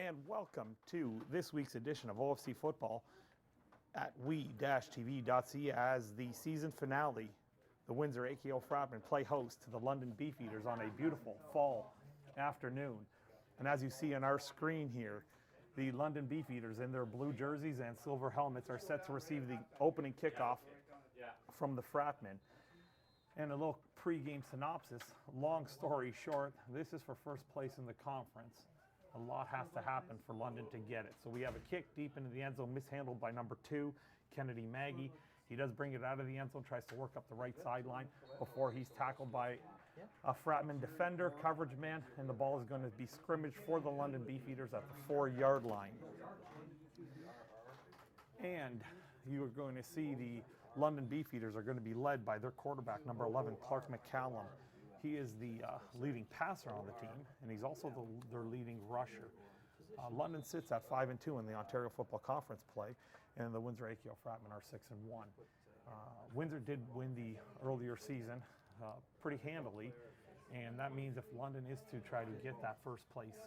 and welcome to this week's edition of OFC Football at we-tv.ca as the season finale. The Windsor AKO Fratmen play host to the London Beefeaters on a beautiful fall afternoon. And as you see on our screen here, the London Beefeaters in their blue jerseys and silver helmets are set to receive the opening kickoff from the Fratmen. And a little pre-game synopsis, long story short, this is for first place in the conference. A lot has to happen for London to get it. So we have a kick deep into the end zone, mishandled by number 2, Kennedy Maggie. He does bring it out of the end zone, tries to work up the right sideline before he's tackled by a Fratmen defender, coverage man, and the ball is going to be scrimmaged for the London Beefeaters at the 4-yard line. And you are going to see the London Beefeaters are going to be led by their quarterback, number 11, Clark McCallum. He is the leading passer on the team, and he's also their leading rusher. London sits at 5-2 in the Ontario Football Conference play, and the Windsor AKO Fratmen are 6-1. Windsor did win the earlier season pretty handily, and that means if London is to try to get that first place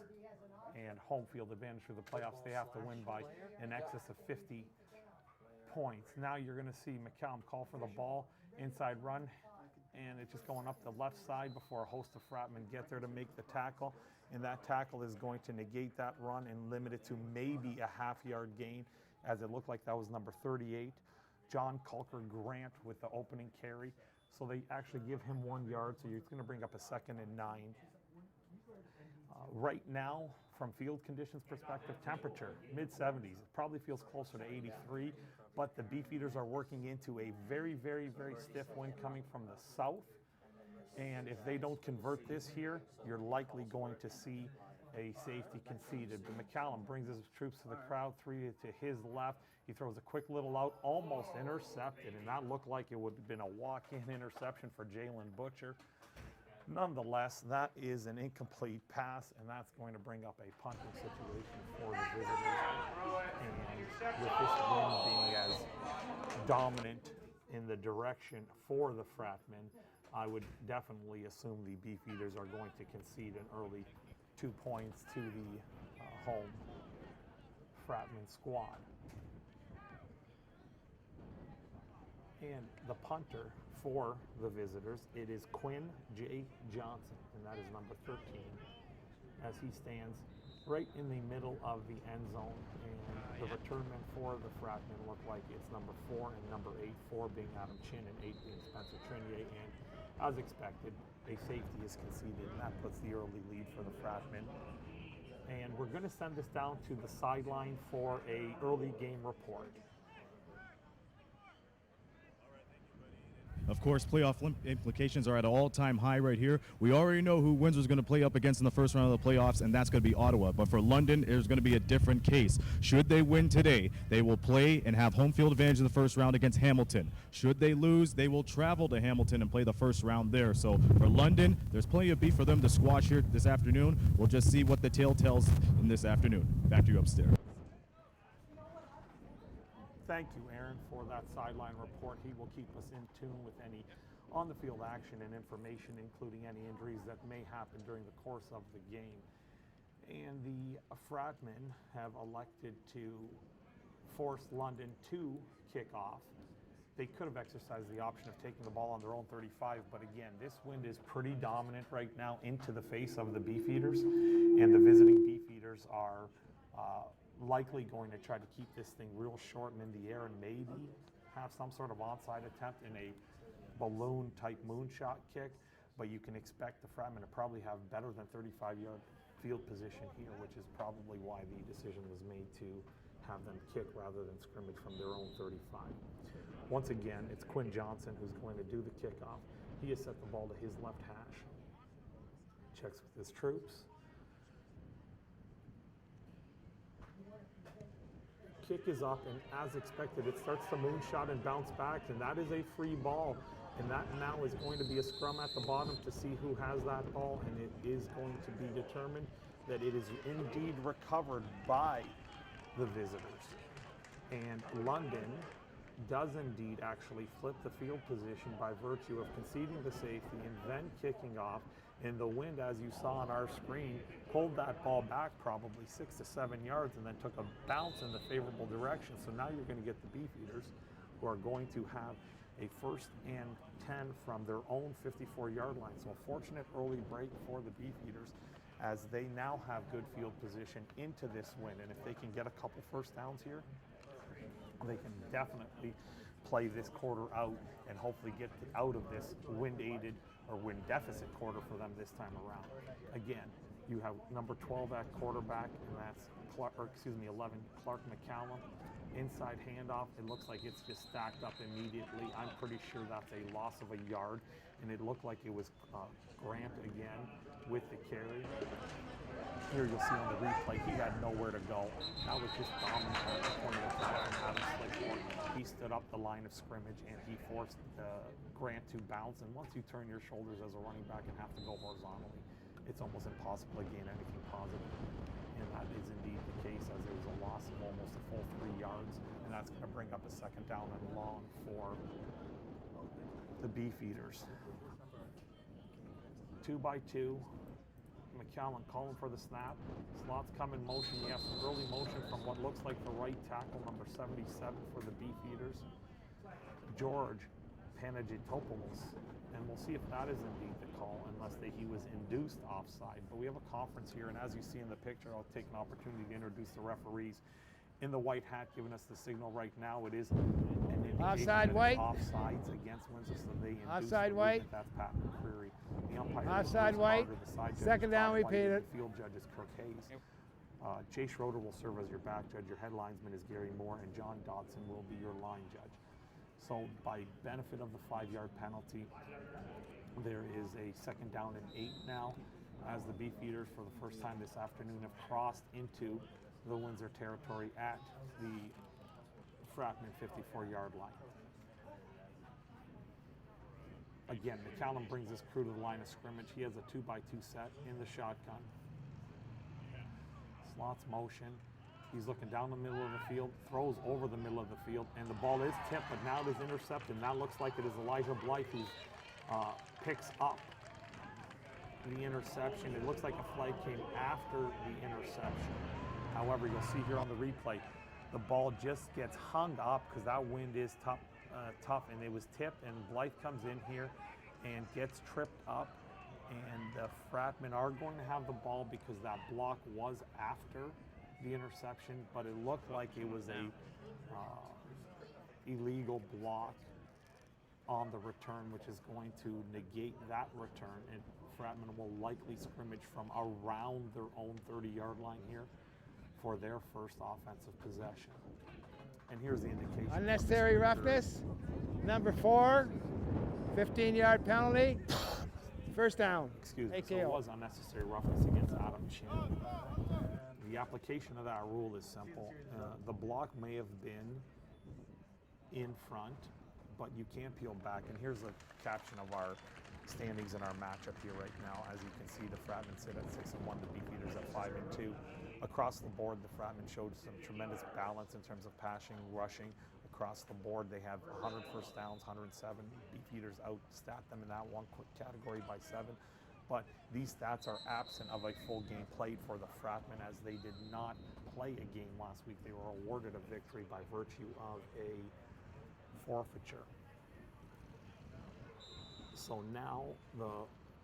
and home field advantage for the playoffs, they have to win by in excess of 50 points. Now you're going to see McCallum call for the ball, inside run, and it's just going up the left side before a host of Fratmen get there to make the tackle, and that tackle is going to negate that run and limit it to maybe a half-yard gain, as it looked like that was number 38, John Culker Grant, with the opening carry. So they actually give him 1 yard, so it's going to bring up a 2nd and 9. Right now, from field conditions perspective, temperature, mid-70s. It probably feels closer to 83, but the Beefeaters are working into a very, very, very stiff wind coming from the south. And if they don't convert this here, you're likely going to see a safety conceded. But McCallum brings his troops to the crowd, 3 to his left. He throws a quick little out, almost intercepted, and that looked like it would have been a walk-in interception for Jalen Butcher. Nonetheless, that is an incomplete pass, and that's going to bring up a punting situation for the visitors. And with this wind being as dominant in the direction for the Fratmen, I would definitely assume the Beefeaters are going to concede an early 2 points to the home Fratmen squad. And the punter for the visitors, it is Quinn J. Johnson, and that is number 13, as he stands right in the middle of the end zone. And the return men for the Fratmen look like it's number 4 and number 8, 4 being Adam Chin and 8 being Spencer Trinier. And as expected, a safety is conceded, and that puts the early lead for the Fratmen. And we're going to send this down to the sideline for a early game report. Of course, playoff implications are at an all-time high right here. We already know who Windsor's going to play up against in the first round of the playoffs, and that's going to be Ottawa. But for London, there's going to be a different case. Should they win today, they will play and have home field advantage in the first round against Hamilton. Should they lose, they will travel to Hamilton and play the first round there. So for London, there's plenty of beef for them to squash here this afternoon. We'll just see what the tale tells in this afternoon. Back to you upstairs. Thank you, Aaron, for that sideline report. He will keep us in tune with any on-the-field action and information, including any injuries that may happen during the course of the game. And the Fratmen have elected to force London to kick off. They could have exercised the option of taking the ball on their own 35, but again, this wind is pretty dominant right now into the face of the Beefeaters, and the visiting Beefeaters are likely going to try to keep this thing real short and in the air, and maybe have some sort of onside attempt in a balloon type moonshot kick, but you can expect the Fratmen to probably have better than 35-yard field position here, which is probably why the decision was made to have them kick rather than scrimmage from their own 35. Once again, it's Quinn Johnson who's going to do the kickoff. He has set the ball to his left hash, checks with his troops. Kick is up, and as expected, it starts to moonshot and bounce back, and that is a free ball. And that now is going to be a scrum at the bottom to see who has that ball, and it is going to be determined that it is indeed recovered by the visitors. And London does indeed actually flip the field position by virtue of conceding the safety and then kicking off. And the wind, as you saw on our screen, pulled that ball back probably 6 to 7 yards and then took a bounce in the favorable direction. So now you're going to get the Beefeaters, who are going to have a 1st and 10 from their own 54-yard line. So a fortunate early break for the Beefeaters, as they now have good field position into this wind. And if they can get a couple first downs here, they can definitely play this quarter out and hopefully get out of this wind-aided or wind deficit quarter for them this time around. Again, you have number 12 at quarterback, and that's 11, Clark McCallum. Inside handoff, it looks like it's just stacked up immediately. I'm pretty sure that's a loss of a yard, and it looked like it was Grant again with the carry. Here you'll see on the replay, he had nowhere to go. That was just dominant at the point of attack from Adam Slickmore. He stood up the line of scrimmage and he forced Grant to bounce. And once you turn your shoulders as a running back and have to go horizontally, it's almost impossible to gain anything positive. And that is indeed the case, as there was a loss of almost a full 3 yards. And that's going to bring up a 2nd down and long for the Beefeaters. 2 by 2. McCallum calling for the snap. Slots come in motion. You have some early motion from what looks like the right tackle, number 77 for the Beefeaters, George Panagitopoulos. And we'll see if that is indeed the call, unless he was induced offside. But we have a conference here, and as you see in the picture, I'll take an opportunity to introduce the referees. In the white hat giving us the signal right now, it is an indication Offside that white. Offsides against Windsor, so they induced Offside the white. movement. That's Pat McCreary. The umpire Offside is white. Carter, the side judge is 2nd down, Todd White, repeat and it. The field judge is Kirk Hayes. Jay Schroeder will serve as your back judge. Your head linesman is Gary Moore, and John Dodson will be your line judge. So by benefit of the 5-yard penalty, there is a 2nd down and 8 now, as the Beefeaters for the first time this afternoon have crossed into the Windsor territory at the Fratmen 54-yard line. Again, McCallum brings his crew to the line of scrimmage. He has a 2 by 2 set in the shotgun. Slots motion. He's looking down the middle of the field, throws over the middle of the field, and the ball is tipped, but now it is intercepted. Now looks like it is Elijah Blythe who picks up the interception. It looks like a flag came after the interception. However, you'll see here on the replay, the ball just gets hung up because that wind is tough, and it was tipped, and Blythe comes in here and gets tripped up, and the Fratmen are going to have the ball because that block was after the interception, but it looked like it was a illegal block on the return, which is going to negate that return, and Fratmen will likely scrimmage from around their own 30-yard line here for their first offensive possession. And here's the indication. Unnecessary roughness. Number 4, 15-yard penalty. 1st down. Excuse me. So AKO. it was unnecessary roughness against Adam Chin. The application of that rule is simple. The block may have been in front, but you can't peel back. And here's a caption of our standings in our matchup here right now. As you can see, the Fratmen sit at 6-1, the Beefeaters at 5-2. Across the board, the Fratmen showed some tremendous balance in terms of passing, rushing. Across the board, they have 100 first downs, 107. Beefeaters outstat them in that one quick category by 7. But these stats are absent of a full game played for the Fratmen, as they did not play a game last week. They were awarded a victory by virtue of a forfeiture. So now the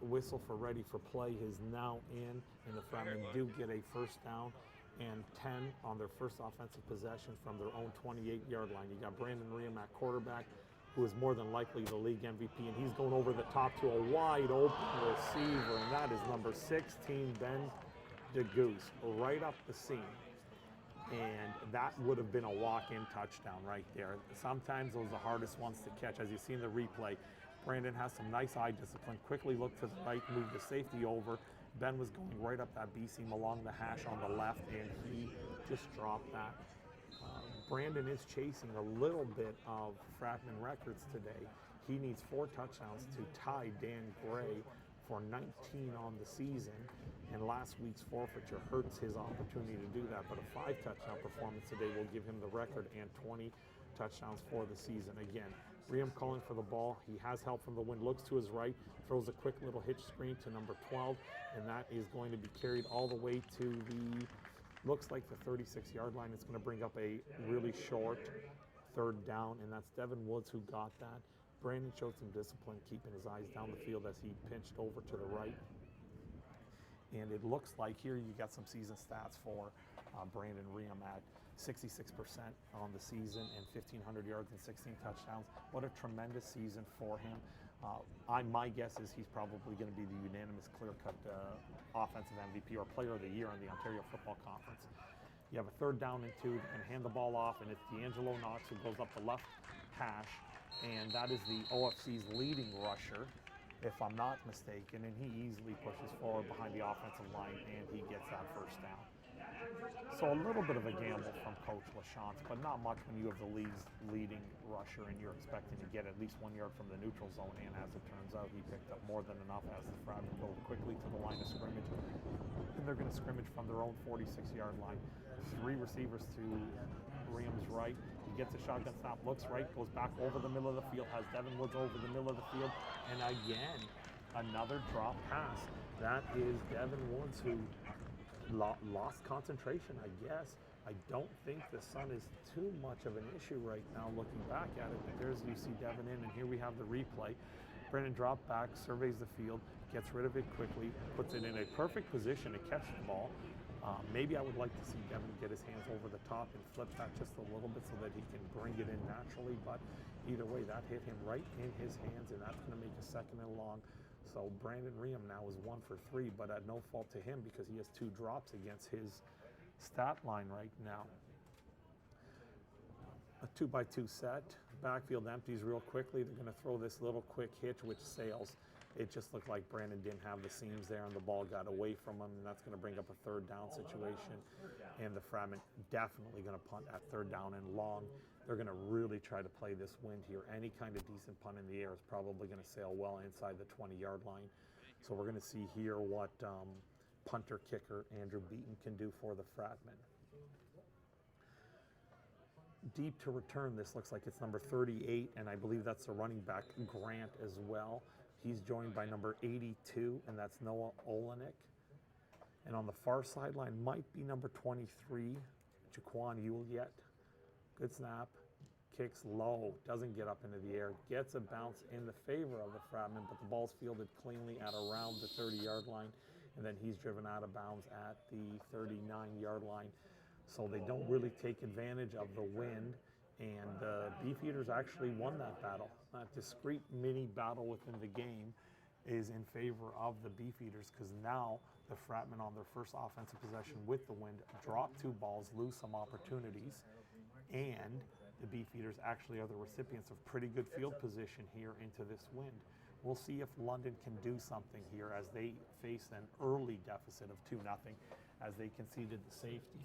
whistle for ready for play is now in, and the Fratmen do get a 1st down and 10 on their first offensive possession from their own 28-yard line. You got Brandon Riem at quarterback, who is more than likely the league MVP, and he's going over the top to a wide open receiver, and that is number 16, Ben DeGoose, right up the seam. And that would have been a walk-in touchdown right there. Sometimes those are the hardest ones to catch. As you see in the replay, Brandon has some nice eye discipline, quickly looked to the right, moved the safety over. Ben was going right up that B-seam along the hash on the left, and he just dropped that. Brandon is chasing a little bit of Fratmen records today. He needs 4 touchdowns to tie Dan Gray for 19 on the season, and last week's forfeiture hurts his opportunity to do that, but a 5-touchdown performance today will give him the record and 20 touchdowns for the season. Again, Riem calling for the ball. He has help from the wind, looks to his right, throws a quick little hitch screen to number 12, and that is going to be carried all the way to the, looks like the 36-yard line. It's going to bring up a really short third down, and that's Devin Woods who got that. Brandon showed some discipline, keeping his eyes down the field as he pinched over to the right. And it looks like here you got some season stats for Brandon Riem at 66% on the season and 1,500 yards and 16 touchdowns. What a tremendous season for him. My guess is he's probably going to be the unanimous clear-cut offensive MVP or player of the year in the Ontario Football Conference. You have a third down and 2 and hand the ball off, and it's D'Angelo Knox who goes up the left hash, and that is the OFC's leading rusher, if I'm not mistaken, and he easily pushes forward behind the offensive line, and he gets that first down. So a little bit of a gamble from Coach LaChance, but not much when you have the league's leading rusher and you're expecting to get at least 1 yard from the neutral zone, and as it turns out, he picked up more than enough as the Fratmen go quickly to the line of scrimmage, and they're going to scrimmage from their own 46-yard line. 3 receivers to Riem's right. He gets a shotgun snap, looks right, goes back over the middle of the field, has Devin Woods over the middle of the field, and again, another drop pass. That is Devin Woods who lost concentration, I guess. I don't think the sun is too much of an issue right now looking back at it, but there's, you see Devin in, and here we have the replay. Brennan dropped back, surveys the field, gets rid of it quickly, puts it in a perfect position to catch the ball. Maybe I would like to see Devin get his hands over the top and flip that just a little bit so that he can bring it in naturally, but either way, that hit him right in his hands, and that's going to make a 2nd and long. So Brandon Riem now is 1 for 3, but at no fault to him because he has 2 drops against his stat line right now. A 2-by-2 set. Backfield empties real quickly. They're going to throw this little quick hitch, which sails. It just looked like Brandon didn't have the seams there, and the ball got away from him, and that's going to bring up a 3rd down situation. And the Fratmen definitely going to punt at 3rd down and long. They're going to really try to play this wind here. Any kind of decent punt in the air is probably going to sail well inside the 20-yard line. So we're going to see here what punter-kicker Andrew Beaton can do for the Fratmen. Deep to return, this looks like it's number 38, and I believe that's the running back, Grant, as well. He's joined by number 82, and that's Noah Olenek. And on the far sideline might be number 23, Jaquan Uliet. Good snap, kicks low, doesn't get up into the air, gets a bounce in the favor of the Fratmen, but the ball's fielded cleanly at around the 30-yard line, and then he's driven out of bounds at the 39-yard line. So they don't really take advantage of the wind, and the Beefeaters actually won that battle. A discrete mini battle within the game is in favor of the Beefeaters because now the Fratmen on their first offensive possession with the wind drop 2 balls, lose some opportunities, and the Beefeaters actually are the recipients of pretty good field position here into this wind. We'll see if London can do something here as they face an early deficit of 2-0 as they conceded the safety.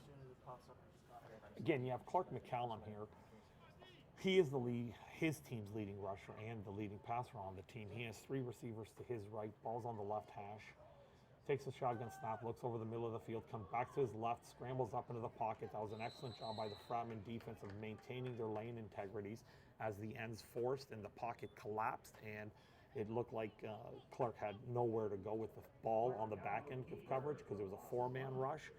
Again, you have Clark McCallum here. He is his team's leading rusher and the leading passer on the team. He has 3 receivers to his right, ball's on the left hash. Takes a shotgun snap, looks over the middle of the field, comes back to his left, scrambles up into the pocket. That was an excellent job by the Fratmen defense of maintaining their lane integrities as the ends forced and the pocket collapsed, and it looked like Clark had nowhere to go with the ball on the back end of coverage because it was a 4-man rush.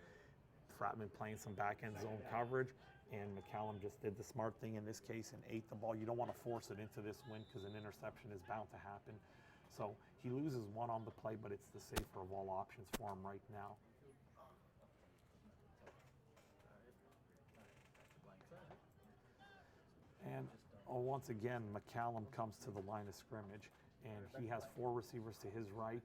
Fratmen playing some back end zone coverage, and McCallum just did the smart thing in this case and ate the ball. You don't want to force it into this wind because an interception is bound to happen. So he loses 1 on the play, but it's the safer of all options for him right now. And once again, McCallum comes to the line of scrimmage, and he has 4 receivers to his right.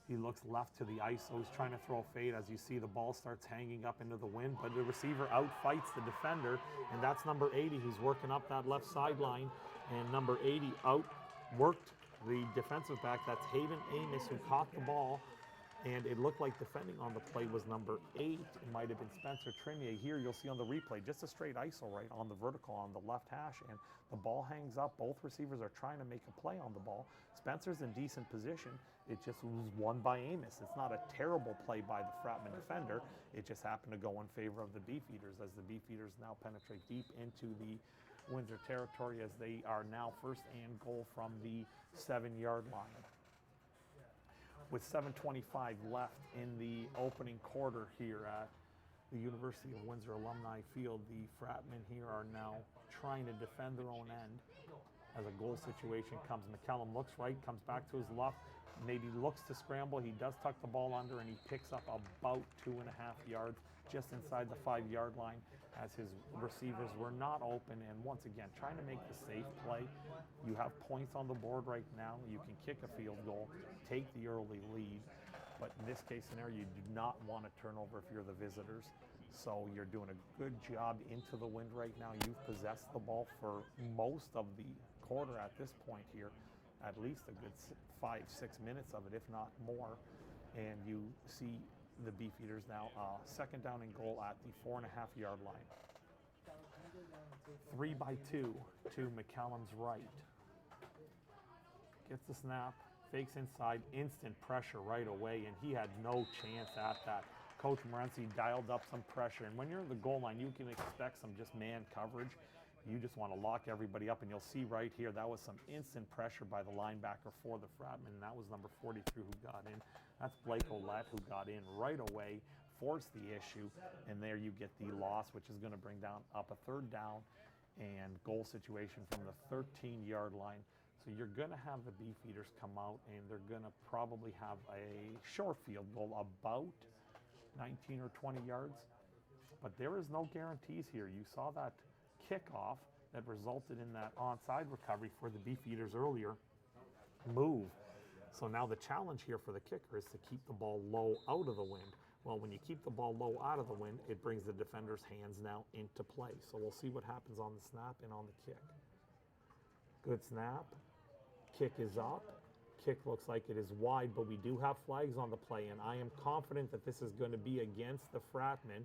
He looks left to the ISO. He's trying to throw a fade. As you see, the ball starts hanging up into the wind, but the receiver outfights the defender, and that's number 80 who's working up that left sideline, and number 80 outworked the defensive back. That's Hayden Amos who caught the ball, and it looked like defending on the play was number 8. It might have been Spencer Trinier. Here you'll see on the replay just a straight ISO right on the vertical on the left hash, and the ball hangs up. Both receivers are trying to make a play on the ball. Spencer's in decent position. It just was won by Amos. It's not a terrible play by the Fratmen defender. It just happened to go in favor of the Beefeaters as the Beefeaters now penetrate deep into the Windsor territory, as they are now first and goal from the 7-yard line. With 7:25 left in the opening quarter here at the University of Windsor Alumni Field, the Fratmen here are now trying to defend their own end. As a goal situation comes, McCallum looks right, comes back to his left, maybe looks to scramble. He does tuck the ball under, and he picks up about 2.5 yards just inside the 5-yard line, as his receivers were not open. And once again, trying to make the safe play. You have points on the board right now. You can kick a field goal, take the early lead. But in this case scenario, you do not want to turn over if you're the visitors. So you're doing a good job into the wind right now. You've possessed the ball for most of the quarter at this point here, at least a good 5-6 minutes of it, if not more. And you see the Beefeaters now second down and goal at the 4.5-yard line. 3-by-2 to McCallum's right. Gets the snap, fakes inside, instant pressure right away, and he had no chance at that. Coach Morency dialed up some pressure, and when you're in the goal line, you can expect some just man coverage. You just want to lock everybody up, and you'll see right here, that was some instant pressure by the linebacker for the Fratmen, and that was number 43 who got in. That's Blake Olette who got in right away, forced the issue, and there you get the loss, which is going to bring down up a 3rd down and goal situation from the 13-yard line. So you're going to have the Beefeaters come out, and they're going to probably have a short field goal, about 19 or 20 yards. But there is no guarantees here. You saw that kickoff that resulted in that onside recovery for the Beefeaters earlier move. So now the challenge here for the kicker is to keep the ball low out of the wind. Well, when you keep the ball low out of the wind, it brings the defender's hands now into play. So we'll see what happens on the snap and on the kick. Good snap. Kick is up. Kick looks like it is wide, but we do have flags on the play, and I am confident that this is going to be against the Fratmen.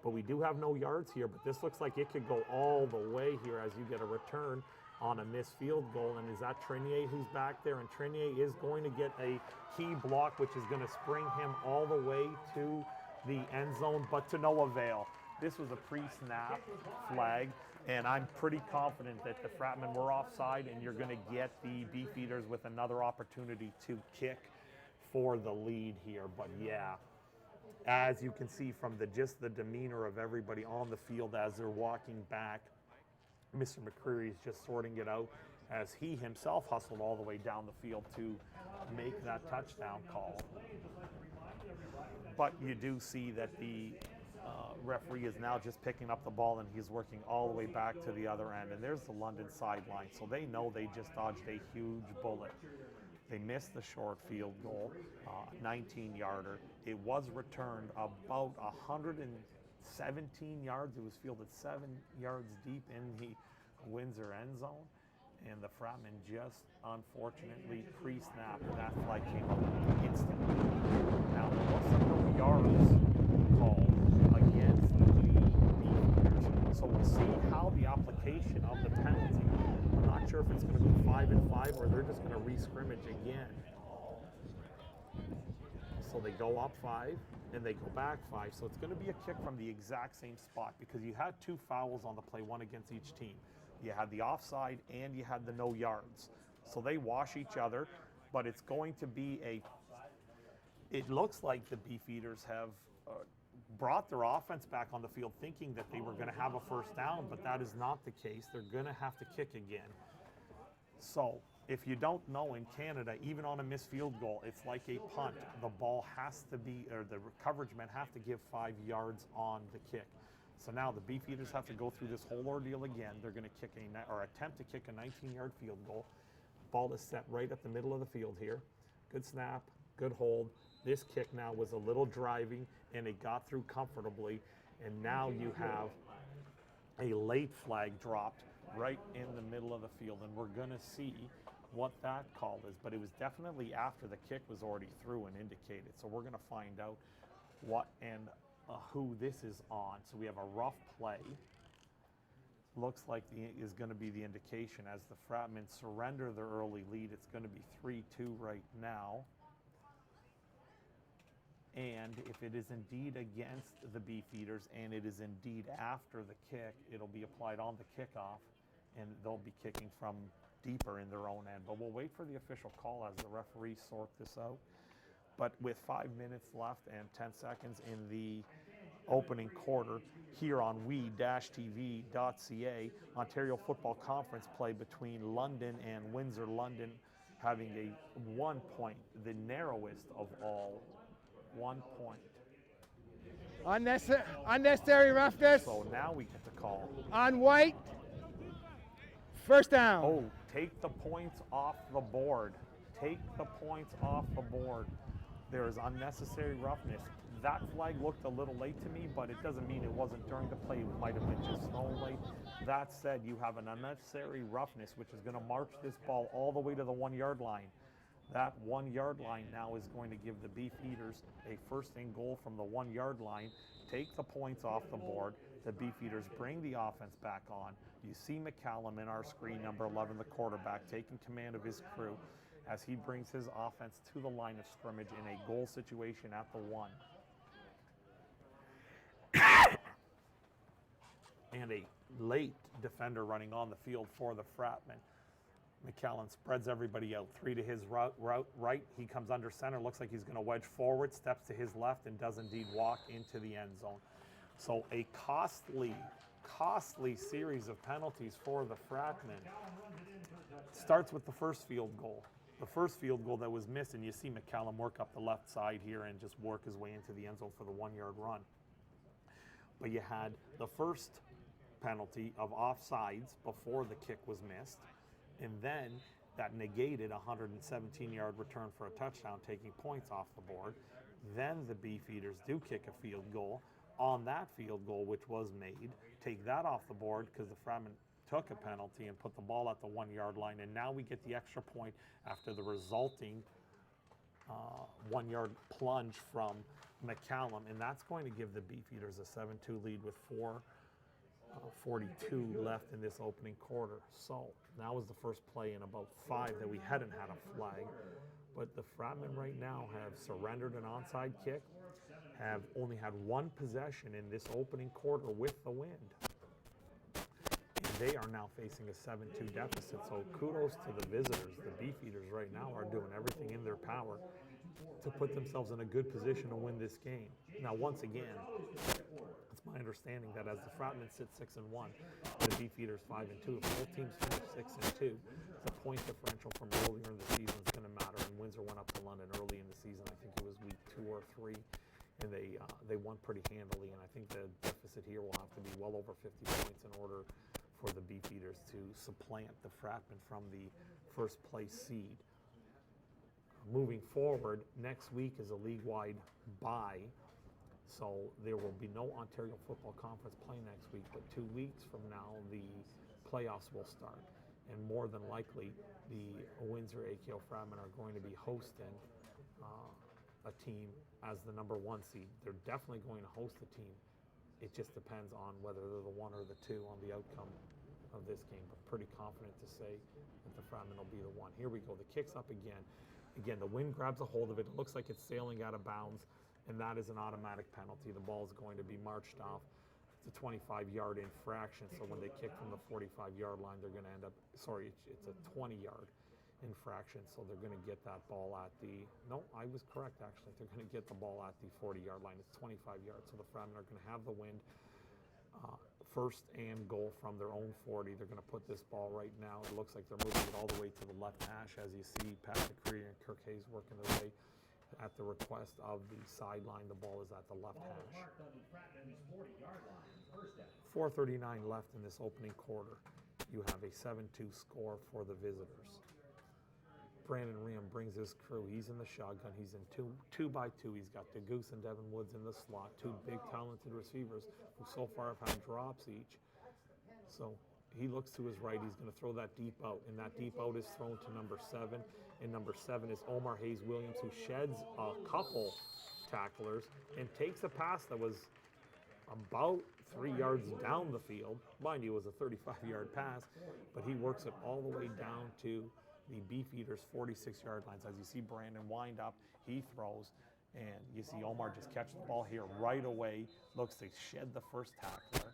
But we do have no yards here, but this looks like it could go all the way here as you get a return on a missed field goal. And is that Trenier who's back there? And Trenier is going to get a key block, which is going to spring him all the way to the end zone, but to no avail. This was a pre-snap flag, and I'm pretty confident that the Fratmen were offside, and you're going to get the Beefeaters with another opportunity to kick for the lead here. But yeah, as you can see from just the demeanor of everybody on the field as they're walking back, Mr. McCreary is just sorting it out as he himself hustled all the way down the field to make that touchdown call. But you do see that the referee is now just picking up the ball, and he's working all the way back to the other end. And there's the London sideline. So they know they just dodged a huge bullet. They missed the short field goal, 19-yarder. It was returned about 117 yards. It was fielded 7 yards deep in the Windsor end zone. And the Fratmen just unfortunately pre-snapped. That flag came up instantly. Now, there was some no yards called against the Beefeaters. So we'll see how the application of the penalty. I'm not sure if it's going to be 5 and 5 or they're just going to re-scrimmage again. So they go up 5 and they go back 5. So it's going to be a kick from the exact same spot because you had 2 fouls on the play, one against each team. You had the offside and you had the no yards. So they wash each other, but it's going to be it looks like the Beefeaters have brought their offense back on the field thinking that they were going to have a first down, but that is not the case. They're going to have to kick again. So if you don't know, in Canada, even on a missed field goal, it's like a punt. The ball has to be, or the coverage men have to give 5 yards on the kick. So now the Beefeaters have to go through this whole ordeal again. They're going to kick attempt to kick a 19-yard field goal. Ball is set right at the middle of the field here. Good snap, good hold. This kick now was a little driving, and it got through comfortably. And now you have a late flag dropped right in the middle of the field, and we're going to see what that call is. But it was definitely after the kick was already through and indicated. So we're going to find out what and who this is on. So we have a rough play. Looks like is going to be the indication as the Fratmen surrender their early lead. It's going to be 3-2 right now. And if it is indeed against the Beefeaters and it is indeed after the kick, it'll be applied on the kickoff. and they'll be kicking from deeper in their own end. But we'll wait for the official call as the referees sort this out. But with 5 minutes left and 10 seconds in the opening quarter, here on we-tv.ca, Ontario Football Conference play between London and Windsor. London having a 1 point, the narrowest of all, 1 point. Unnecessary roughness So now we get the call. on White. First down. Oh, take the points off the board. Take the points off the board. There is unnecessary roughness. That flag looked a little late to me, but it doesn't mean it wasn't during the play. It might have been just thrown late. That said, you have an unnecessary roughness, which is going to march this ball all the way to the 1 yard line. That 1 yard line now is going to give the Beefeaters a first and goal from the 1 yard line. Take the points off the board. The Beefeaters bring the offense back on. You see McCallum in our screen, number 11, the quarterback, taking command of his crew as he brings his offense to the line of scrimmage in a goal situation at the 1. And a late defender running on the field for the Fratmen. McCallum spreads everybody out. 3 to his right. He comes under center. Looks like he's going to wedge forward, steps to his left, and does indeed walk into the end zone. So a costly series of penalties for the Fratmen. Starts with the first field goal. The first field goal that was missed, and you see McCallum work up the left side here and just work his way into the end zone for the 1 yard run. But you had the first penalty of offsides before the kick was missed, and then that negated a 117-yard return for a touchdown, taking points off the board. Then the Beefeaters do kick a field goal. On that field goal, which was made, take that off the board because the Fratmen took a penalty and put the ball at the 1 yard line, and now we get the extra point after the resulting 1 yard plunge from McCallum, and that's going to give the Beefeaters a 7-2 lead with 4:42 left in this opening quarter. So that was the first play in about 5 that we hadn't had a flag. But the Fratmen right now have surrendered an onside kick, have only had 1 possession in this opening quarter with the wind. And they are now facing a 7-2 deficit. So kudos to the visitors. The Beefeaters right now are doing everything in their power to put themselves in a good position to win this game. Now, once again, it's my understanding that as the Fratmen sit 6-1, the Beefeaters 5-2. If both teams finish 6-2, the point differential from earlier in the season is going to matter. And Windsor went up to London early in the season. I think it was week 2 or 3, and they won pretty handily. And I think the deficit here will have to be well over 50 points in order for the Beefeaters to supplant the Fratmen from the first place seed. Moving forward, next week is a league-wide bye, so there will be no Ontario Football Conference play next week, but 2 weeks from now, the playoffs will start, and more than likely, the Windsor AKO Fratmen are going to be hosting a team as the number 1 seed. They're definitely going to host a team. It just depends on whether they're the 1 or the 2 on the outcome of this game, but pretty confident to say that the Fratmen will be the 1. Here we go, the kick's up again. Again, the wind grabs a hold of it. It looks like it's sailing out of bounds, and that is an automatic penalty. The ball is going to be marched off. It's a 25-yard infraction, so when they kick from the 45-yard line, they're going to end up, it's a 20-yard infraction, so they're going to get that ball at the, no, I was correct, actually. They're going to get the ball at the 40-yard line. It's 25 yards, so the Fratmen are going to have the wind. First and goal from their own 40. They're going to put this ball right now. It looks like they're moving it all the way to the left hash. As you see, Patrick Creer and Kirk Hayes working their way at the request of the sideline. The ball is at the left hash. 4:39 left in this opening quarter. You have a 7-2 score for the visitors. Brandon Riem brings his crew. He's in the shotgun. He's in two by two. He's got DeGoose and Devin Woods in the slot. 2 big, talented receivers who so far have had drops each. So he looks to his right. He's going to throw that deep out, and that deep out is thrown to number 7. And number 7 is Omar Hayes Williams, who sheds a couple tacklers and takes a pass that was about 3 yards down the field. Mind you, it was a 35-yard pass, but he works it all the way down to the Beefeaters 46-yard lines. As you see Brandon wind up, he throws, and you see Omar just catch the ball here right away, looks to shed the first tackler,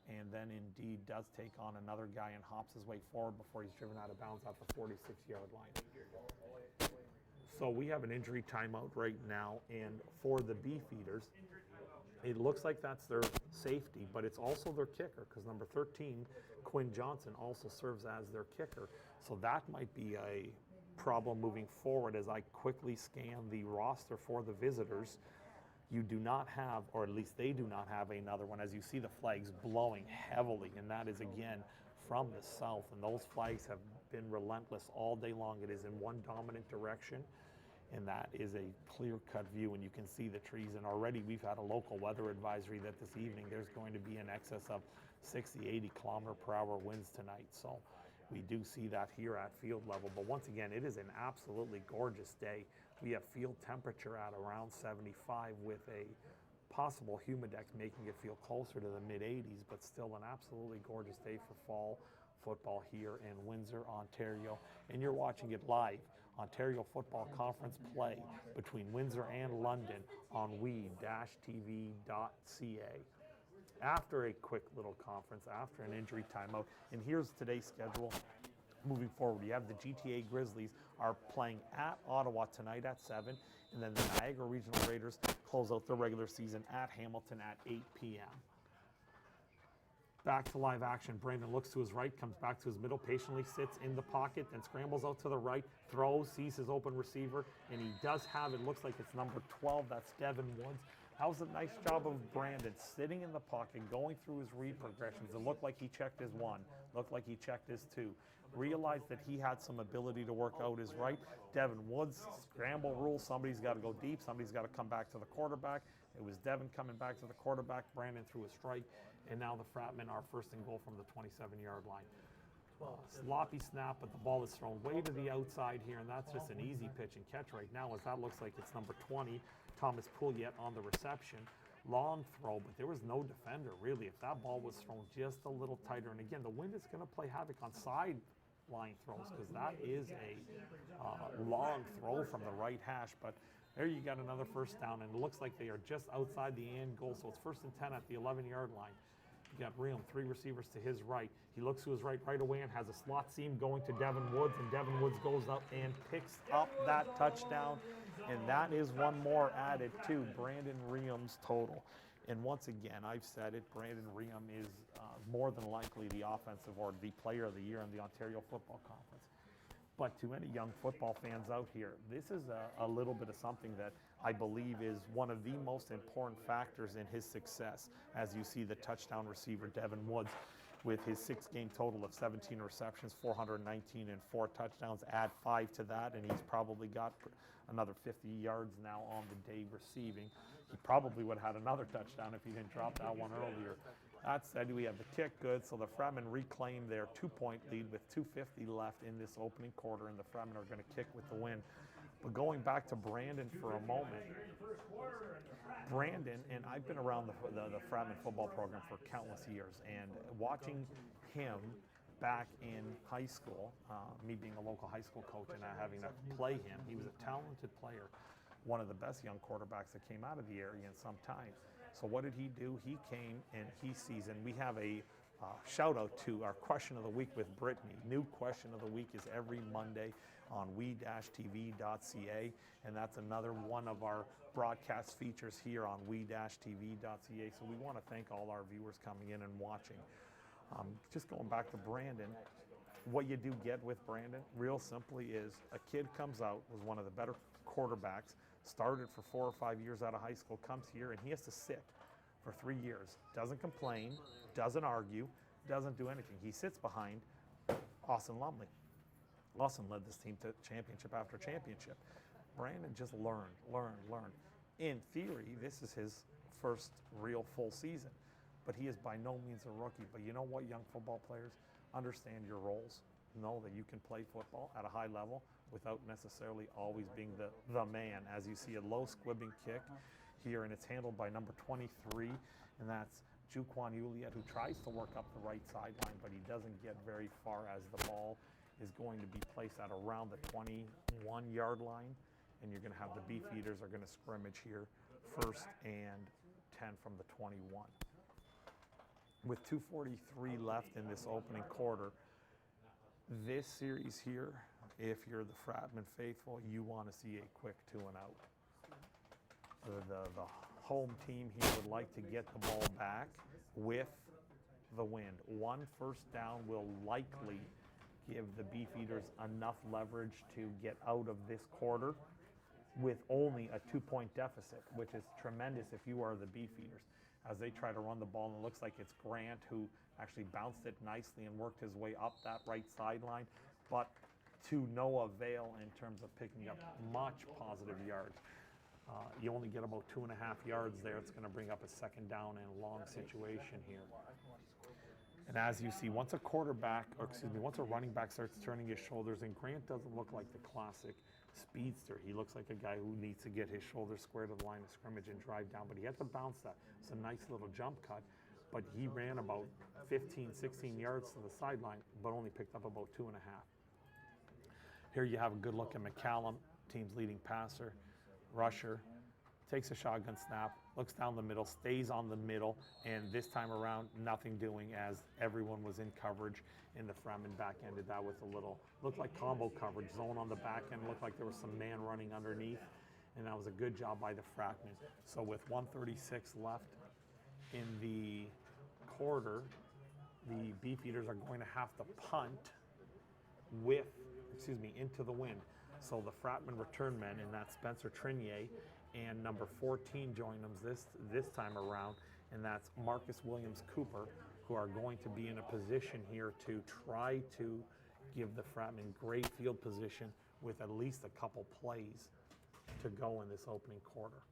and then indeed does take on another guy and hops his way forward before he's driven out of bounds at the 46-yard line. So we have an injury timeout right now, and for the Beefeaters, it looks like that's their safety, but it's also their kicker, because number 13, Quinn Johnson, also serves as their kicker. So that might be a problem moving forward. As I quickly scan the roster for the visitors, you do not have, or at least they do not have, another one. As you see, the flags blowing heavily, and that is again from the south, and those flags have been relentless all day long. It is in one dominant direction, and that is a clear-cut view, and you can see the trees. And already we've had a local weather advisory that this evening there's going to be in excess of 60, 80 kilometer per hour winds tonight. So we do see that here at field level. But once again, it is an absolutely gorgeous day. We have field temperature at around 75 with a possible humidex making it feel closer to the mid-80s, but still an absolutely gorgeous day for fall football here in Windsor, Ontario. And you're watching it live. Ontario Football Conference play between Windsor and London on we-tv.ca. After a quick little conference, after an injury timeout, and here's today's schedule moving forward. You have the GTA Grizzlies are playing at Ottawa tonight at 7, and then the Niagara Regional Raiders close out their regular season at Hamilton at 8 p.m. Back to live action. Brandon looks to his right, comes back to his middle, patiently sits in the pocket, then scrambles out to the right, throws, sees his open receiver, and he does have, it looks like it's number 12, that's Devin Woods. That was a nice job of Brandon sitting in the pocket, going through his read progressions. It looked like he checked his 1, looked like he checked his 2. Realized that he had some ability to work out his right. Devin Woods, scramble rule, somebody's got to go deep, somebody's got to come back to the quarterback. It was Devin coming back to the quarterback, Brandon threw a strike, and now the Fratmen are first and goal from the 27-yard line. Sloppy snap, but the ball is thrown way to the outside here, and that's just an easy pitch and catch right now, as that looks like it's number 20, Thomas Pouliot, on the reception. Long throw, but there was no defender, really. If that ball was thrown just a little tighter, and again, the wind is going to play havoc on sideline throws, because that is a long throw from the right hash, but there you got another first down, and it looks like they are just outside the end goal, so it's 1st and 10 at the 11-yard line. You got Ream, 3 receivers to his right. He looks to his right away and has a slot seam going to Devin Woods, and Devin Woods goes up and picks up that touchdown, and that is one more added to Brandon Ream's total. And once again, I've said it, Brandon Ream is more than likely the offensive or the player of the year in the Ontario Football Conference. But to any young football fans out here, this is a little bit of something that I believe is one of the most important factors in his success. As you see the touchdown receiver, Devin Woods, with his 6-game total of 17 receptions, 419 and 4 touchdowns, add 5 to that, and he's probably got another 50 yards now on the day receiving. He probably would have had another touchdown if he didn't drop that one earlier. That said, we have the kick good, so the Fratmen reclaim their 2-point lead with 2:50 left in this opening quarter, and the Fratmen are going to kick with the win. But going back to Brandon for a moment, Brandon, and I've been around the Fratmen football program for countless years, and watching him back in high school, me being a local high school coach and having to play him, he was a talented player, one of the best young quarterbacks that came out of the area in some time. So what did he do? He came and he sees, and we have a shout out to our question of the week with Brittany. New question of the week is every Monday on we-tv.ca, and that's another one of our broadcast features here on we-tv.ca. So we want to thank all our viewers coming in and watching. Just going back to Brandon, what you do get with Brandon, real simply, is a kid comes out, was one of the better quarterbacks, started for 4 or 5 years out of high school, comes here, and he has to sit for 3 years. Doesn't complain, doesn't argue, doesn't do anything. He sits behind Austin Lumley. Austin led this team to championship after championship. Brandon just learned. In theory, this is his first real full season, but he is by no means a rookie. But you know what, young football players? Understand your roles. Know that you can play football at a high level without necessarily always being the man. As you see, a low squibbing kick here, and it's handled by number 23, and that's Juquan Juliet, who tries to work up the right sideline, but he doesn't get very far, as the ball is going to be placed at around the 21-yard line, and you're going to have the Beefeaters are going to scrimmage here, 1st and 10 from the 21. with 2:43 left in this opening quarter. This series here, if you're the Fratmen faithful, you want to see a quick 2-and-out. The home team here would like to get the ball back with the wind. One first down will likely give the Beefeaters enough leverage to get out of this quarter with only a 2-point deficit, which is tremendous if you are the Beefeaters. As they try to run the ball, and it looks like it's Grant who actually bounced it nicely and worked his way up that right sideline, but to no avail in terms of picking up much positive yards. You only get about 2.5 yards there. It's going to bring up a second down and long situation here. And as you see, once a running back starts turning his shoulders, and Grant doesn't look like the classic speedster. He looks like a guy who needs to get his shoulders square to the line of scrimmage and drive down, but he had to bounce that. It's a nice little jump cut, but he ran about 15, 16 yards to the sideline, but only picked up about 2.5. Here you have a good look at McCallum, team's leading passer, rusher, takes a shotgun snap, looks down the middle, stays on the middle, and this time around, nothing doing as everyone was in coverage, and the Fratmen back ended that with a little, looked like combo coverage, zone on the back end, looked like there was some man running underneath, and that was a good job by the Fratmen. So with 1:36 left in the quarter, the Beefeaters are going to have to punt into the wind. So the Fratmen return men, and that's Spencer Trinier, and number 14 join them this time around, and that's Marcus Williams Cooper, who are going to be in a position here to try to give the Fratmen great field position with at least a couple plays to go in this opening quarter.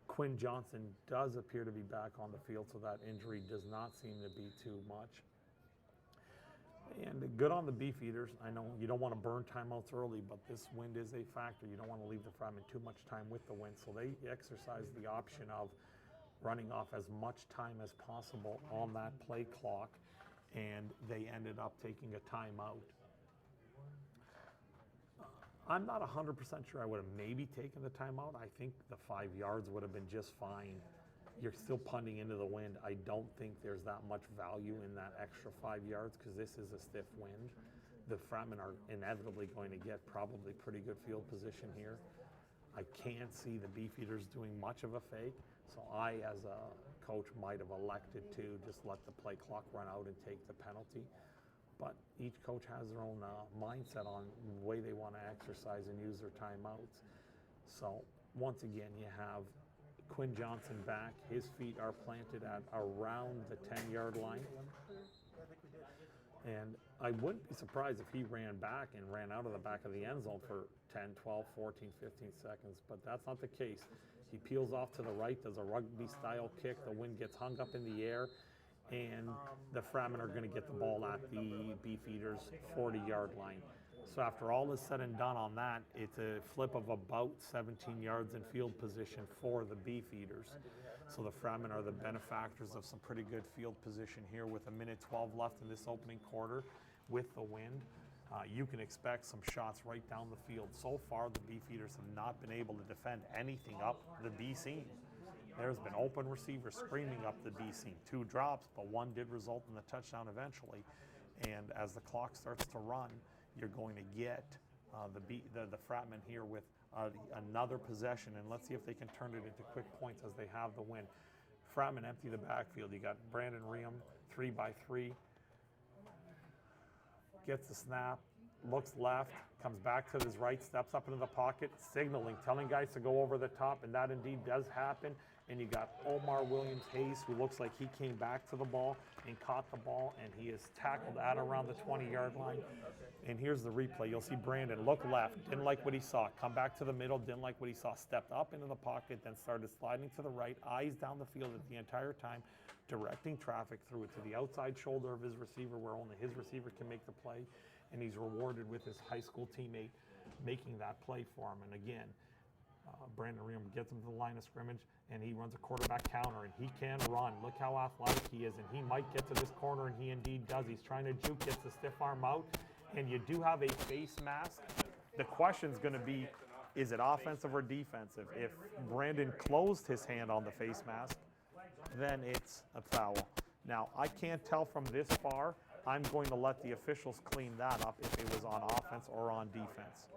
Quinn Johnson does appear to be back on the field, so that injury does not seem to be too much. And good on the Beefeaters. I know you don't want to burn timeouts early, but this wind is a factor. You don't want to leave the Fratmen too much time with the wind, so they exercise the option of running off as much time as possible on that play clock, and they ended up taking a timeout. I'm not 100% sure I would have maybe taken the timeout. I think the 5 yards would have been just fine. You're still punting into the wind. I don't think there's that much value in that extra 5 yards because this is a stiff wind. The Fratmen are inevitably going to get probably pretty good field position here. I can't see the Beefeaters doing much of a fake, so I, as a coach, might have elected to just let the play clock run out and take the penalty. But each coach has their own mindset on the way they want to exercise and use their timeouts. So once again, you have Quinn Johnson back. His feet are planted at around the 10-yard line. And I wouldn't be surprised if he ran back and ran out of the back of the end zone for 10, 12, 14, 15 seconds, but that's not the case. He peels off to the right, does a rugby-style kick. The wind gets hung up in the air, and the Fratmen are going to get the ball at the Beefeaters' 40-yard line. So after all is said and done on that, it's a flip of about 17 yards in field position for the Beefeaters. So the Fratmen are the benefactors of some pretty good field position here with 1:12 left in this opening quarter with the wind. You can expect some shots right down the field. So far, the Beefeaters have not been able to defend anything up the B seam. There's been open receivers screaming up the B seam. 2 drops, but 1 did result in the touchdown eventually. And as the clock starts to run, you're going to get the Fratmen here with another possession, and let's see if they can turn it into quick points as they have the win. Fratmen empty the backfield. You got Brandon Riem, 3-by-3, gets the snap, looks left, comes back to his right, steps up into the pocket, signaling, telling guys to go over the top, and that indeed does happen. And you got Omar Williams-Hayes, who looks like he came back to the ball and caught the ball, and he is tackled at around the 20-yard line. And here's the replay. You'll see Brandon look left, didn't like what he saw, come back to the middle, didn't like what he saw, stepped up into the pocket, then started sliding to the right, eyes down the field at the entire time, directing traffic through it to the outside shoulder of his receiver where only his receiver can make the play, and he's rewarded with his high school teammate making that play for him. And again, Brandon Riem gets him to the line of scrimmage, and he runs a quarterback counter, and he can run. Look how athletic he is, and he might get to this corner, and he indeed does. He's trying to juke, gets the stiff arm out, and you do have a face mask. The question's going to be, is it offensive or defensive? If Brandon closed his hand on the face mask, then it's a foul. Now, I can't tell from this far. I'm going to let the officials clean that up if it was on offense or on defense.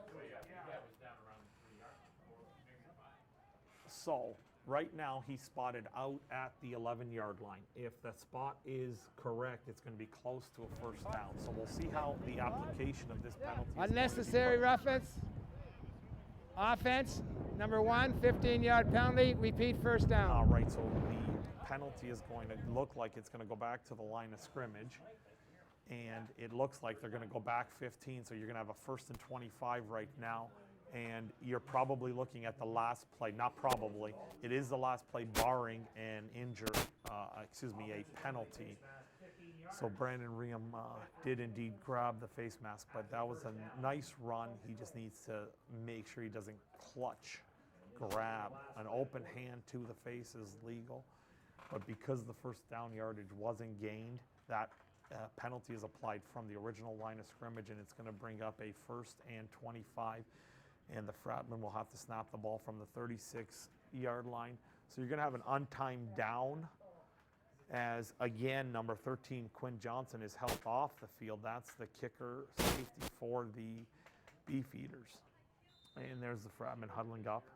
So, right now, he's spotted out at the 11-yard line. If the spot is correct, it's going to be close to a first down. So we'll see how the application of this penalty is Unnecessary roughness. Offense, number 1, 15-yard penalty. Repeat first down. Right, so the penalty is going to look like it's going to go back to the line of scrimmage. And it looks like they're going to go back 15, so you're going to have a 1st and 25 right now. And you're probably looking at the last play, not probably, it is the last play barring an a penalty. So Brandon Riem did indeed grab the face mask, but that was a nice run. He just needs to make sure he doesn't clutch, grab. An open hand to the face is legal, but because the first down yardage wasn't gained, that penalty is applied from the original line of scrimmage, and it's going to bring up a 1st and 25. And the Fratmen will have to snap the ball from the 36-yard line. So you're going to have an untimed down as, again, number 13, Quinn Johnson, is helped off the field. That's the kicker safety for the Beefeaters. And there's the Fratmen huddling up.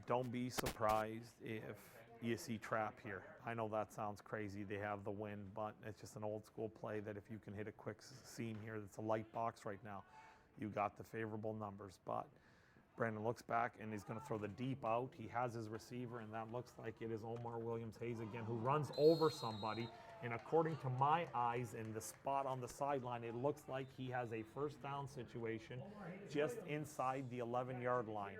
Don't be surprised if you see trap here. I know that sounds crazy. They have the wind, but it's just an old school play that if you can hit a quick seam here, that's a light box right now, you got the favorable numbers. But Brandon looks back and he's going to throw the deep out. He has his receiver, and that looks like it is Omar Williams-Hayes again, who runs over somebody. And according to my eyes and the spot on the sideline, it looks like he has a first down situation just inside the 11-yard line.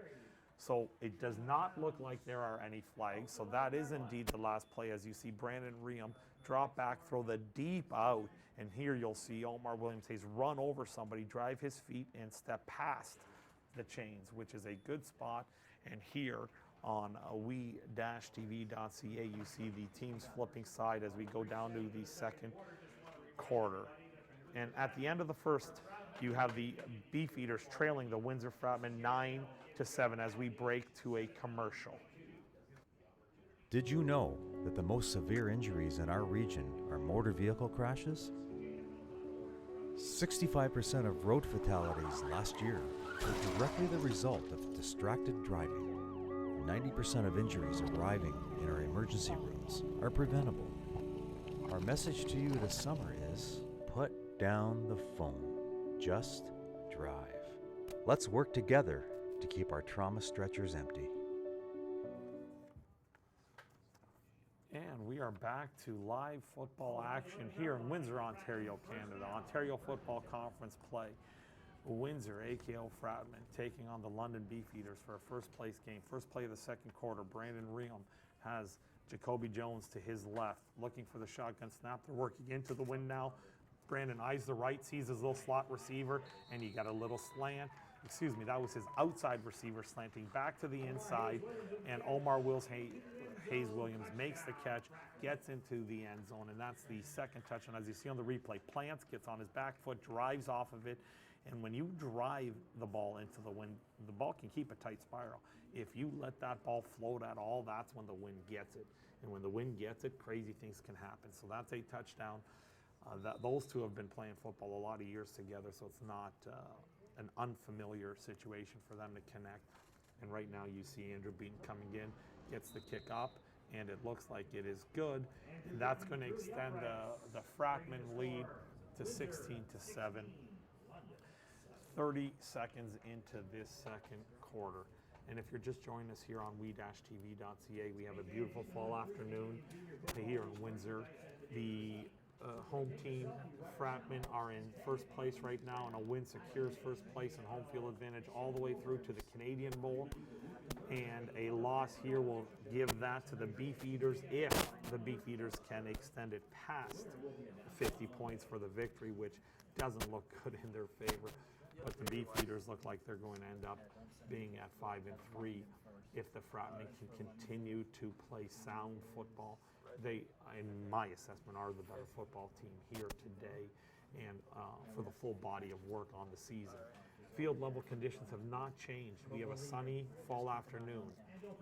So it does not look like there are any flags. So that is indeed the last play, as you see Brandon Riem drop back, throw the deep out, and here you'll see Omar Williams-Hayes run over somebody, drive his feet, and step past the chains, which is a good spot. And here on we-tv.ca, you see the teams flipping side as we go down to the second quarter. And at the end of the first, you have the Beefeaters trailing the Windsor Fratmen 9-7 as we break to a commercial. Did you know that the most severe injuries in our region are motor vehicle crashes? 65% of road fatalities last year were directly the result of distracted driving. 90% of injuries arriving in our emergency rooms are preventable. Our message to you this summer is, put down the phone. Just drive. Let's work together to keep our trauma stretchers empty. And we are back to live football action here in Windsor, Ontario, Canada. Ontario Football Conference play. Windsor, AKO Fratmen, taking on the London Beefeaters for a first place game. First play of the second quarter. Brandon Riem has Jacoby Jones to his left, looking for the shotgun snap. They're working into the wind now. Brandon eyes the right, sees his little slot receiver, and he got a little slant. Excuse me, that was his outside receiver slanting back to the inside, and Omar Hayes Williams makes the catch, gets into the end zone, and that's the second touchdown. As you see on the replay, plants, gets on his back foot, drives off of it, and when you drive the ball into the wind, the ball can keep a tight spiral. If you let that ball float at all, that's when the wind gets it. And when the wind gets it, crazy things can happen. So that's a touchdown. Those two have been playing football a lot of years together, so it's not an unfamiliar situation for them to connect. And right now you see Andrew Beaton coming in, gets the kick up, and it looks like it is good. And that's going to extend the Fratmen lead to 16-7. 30 seconds into this second quarter. And if you're just joining us here on we-tv.ca, we have a beautiful fall afternoon here in Windsor. The home team, Fratmen, are in first place right now, and a win secures first place and home field advantage all the way through to the Canadian Bowl. And a loss here will give that to the Beefeaters if the Beefeaters can extend it past 50 points for the victory, which doesn't look good in their favor. But the Beefeaters look like they're going to end up being at 5-3 if the Fratmen can continue to play sound football. They, in my assessment, are the better football team here today and for the full body of work on the season. Field level conditions have not changed. We have a sunny fall afternoon.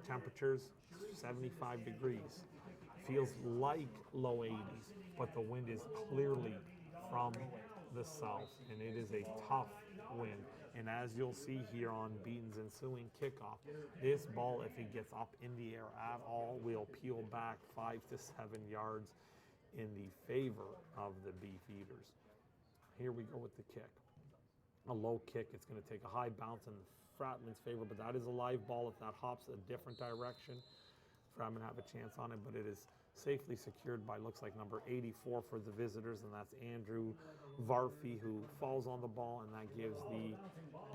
Temperatures 75 degrees. Feels like low 80s, but the wind is clearly from the south, and it is a tough wind. And as you'll see here on Beaton's ensuing kickoff, this ball, if it gets up in the air at all, will peel back 5 to 7 yards in the favor of the Beefeaters. Here we go with the kick. A low kick. It's going to take a high bounce in the Fratmen's favor, but that is a live ball. If that hops a different direction, Fratmen have a chance on it, but it is safely secured by, looks like, number 84 for the visitors, and that's Andrew Varfey, who falls on the ball, and that gives the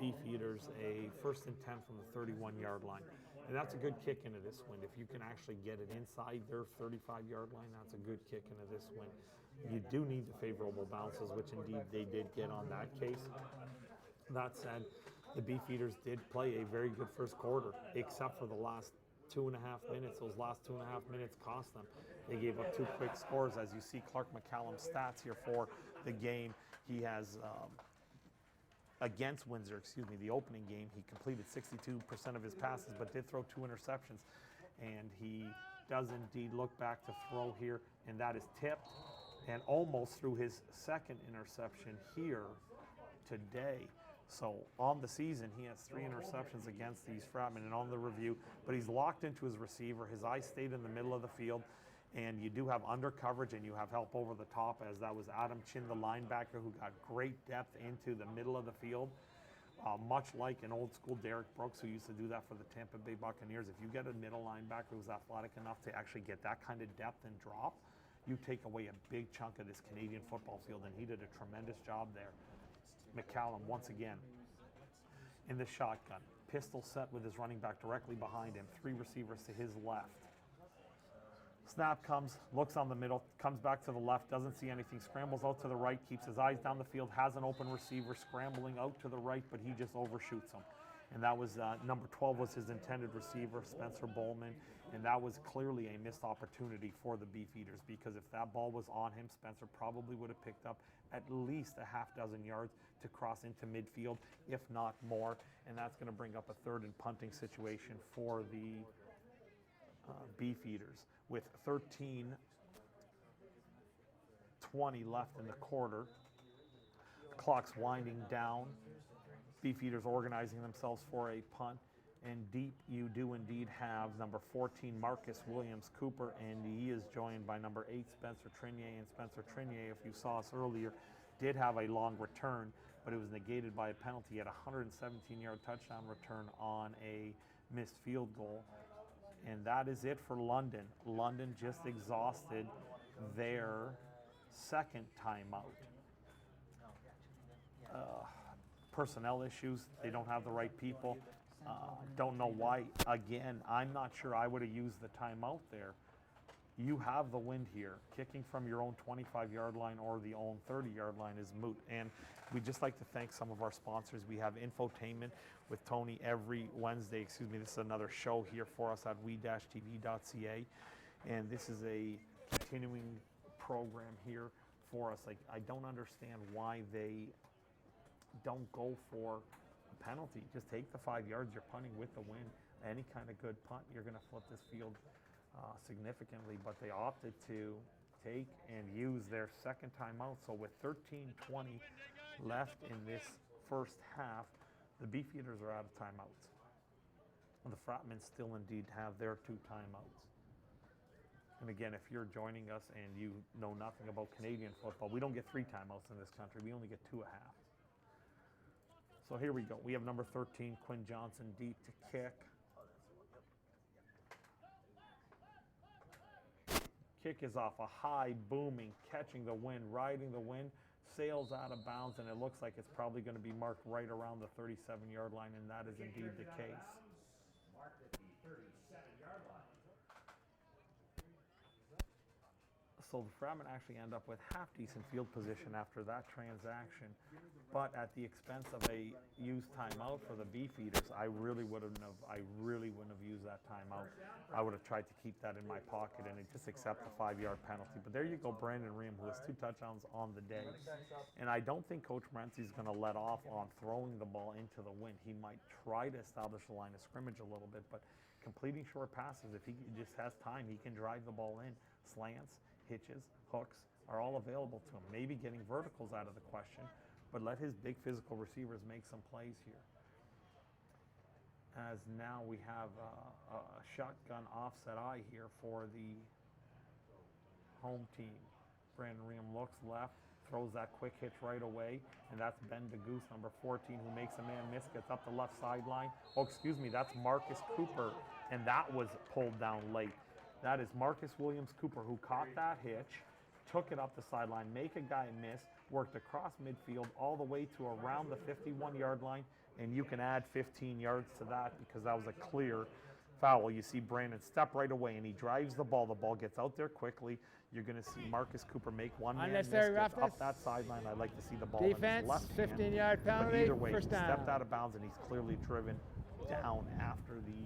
Beefeaters a 1st and 10 from the 31-yard line. And that's a good kick into this wind. If you can actually get it inside their 35-yard line, that's a good kick into this wind. You do need the favorable bounces, which indeed they did get on that case. That said, the Beefeaters did play a very good first quarter, except for the last 2.5 minutes. Those last 2.5 minutes cost them. They gave up 2 quick scores. As you see Clark McCallum's stats here for the game, he has, against Windsor, the opening game, he completed 62% of his passes, but did throw 2 interceptions. And he does indeed look back to throw here, and that is tipped, and almost threw his 2nd interception here today. So on the season, he has 3 interceptions against these Fratmen, and on the review, but he's locked into his receiver. His eye stayed in the middle of the field, and you do have under coverage, and you have help over the top, as that was Adam Chin, the linebacker, who got great depth into the middle of the field. Much like an old school Derek Brooks, who used to do that for the Tampa Bay Buccaneers. If you get a middle linebacker who's athletic enough to actually get that kind of depth and drop, you take away a big chunk of this Canadian football field, and he did a tremendous job there. McCallum, once again, in the shotgun. Pistol set with his running back directly behind him. 3 receivers to his left. Snap comes, looks on the middle, comes back to the left, doesn't see anything, scrambles out to the right, keeps his eyes down the field, has an open receiver scrambling out to the right, but he just overshoots him. And that was number 12 was his intended receiver, Spencer Bowman, and that was clearly a missed opportunity for the Beefeaters, because if that ball was on him, Spencer probably would have picked up at least a half dozen yards to cross into midfield, if not more, and that's going to bring up a 3rd and punting situation for the Beefeaters. With 13:20 left in the quarter, clock's winding down. Beefeaters organizing themselves for a punt, and deep you do indeed have number 14 Marcus Williams Cooper, and he is joined by number 8 Spencer Trinier. And Spencer Trinier, if you saw us earlier, did have a long return, but it was negated by a penalty. He had a 117-yard touchdown return on a missed field goal. And that is it for London. London just exhausted their 2nd timeout. Personnel issues, they don't have the right people. Don't know why. Again, I'm not sure I would have used the timeout there. You have the wind here. Kicking from your own 25-yard line or the own 30-yard line is moot. And we'd just like to thank some of our sponsors. We have infotainment with Tony every Wednesday. This is another show here for us at we-tv.ca. And this is a continuing program here for us. Like, I don't understand why they don't go for a penalty. Just take the 5 yards. You're punting with the wind. Any kind of good punt, you're going to flip this field significantly, but they opted to take and use their 2nd timeout. So with 13:20 left in this first half, the Beefeaters are out of timeouts. And the Fratmen still indeed have their 2 timeouts. And again, if you're joining us and you know nothing about Canadian football, we don't get 3 timeouts in this country. We only get 2 a half. So here we go. We have number 13, Quinn Johnson, deep to kick. Kick is off a high, booming, catching the wind, riding the wind, sails out of bounds, and it looks like it's probably going to be marked right around the 37-yard line, and that is indeed the case. So the Fratmen actually end up with half decent field position after that transaction, but at the expense of a used timeout for the Beefeaters. I really wouldn't have used that timeout. I would have tried to keep that in my pocket and just accept the 5-yard penalty. But there you go, Brandon Ream, who has 2 touchdowns on the day. And I don't think Coach Morency's going to let off on throwing the ball into the wind. He might try to establish the line of scrimmage a little bit, but completing short passes, if he just has time, he can drive the ball in. Slants, hitches, hooks are all available to him. Maybe getting verticals out of the question, but let his big physical receivers make some plays here. As now we have a shotgun offset eye here for the home team. Brandon Ream looks left, throws that quick hitch right away, and that's Ben DeGoose, number 14, who makes a man miss, gets up the left sideline. Oh, excuse me, that's Marcus Cooper, and that was pulled down late. That is Marcus Williams Cooper, who caught that hitch, took it up the sideline, make a guy miss, worked across midfield all the way to around the 51-yard line, and you can add 15 yards to that because that was a clear foul. You see Brandon step right away, and he drives the ball. The ball gets out there quickly. You're going to see Marcus Cooper make one man miss, gets up that sideline. I like to see the ball Defense, in his left 15-yard penalty, but either way, first he stepped down. out of bounds, and he's clearly driven down after the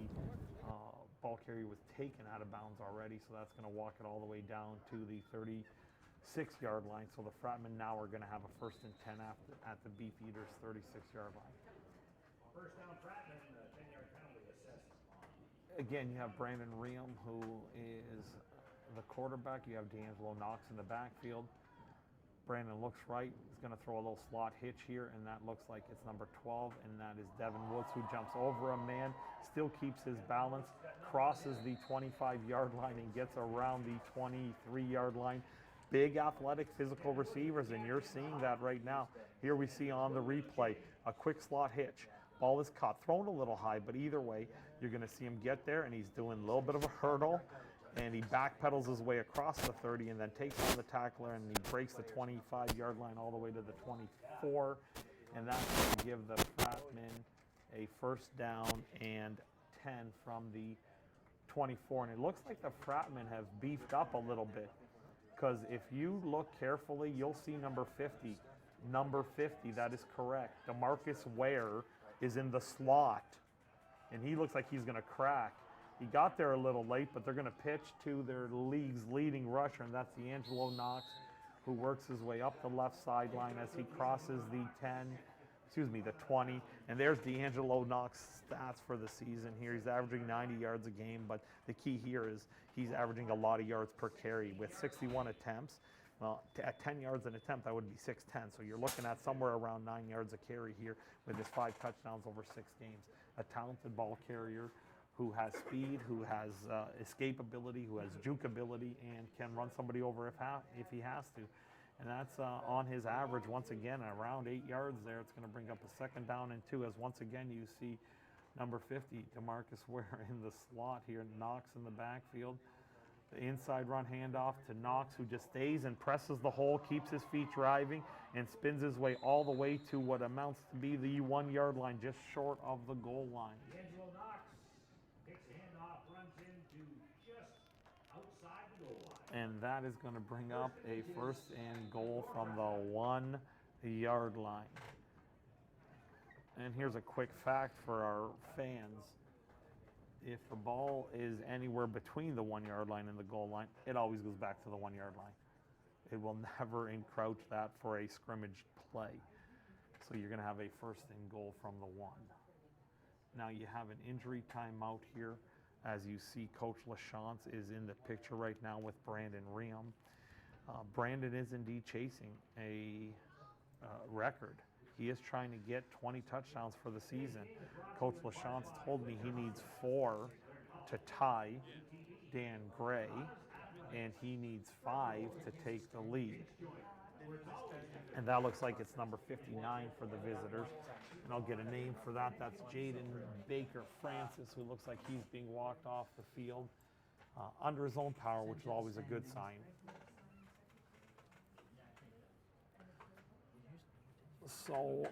ball carrier was taken out of bounds already, so that's going to walk it all the way down to the 36-yard line. So the Fratmen now are going to have a 1st and 10 at the Beefeaters' 36-yard line. First down, Fratmen, 10-yard penalty assessed. Again, you have Brandon Ream, who is the quarterback. You have D'Angelo Knox in the backfield. Brandon looks right. He's going to throw a little slot hitch here, and that looks like it's number 12, and that is Devin Woods, who jumps over a man, still keeps his balance, crosses the 25-yard line, and gets around the 23-yard line. Big athletic physical receivers, and you're seeing that right now. Here we see on the replay a quick slot hitch. Ball is caught, thrown a little high, but either way, you're going to see him get there, and he's doing a little bit of a hurdle, and he backpedals his way across the 30 and then takes on the tackler, and he breaks the 25-yard line all the way to the 24, and that's going to give the Fratmen a 1st down and 10 from the 24. And it looks like the Fratmen have beefed up a little bit, because if you look carefully, you'll see number 50. Number 50, that is correct. DeMarcus Ware is in the slot, and he looks like he's going to crack. He got there a little late, but they're going to pitch to their league's leading rusher, and that's D'Angelo Knox, who works his way up the left sideline as he crosses the 20. And there's D'Angelo Knox stats for the season here. He's averaging 90 yards a game, but the key here is he's averaging a lot of yards per carry with 61 attempts. Well, at 10 yards an attempt, that would be 6'10". So you're looking at somewhere around 9 yards a carry here with his 5 touchdowns over 6 games. A talented ball carrier who has speed, who has escape ability, who has juke ability, and can run somebody over if he has to. And that's on his average, once again, around 8 yards there. It's going to bring up a 2nd down and 2, as once again you see number 50, DeMarcus Ware, in the slot here, Knox in the backfield. The inside run handoff to Knox, who just stays and presses the hole, keeps his feet driving, and spins his way all the way to what amounts to be the 1-yard line, just short of the goal line. D'Angelo Knox takes the handoff, runs into just outside the goal line. And that is going to bring up a 1st and goal from the 1-yard line. And here's a quick fact for our fans. If the ball is anywhere between the 1-yard line and the goal line, it always goes back to the 1-yard line. It will never encroach that for a scrimmage play. So you're going to have a 1st and goal from the 1. Now you have an injury timeout here. As you see, Coach LaChance is in the picture right now with Brandon Ream. Brandon is indeed chasing a record. He is trying to get 20 touchdowns for the season. Coach LaChance told me he needs 4 to tie Dan Gray, and he needs 5 to take the lead. And that looks like it's number 59 for the visitors. And I'll get a name for that. That's Jaden Baker Francis, who looks like he's being walked off the field under his own power, which is always a good sign. So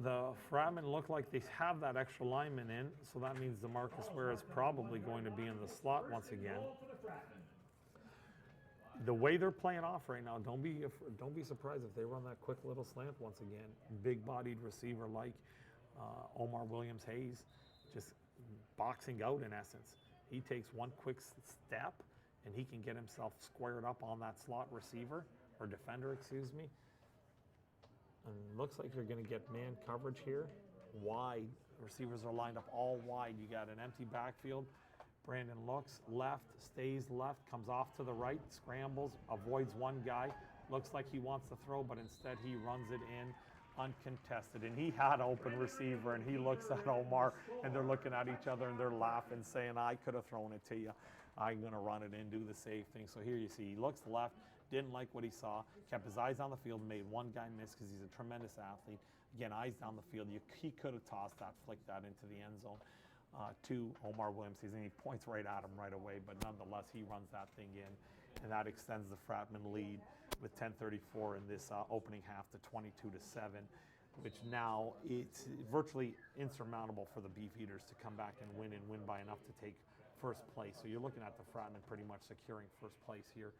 the Fratmen look like they have that extra lineman in, so that means DeMarcus Ware is probably going to be in the slot once again. the way they're playing off right now, don't be surprised if they run that quick little slant once again. Big-bodied receiver like Omar Williams-Hayes, just boxing out in essence. He takes one quick step, and he can get himself squared up on that slot receiver, or defender, excuse me. And looks like you're going to get man coverage here. Wide. Receivers are lined up all wide. You got an empty backfield. Brandon looks left, stays left, comes off to the right, scrambles, avoids one guy. Looks like he wants to throw, but instead he runs it in uncontested. And he had open receiver, and he looks at Omar, and they're looking at each other, and they're laughing, saying, I could have thrown it to you. I'm going to run it in, do the safe thing. So here you see, he looks left, didn't like what he saw, kept his eyes on the field, made one guy miss because he's a tremendous athlete. Again, eyes down the field. He could have tossed that, flicked that into the end zone to Omar Williams, and he points right at him right away, but nonetheless, he runs that thing in, and that extends the Fratmen lead with 10:34 in this opening half to 22-7, which now it's virtually insurmountable for the Beefeaters to come back and win by enough to take first place. So you're looking at the Fratmen pretty much securing first place here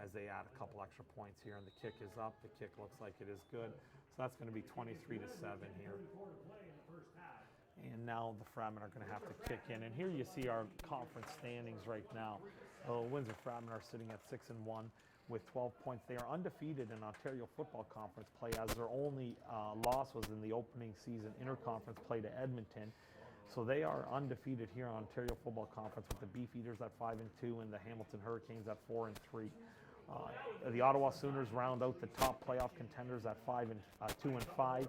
as they add a couple extra points here, and the kick is up. The kick looks like it is good. So that's going to be 23-7 here. And now the Fratmen are going to have to kick in. And here you see our conference standings right now. Windsor Fratmen are sitting at 6-1 with 12 points. They are undefeated in Ontario Football Conference play, as their only loss was in the opening season interconference play to Edmonton. So they are undefeated here on Ontario Football Conference with the Beefeaters at 5-2 and the Hamilton Hurricanes at 4-3. The Ottawa Sooners round out the top playoff contenders at 2-5.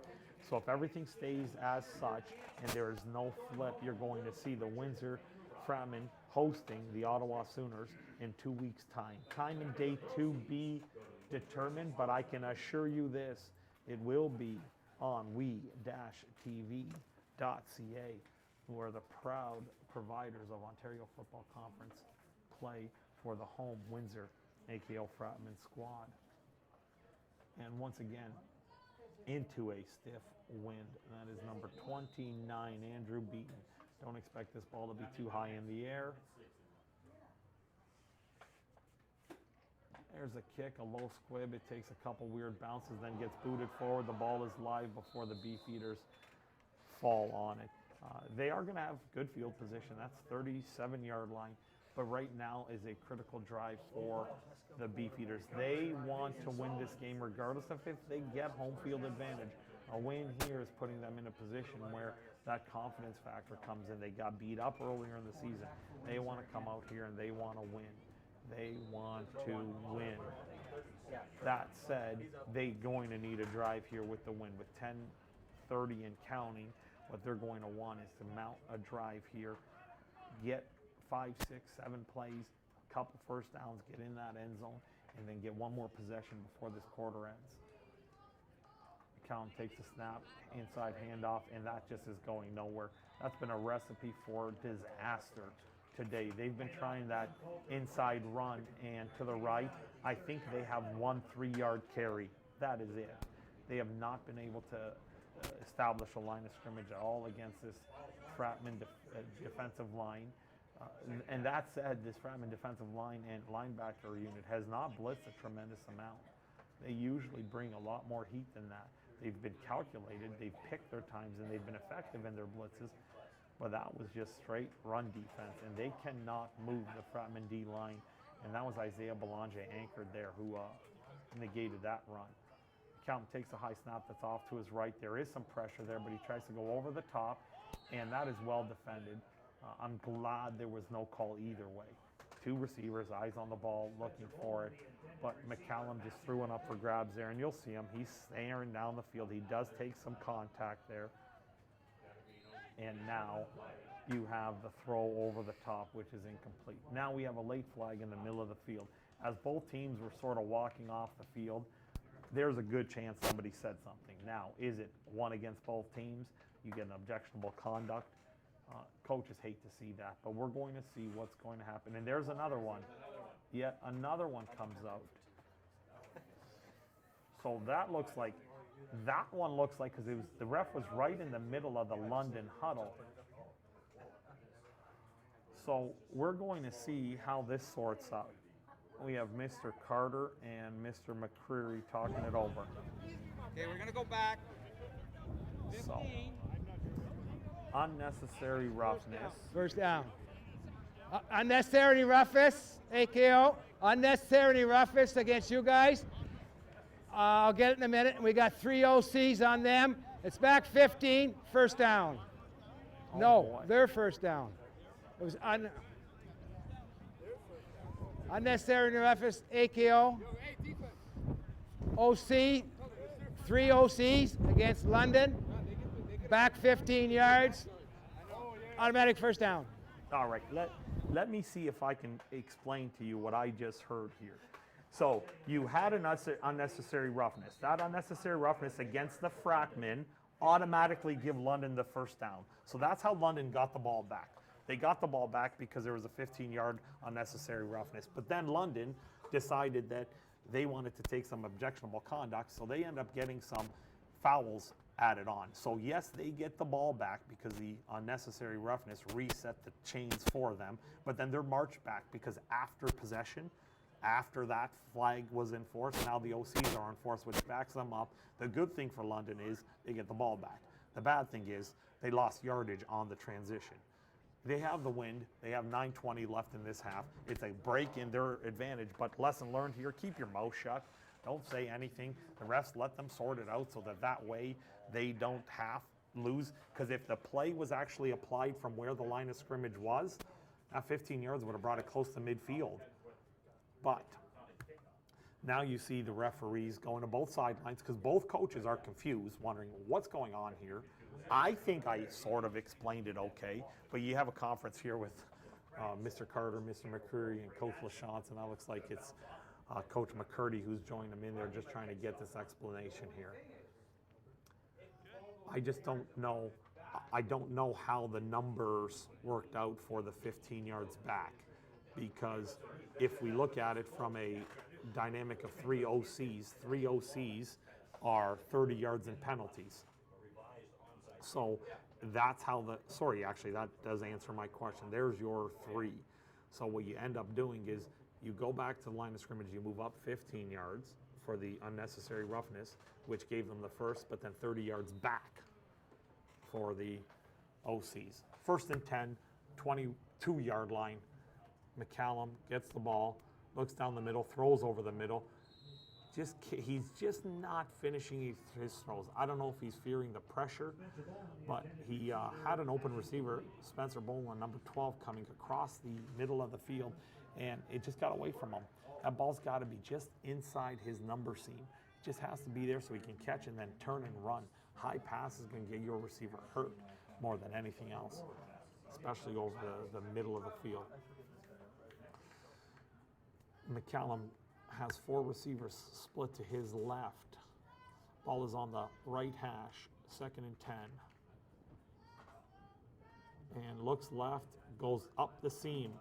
So if everything stays as such and there is no flip, you're going to see the Windsor Fratmen hosting the Ottawa Sooners in 2 weeks' time. Time and date to be determined, but I can assure you this, it will be on we-tv.ca, who are the proud providers of Ontario Football Conference play for the home Windsor AKO Fratmen squad. And once again, into a stiff wind. That is number 29, Andrew Beaton. Don't expect this ball to be too high in the air. There's a kick, a low squib. It takes a couple weird bounces, then gets booted forward. The ball is live before the Beefeaters fall on it. They are going to have good field position. That's 37-yard line. But right now is a critical drive for the Beefeaters. They want to win this game regardless of if they get home field advantage. A win here is putting them in a position where that confidence factor comes in. They got beat up earlier in the season. They want to come out here and they want to win. They want to win. That said, they're going to need a drive here with the win. With 10:30 and counting, what they're going to want is to mount a drive here, get 5, 6, 7 plays, a couple first downs, get in that end zone, and then get one more possession before this quarter ends. McCallum takes a snap, inside handoff, and that just is going nowhere. That's been a recipe for disaster today. They've been trying that inside run, and to the right, I think they have 1 3-yard carry. That is it. They have not been able to establish a line of scrimmage at all against this Fratmen defensive line. And that said, this Fratmen defensive line and linebacker unit has not blitzed a tremendous amount. They usually bring a lot more heat than that. They've been calculated, they've picked their times, and they've been effective in their blitzes. But that was just straight run defense, and they cannot move the Fratmen D line. And that was Isaiah Belanger anchored there who negated that run. Calum takes a high snap that's off to his right. There is some pressure there, but he tries to go over the top, and that is well defended. I'm glad there was no call either way. 2 receivers, eyes on the ball, looking for it. But McCallum just threw one up for grabs there, and you'll see him. He's staring down the field. He does take some contact there. And now you have the throw over the top, which is incomplete. Now we have a late flag in the middle of the field. As both teams were sort of walking off the field, there's a good chance somebody said something. Now, is it one against both teams? You get an objectionable conduct. Coaches hate to see that, but we're going to see what's going to happen. And there's another one. Yet another one comes out. So that one looks like, because the ref was right in the middle of the London huddle. So we're going to see how this sorts out. we have Mr. Carter and Mr. McCreary talking it over. Okay, we're going to go back. So, unnecessary roughness. First down. Unnecessary roughness, AKO. Unnecessary roughness against you guys. I'll get it in a minute. We got 3 OCs on them. It's back 15, first down. No, boy. their first down. It was unnecessary roughness, AKO. OC, 3 OCs against London. Back 15 yards. Automatic first down. All right, let me see if I can explain to you what I just heard here. So you had an unnecessary roughness. That unnecessary roughness against the Fratmen automatically give London the first down. So that's how London got the ball back. They got the ball back because there was a 15-yard unnecessary roughness. But then London decided that they wanted to take some objectionable conduct, so they end up getting some fouls added on. So yes, they get the ball back because the unnecessary roughness reset the chains for them, but then they're marched back because after possession, after that flag was enforced, now the OCs are enforced, which backs them up. The good thing for London is they get the ball back. The bad thing is they lost yardage on the transition. They have the wind. They have 9:20 left in this half. It's a break in their advantage, but lesson learned here, keep your mouth shut. Don't say anything. The refs let them sort it out so that way they don't have lose. Because if the play was actually applied from where the line of scrimmage was, that 15 yards would have brought it close to midfield. But now you see the referees going to both sidelines because both coaches are confused, wondering what's going on here. I think I sort of explained it okay, but you have a conference here with Mr. Carter, Mr. McCreary, and Coach LaChance, and that looks like it's Coach McCurdy who's joined them in there just trying to get this explanation here. I just don't know. I don't know how the numbers worked out for the 15 yards back, because if we look at it from a dynamic of 3 OCs are 30 yards in penalties. So that's how actually that does answer my question. There's your 3. So what you end up doing is you go back to the line of scrimmage, you move up 15 yards for the unnecessary roughness, which gave them the first, but then 30 yards back for the OCs. First and 10, 22-yard line. McCallum gets the ball, looks down the middle, throws over the middle. He's just not finishing his throws. I don't know if he's fearing the pressure, but he had an open receiver, Spencer Boland, number 12, coming across the middle of the field, and it just got away from him. That ball's got to be just inside his number seam. It just has to be there so he can catch and then turn and run. High pass is going to get your receiver hurt more than anything else, especially over the middle of the field. McCallum has 4 receivers split to his left. Ball is on the right hash, 2nd and 10. And looks left, goes up the seam,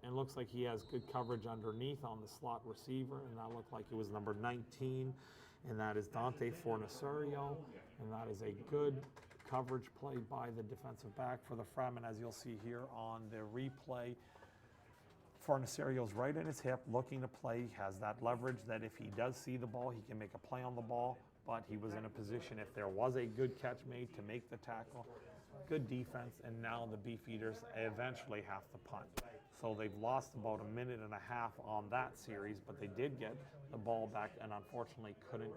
and looks like he has good coverage underneath on the slot receiver, and that looked like it was number 19, and that is Dante Fornasario, and that is a good coverage play by the defensive back for the Fratmen, as you'll see here on the replay. Fornasario's right in his hip, looking to play, has that leverage that if he does see the ball, he can make a play on the ball, but he was in a position, if there was a good catch made, to make the tackle. Good defense, and now the Beefeaters eventually have to punt. So they've lost about a minute and a half on that series, but they did get the ball back and unfortunately couldn't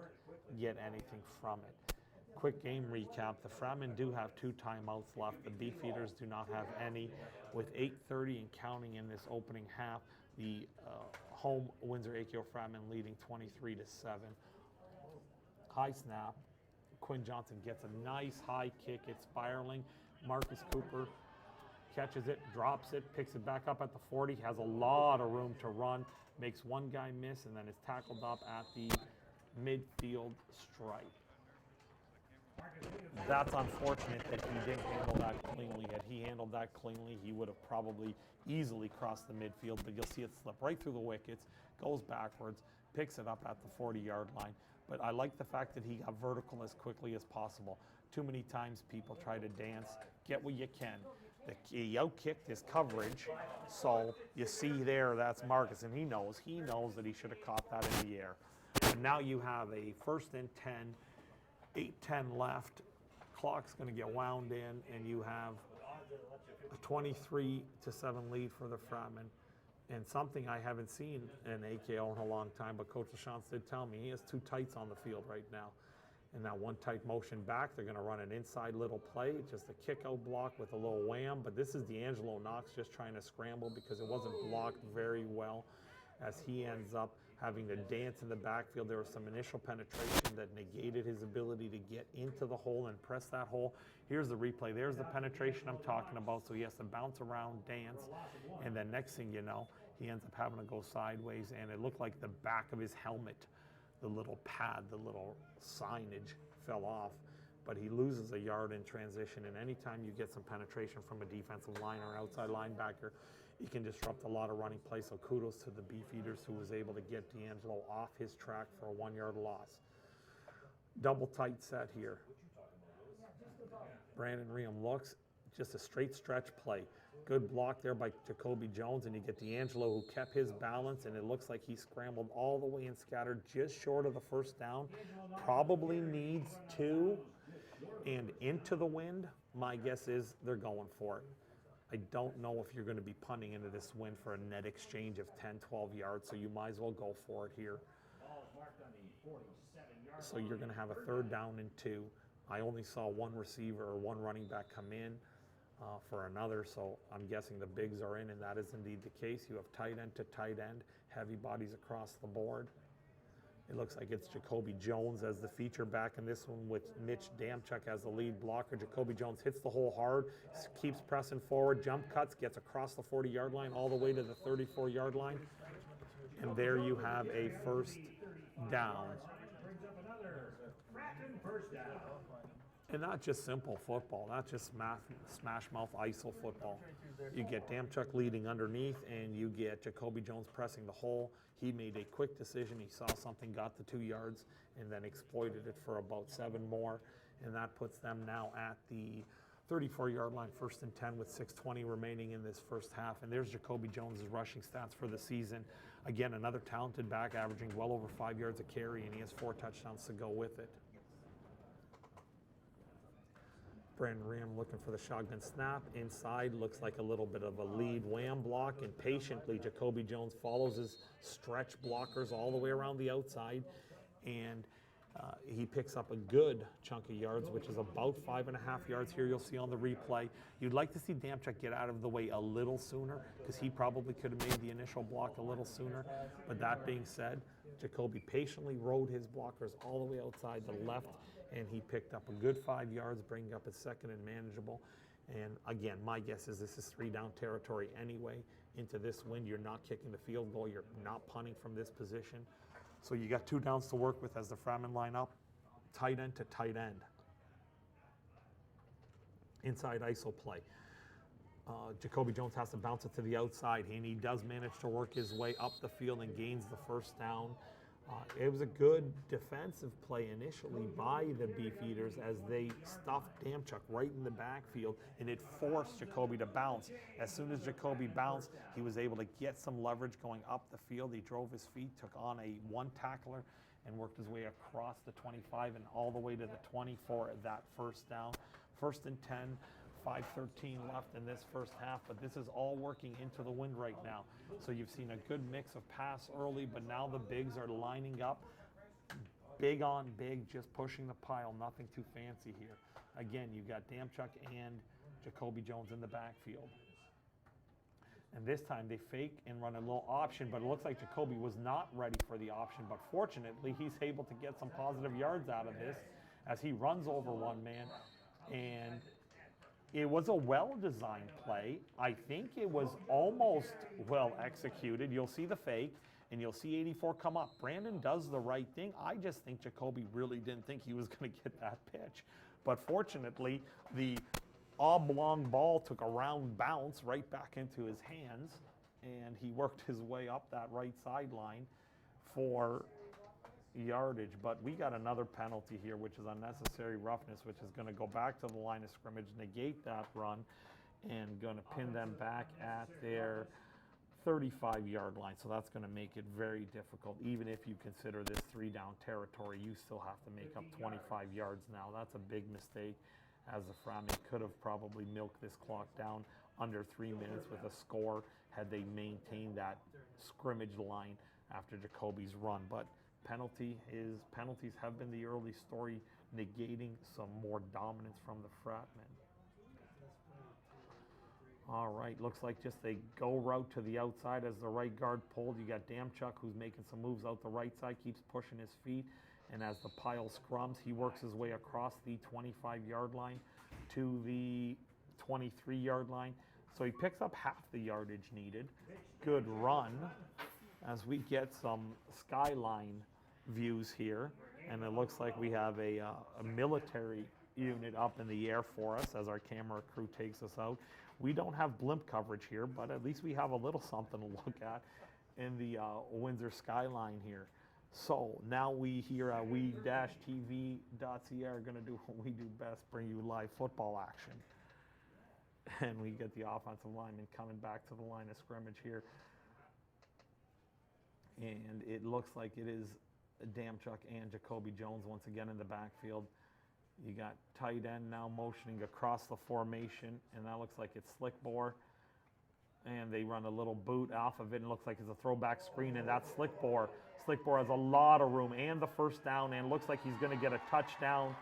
get anything from it. Quick game recap. The Fratmen do have 2 timeouts left. The Beefeaters do not have any. With 8:30 and counting in this opening half, the home Windsor AKO Fratmen leading 23-7. High snap. Quinn Johnson gets a nice high kick. It's spiraling. Marcus Cooper catches it, drops it, picks it back up at the 40, has a lot of room to run, makes one guy miss, and then is tackled up at the midfield stripe. That's unfortunate that he didn't handle that cleanly. Had he handled that cleanly, he would have probably easily crossed the midfield, but you'll see it slip right through the wickets, goes backwards, picks it up at the 40-yard line. But I like the fact that he got vertical as quickly as possible. Too many times people try to dance, get what you can. He out-kicked his coverage, so you see there, that's Marcus, and he knows that he should have caught that in the air. And now you have a 1st and 10, 8:10 left, clock's going to get wound in, and you have a 23-7 lead for the Fratmen. And something I haven't seen in AKO in a long time, but Coach LaChance did tell me he has 2 tights on the field right now. And that 1 tight motion back, they're going to run an inside little play, just a kick-out block with a little wham. But this is D'Angelo Knox just trying to scramble because it wasn't blocked very well, as he ends up having to dance in the backfield. There was some initial penetration that negated his ability to get into the hole and press that hole. Here's the replay. There's the penetration I'm talking about. So he has to bounce around, dance, and then next thing you know, he ends up having to go sideways, and it looked like the back of his helmet, the little pad, the little signage fell off, but he loses a yard in transition. And anytime you get some penetration from a defensive line or outside linebacker, you can disrupt a lot of running plays. So kudos to the Beefeaters, who was able to get D'Angelo off his track for a 1-yard loss. Double tight set here. Brandon Ream looks, just a straight stretch play. Good block there by Jacoby Jones, and you get D'Angelo, who kept his balance, and it looks like he scrambled all the way and scattered just short of the 1st down. Probably needs 2 and into the wind. My guess is they're going for it. I don't know if you're going to be punting into this wind for a net exchange of 10, 12 yards, so you might as well go for it here. So you're going to have a 3rd down and 2. I only saw 1 receiver or 1 running back come in for another, so I'm guessing the bigs are in, and that is indeed the case. You have tight end to tight end, heavy bodies across the board. It looks like it's Jacoby Jones as the feature back in this one, with Mitch Damchuk as the lead blocker. Jacoby Jones hits the hole hard, keeps pressing forward, jump cuts, gets across the 40-yard line all the way to the 34-yard line. And there you have a 1st down. And not just simple football, not just smash mouth ISO football. You get Damchuk leading underneath, and you get Jacoby Jones pressing the hole. He made a quick decision. He saw something, got the 2 yards, and then exploited it for about 7 more. And that puts them now at the 34-yard line, 1st and 10 with 6:20 remaining in this 1st half. And there's Jacoby Jones' rushing stats for the season. Again, another talented back, averaging well over 5 yards a carry, and he has 4 touchdowns to go with it. Brandon Ream looking for the shotgun snap. Inside, looks like a little bit of a lead wham block, and patiently Jacoby Jones follows his stretch blockers all the way around the outside, and he picks up a good chunk of yards, which is about 5.5 yards here. You'll see on the replay. You'd like to see Damchuk get out of the way a little sooner, because he probably could have made the initial block a little sooner. But that being said, Jacoby patiently rode his blockers all the way outside the left, and he picked up a good 5 yards, bringing up his 2nd and manageable. And again, my guess is this is 3-down territory anyway. Into this wind, you're not kicking the field goal. You're not punting from this position. So you got 2 downs to work with as the Fratmen line up. Tight end to tight end. Inside ISO play. Jacoby Jones has to bounce it to the outside, and he does manage to work his way up the field and gains the 1st down. It was a good defensive play initially by the Beefeaters as they stuffed Damchuk right in the backfield, and it forced Jacoby to bounce. As soon as Jacoby bounced, he was able to get some leverage going up the field. He drove his feet, took on a 1 tackler, and worked his way across the 25 and all the way to the 20 for that 1st down. 1st and 10. 5:13 left in this 1st half, but this is all working into the wind right now. So you've seen a good mix of pass early, but now the bigs are lining up. Big on big, just pushing the pile, nothing too fancy here. Again, you've got Damchuk and Jacoby Jones in the backfield. And this time they fake and run a little option, but it looks like Jacoby was not ready for the option, but fortunately he's able to get some positive yards out of this as he runs over 1 man. And it was a well-designed play. I think it was almost well executed. You'll see the fake, and you'll see 84 come up. Brandon does the right thing. I just think Jacoby really didn't think he was going to get that pitch. But fortunately, the oblong ball took a round bounce right back into his hands, and he worked his way up that right sideline for yardage. But we got another penalty here, which is unnecessary roughness, which is going to go back to the line of scrimmage, negate that run, and going to pin them back at their 35-yard line. So that's going to make it very difficult. Even if you consider this 3-down territory, you still have to make up 25 yards now. That's a big mistake, as the Fratmen could have probably milked this clock down under 3 minutes with a score had they maintained that scrimmage line after Jacoby's run. But penalties have been the early story, negating some more dominance from the Fratmen. All right, looks like just a go route to the outside as the right guard pulled. You got Damchuk, who's making some moves out the right side, keeps pushing his feet. And as the pile scrums, he works his way across the 25-yard line to the 23-yard line. So he picks up half the yardage needed. Good run as we get some skyline views here. And it looks like we have a military unit up in the air for us as our camera crew takes us out. We don't have blimp coverage here, but at least we have a little something to look at in the Windsor skyline here. So now we here at we-tv.ca are going to do what we do best, bring you live football action. And we get the offensive lineman coming back to the line of scrimmage here. And it looks like it is Damchuk and Jacoby Jones once again in the backfield. You got tight end now motioning across the formation, and that looks like it's Slickbore. And they run a little boot off of it, and it looks like it's a throwback screen, and that's Slickbore. Slickbore has a lot of room and the first down, and looks like he's going to get a touchdown.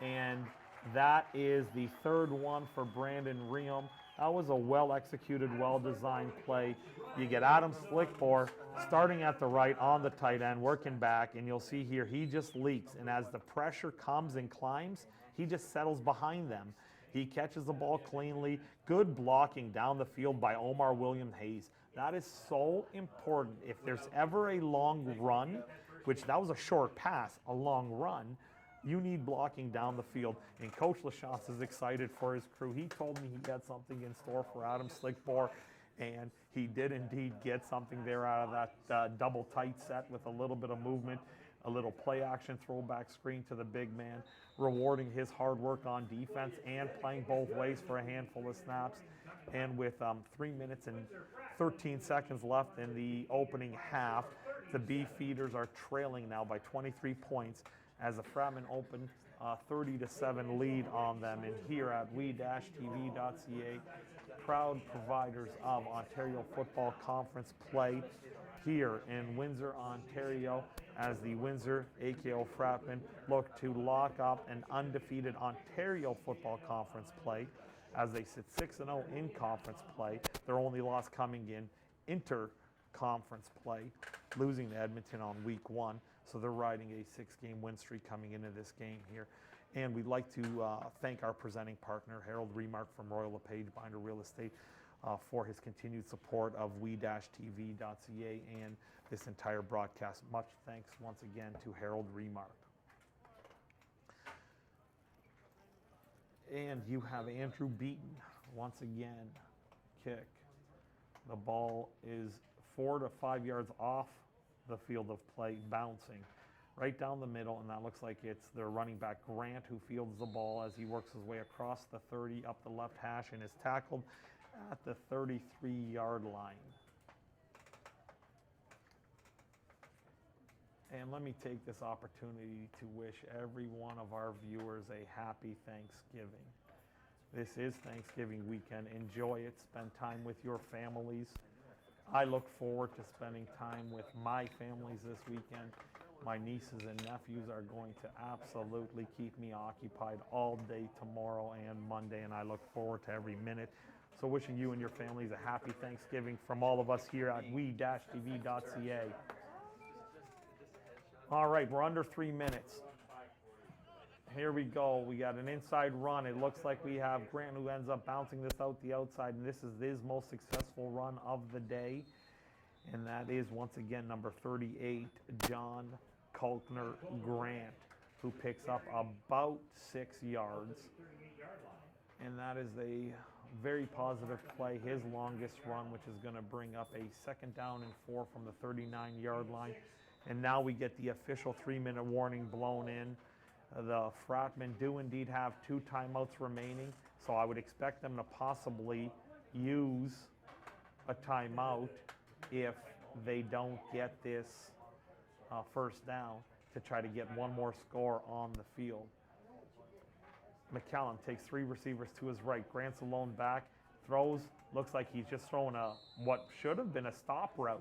And that is the third one for Brandon Riem. That was a well-executed, well-designed play. You get Adam Slickbore starting at the right on the tight end, working back, and you'll see here he just leaks. And as the pressure comes and climbs, he just settles behind them. He catches the ball cleanly. Good blocking down the field by Omar William Hayes. That is so important. If there's ever a long run, which that was a short pass, a long run, you need blocking down the field. And Coach LaChance is excited for his crew. He told me he had something in store for Adam Slickbore, and he did indeed get something there out of that double tight set with a little bit of movement, a little play action throwback screen to the big man, rewarding his hard work on defense and playing both ways for a handful of snaps. And with 3 minutes and 13 seconds left in the opening half, the Beefeaters are trailing now by 23 points as the Fratmen open 30-7 lead on them. And here at we-tv.ca, proud providers of Ontario Football Conference play here in Windsor, Ontario, as the Windsor AKO Fratmen look to lock up an undefeated Ontario Football Conference play as they sit 6-0 in conference play. Their only loss coming in inter-conference play, losing to Edmonton on week 1. So they're riding a 6-game win streak coming into this game here. And we'd like to thank our presenting partner, Harold Remark from Royal LePage Binder Real Estate, for his continued support of we-tv.ca and this entire broadcast. Much thanks once again to Harold Remark. And you have Andrew Beaton once again kick. The ball is 4 to 5 yards off the field of play, bouncing right down the middle, and that looks like it's their running back Grant who fields the ball as he works his way across the 30 up the left hash and is tackled at the 33-yard line. And let me take this opportunity to wish every one of our viewers a happy Thanksgiving. This is Thanksgiving weekend. Enjoy it. Spend time with your families. I look forward to spending time with my families this weekend. My nieces and nephews are going to absolutely keep me occupied all day tomorrow and Monday, and I look forward to every minute. So wishing you and your families a happy Thanksgiving from all of us here at we-tv.ca. All right, we're under 3 minutes. Here we go. We got an inside run. It looks like we have Grant who ends up bouncing this out the outside, and this is his most successful run of the day. And that is, once again, number 38, John Kalkner Grant, who picks up about 6 yards. And that is a very positive play, his longest run, which is going to bring up a 2nd down and 4 from the 39-yard line. And now we get the official 3-minute warning blown in The Fratmen do indeed have 2 timeouts remaining, so I would expect them to possibly use a timeout if they don't get this first down to try to get one more score on the field. McCallum takes 3 receivers to his right. Grant's alone back, throws, looks like he's just throwing what should have been a stop route.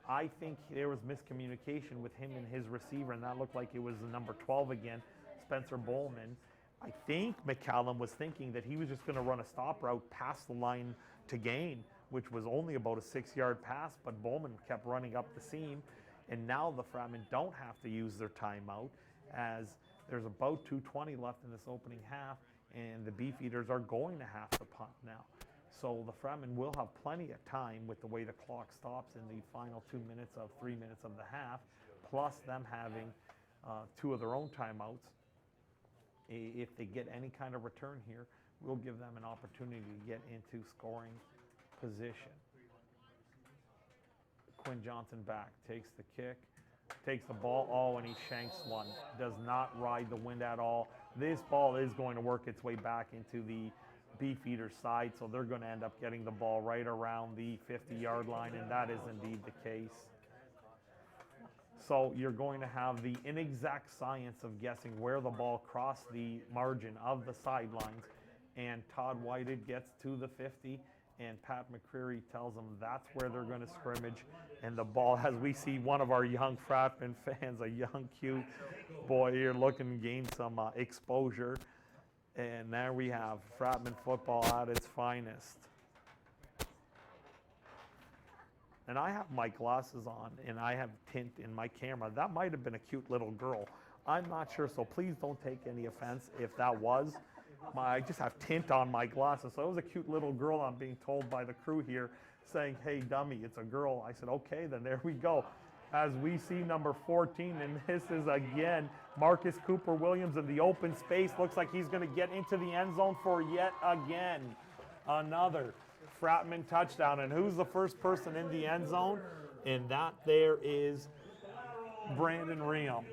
I think there was miscommunication with him and his receiver, and that looked like it was the number 12 again, Spencer Bowman. I think McCallum was thinking that he was just going to run a stop route past the line to gain, which was only about a 6-yard pass, but Bowman kept running up the seam, and now the Fratmen don't have to use their timeout, as there's about 2:20 left in this opening half, and the Beefeaters are going to have to punt now. So the Fratmen will have plenty of time with the way the clock stops in the final 3 minutes of the half, plus them having 2 of their own timeouts. If they get any kind of return here, we'll give them an opportunity to get into scoring position. Quinn Johnson back, takes the kick, takes the ball, and he shanks one. Does not ride the wind at all. This ball is going to work its way back into the Beefeaters side, so they're going to end up getting the ball right around the 50-yard line, and that is indeed the case. So you're going to have the inexact science of guessing where the ball crossed the margin of the sidelines, and Todd Whited gets to the 50, and Pat McCreary tells them that's where they're going to scrimmage, and the ball, as we see one of our young Fratmen fans, a young, cute boy here looking to gain some exposure, and there we have Fratmen football at its finest. And I have my glasses on, and I have tint in my camera. That might have been a cute little girl. I'm not sure, so please don't take any offense if that was. I just have tint on my glasses. So it was a cute little girl, I'm being told by the crew here, saying, hey, dummy, it's a girl. I said, okay, then there we go. As we see number 14, and this is again Marcus Cooper Williams in the open space. Looks like he's going to get into the end zone for yet again another Fratmen touchdown. And who's the first person in the end zone? And that there is Brandon Riem.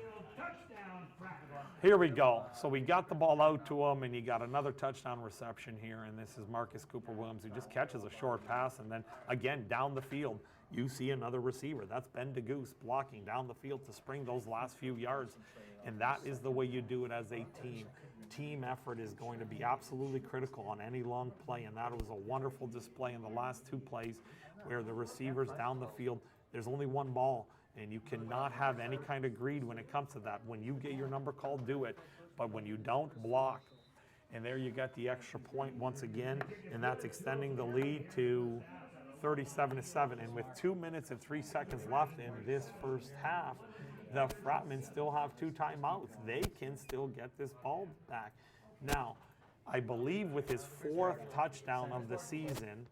Here we go. So we got the ball out to him, and you got another touchdown reception here. And this is Marcus Cooper Williams, who just catches a short pass. And then again, down the field, you see another receiver. That's Ben DeGoose blocking down the field to spring those last few yards. And that is the way you do it as a team. Team effort is going to be absolutely critical on any long play, and that was a wonderful display in the last 2 plays where the receivers down the field, there's only one ball, and you cannot have any kind of greed when it comes to that. When you get your number called, do it, but when you don't, block. And there you got the extra point once again, and that's extending the lead to 37-7. And with 2 minutes and 3 seconds left in this first half, the Fratmen still have 2 timeouts. They can still get this ball back. Now, I believe with his 4th touchdown of the season,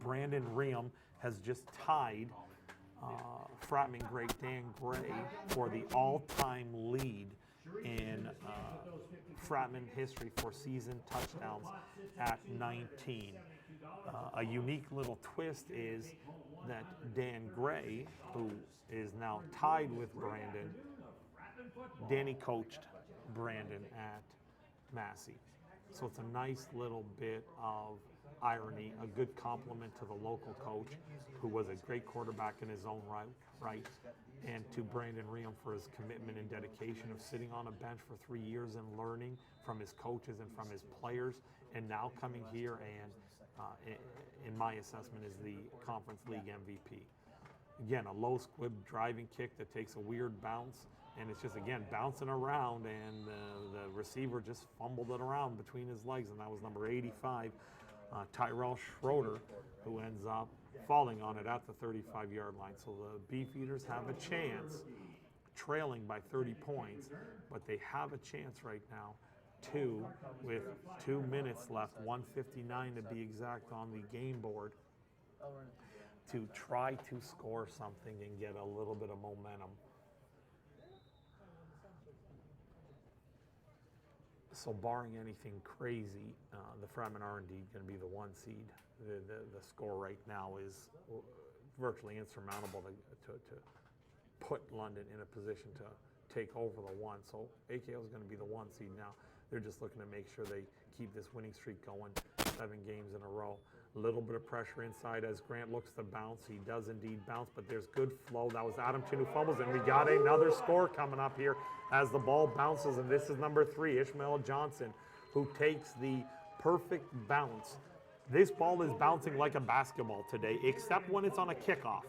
Brandon Riem has just tied Fratmen great Dan Gray for the all-time lead in Fratmen history for season touchdowns at 19. A unique little twist is that Dan Gray, who is now tied with Brandon, Danny coached Brandon at Massey. So it's a nice little bit of irony, a good compliment to the local coach, who was a great quarterback in his own right, and to Brandon Riem for his commitment and dedication of sitting on a bench for 3 years and learning from his coaches and from his players, and now coming here and, in my assessment, is the Conference League MVP. Again, a low squib driving kick that takes a weird bounce, and it's just, again, bouncing around, and the receiver just fumbled it around between his legs, and that was number 85, Tyrell Schroeder, who ends up falling on it at the 35-yard line. So the Beefeaters have a chance, trailing by 30 points, but they have a chance right now, with 2 minutes left, 1:59 to be exact on the game board, to try to score something and get a little bit of momentum. So barring anything crazy, the Fratmen are indeed going to be the 1 seed. The score right now is virtually insurmountable to put London in a position take over the 1. So AKO is going to be the 1 seed now. They're just looking to make sure they keep this winning streak going 7 games in a row. A little bit of pressure inside as Grant looks to bounce. He does indeed bounce, but there's good flow. That was Adam Chin who fumbles, and we got another score coming up here as the ball bounces, and this is number 3, Ishmael Johnson, who takes the perfect bounce. This ball is bouncing like a basketball today, except when it's on a kickoff.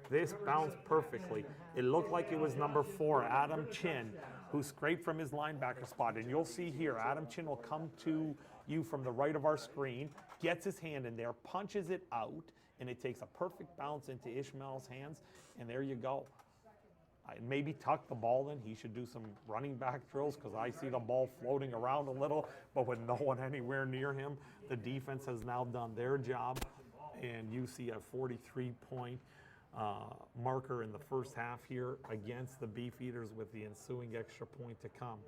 This bounced perfectly. It looked like it was number 4, Adam Chin, who scraped from his linebacker spot. And you'll see here, Adam Chin will come to you from the right of our screen, gets his hand in there, punches it out, and it takes a perfect bounce into Ishmael's hands, and there you go. Maybe tuck the ball in. He should do some running back drills because I see the ball floating around a little, but with no one anywhere near him, the defense has now done their job, and you see a 43-point marker in the first half here against the Beefeaters with the ensuing extra point to come.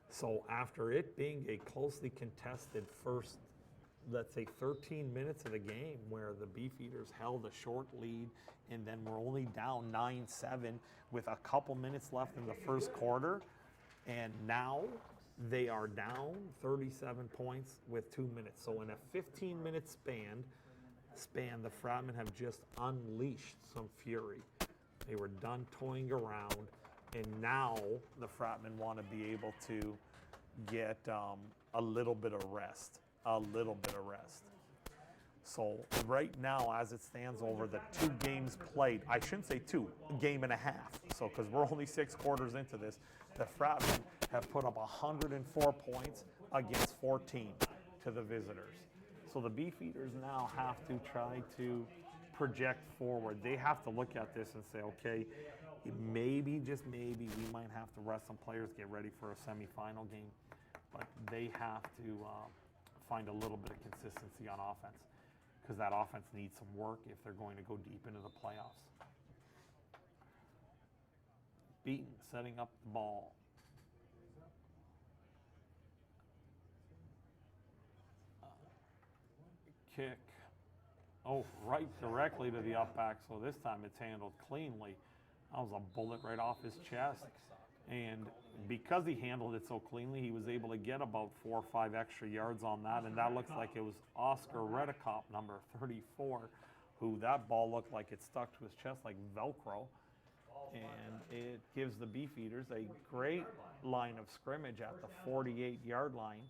So after it being a closely contested first, let's say 13 minutes of the game where the Beefeaters held a short lead and then we're only down 9-7 with a couple minutes left in the first quarter, and now they are down 37 points with 2 minutes. So in a 15-minute span, the Fratmen have just unleashed some fury. They were done toying around, and now the Fratmen want to be able to get a little bit of rest. So right now, as it stands over the 2 games played, I shouldn't say 2, a game and a half. So because we're only 6 quarters into this, the Fratmen have put up 104 points against 14 to the visitors. So the Beefeaters now have to try to project forward. They have to look at this and say, okay, maybe, just maybe, we might have to rest some players, get ready for a semifinal game. But they have to find a little bit of consistency on offense, because that offense needs some work if they're going to go deep into the playoffs. Beaton setting up the ball. Kick. Oh, right directly to the up back, so this time it's handled cleanly. That was a bullet right off his chest. And because he handled it so cleanly, he was able to get about 4 or 5 extra yards on that, and that looks like it was Oscar Redekop, number 34, who that ball looked like it stuck to his chest like Velcro. And it gives the Beefeaters a great line of scrimmage at the 48-yard line.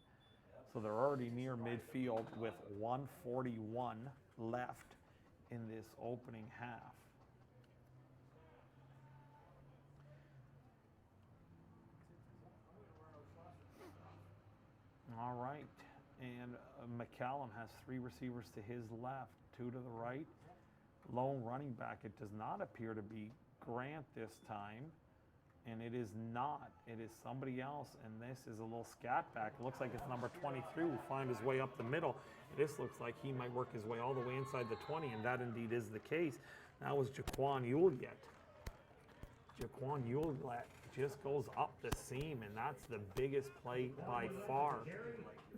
So they're already near midfield with 1:41 left in this opening half. All right, and McCallum has 3 receivers to his left, 2 to the right. Lone running back, it does not appear to be Grant this time, and it is not. It is somebody else, and this is a little scat back. It looks like it's number 23 who find his way up the middle. This looks like he might work his way all the way inside the 20, and that indeed is the case. That was Jaquan Ulett. Jaquan Ulett just goes up the seam, and that's the biggest play by far.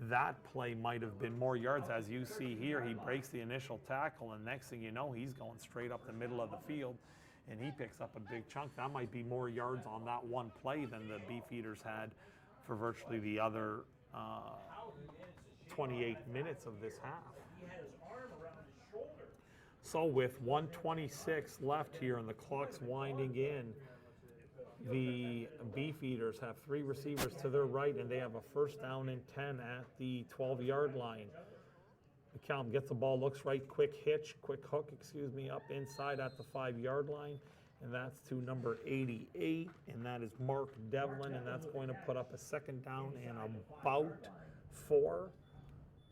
That play might have been more yards. As you see here, he breaks the initial tackle, and next thing you know, he's going straight up the middle of the field, and he picks up a big chunk. That might be more yards on that one play than the Beefeaters had for virtually the other 28 minutes of this half. So with 1:26 left here and the clock's winding in, the Beefeaters have 3 receivers to their right, and they have a 1st down and 10 at the 12-yard line. McCallum gets the ball, looks right, quick hook, up inside at the 5-yard line, and that's to number 88, and that is Mark Devlin, and that's going to put up a 2nd down and about 4.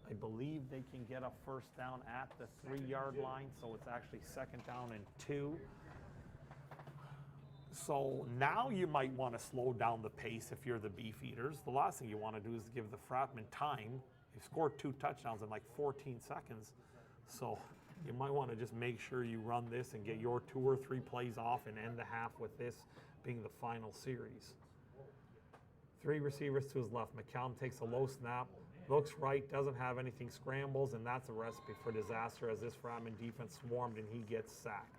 I believe they can get a 1st down at the 3-yard line, so it's actually 2nd down and 2. So now you might want to slow down the pace if you're the Beefeaters. The last thing you want to do is give the Fratmen time. They scored 2 touchdowns in like 14 seconds. So you might want to just make sure you run this and get your 2 or 3 plays off and end the half with this being the final series. 3 receivers to his left. McCallum takes a low snap, looks right, doesn't have anything, scrambles, and that's a recipe for disaster as this Fratmen defense swarmed and he gets sacked.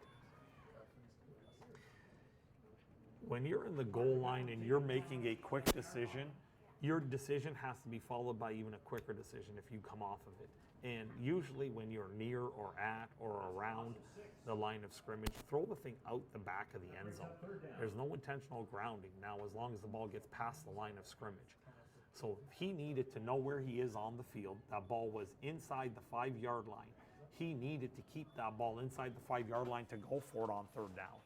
When you're in the goal line and you're making a quick decision, your decision has to be followed by even a quicker decision if you come off of it. And usually when you're near or at or around the line of scrimmage, throw the thing out the back of the end zone. There's no intentional grounding now as long as the ball gets past the line of scrimmage. So he needed to know where he is on the field. That ball was inside the 5-yard line. He needed to keep that ball inside the 5-yard line to go for it on third down.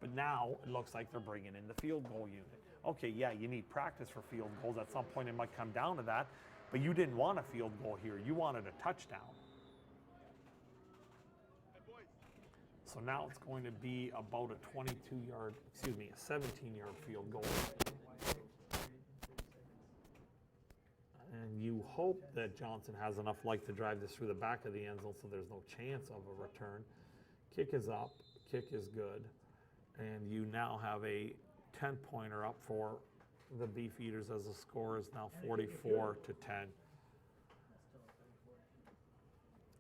But now it looks like they're bringing in the field goal unit. Okay, yeah, you need practice for field goals. At some point it might come down to that, but you didn't want a field goal here. You wanted a touchdown. So now it's going to be about a 17-yard field goal. And you hope that Johnson has enough light to drive this through the back of the end zone so there's no chance of a return. Kick is up, kick is good. And you now have a 10-pointer up for the Beefeaters as the score is now 44-10.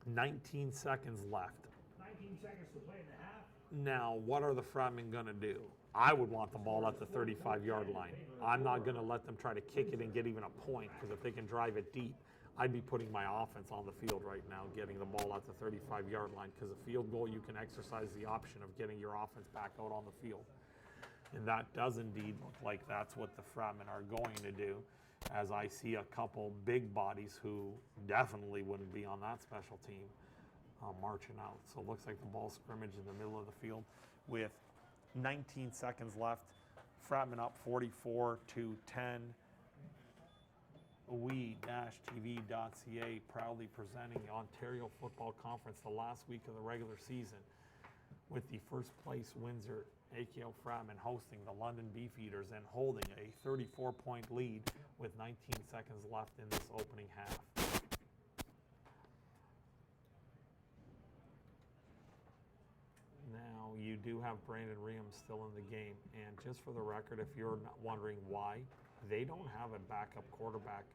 19 seconds left. 19 seconds to play in the half. Now, what are the Fratmen going to do? I would want the ball at the 35-yard line. I'm not going to let them try to kick it and get even a point, because if they can drive it deep, I'd be putting my offense on the field right now, getting the ball at the 35-yard line, because a field goal, you can exercise the option of getting your offense back out on the field. And that does indeed look like that's what the Fratmen are going to do, as I see a couple big bodies who definitely wouldn't be on that special team marching out. So it looks like the ball scrimmage in the middle of the field with 19 seconds left. Fratmen up 44-10. We-TV.ca proudly presenting the Ontario Football Conference the last week of the regular season, with the first place Windsor AKO Fratmen hosting the London Beefeaters and holding a 34-point lead with 19 seconds left in this opening half. Now you do have Brandon Ream still in the game, and just for the record, if you're not wondering why, they don't have a backup quarterback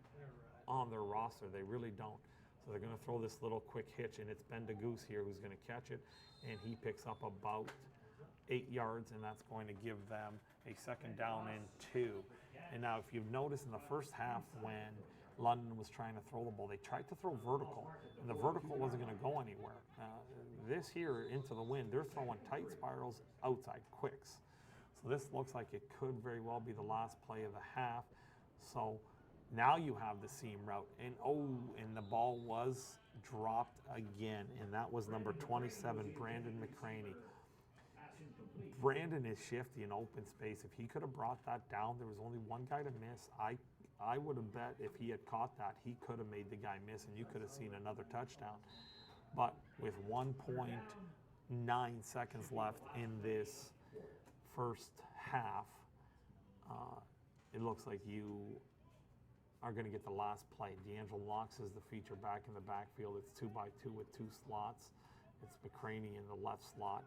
on their roster. They really don't. So they're going to throw this little quick hitch, and it's Ben DeGoose here who's going to catch it, and he picks up about 8 yards, and that's going to give them a second down and 2. And now if you've noticed in the first half when London was trying to throw the ball, they tried to throw vertical, and the vertical wasn't going to go anywhere. This here into the wind, they're throwing tight spirals outside, quicks. So this looks like it could very well be the last play of the half. So now you have the seam route, and and the ball was dropped again, and that was number 27, Brandon McCraney. Brandon is shifty in open space. If he could have brought that down, there was only one guy to miss. I would have bet if he had caught that, he could have made the guy miss, and you could have seen another touchdown. But with 1.9 seconds left in this first half, it looks like you are going to get the last play. D'Angelo Knox is the feature back in the backfield. It's 2x2 with 2 slots. It's McCraney in the left slot.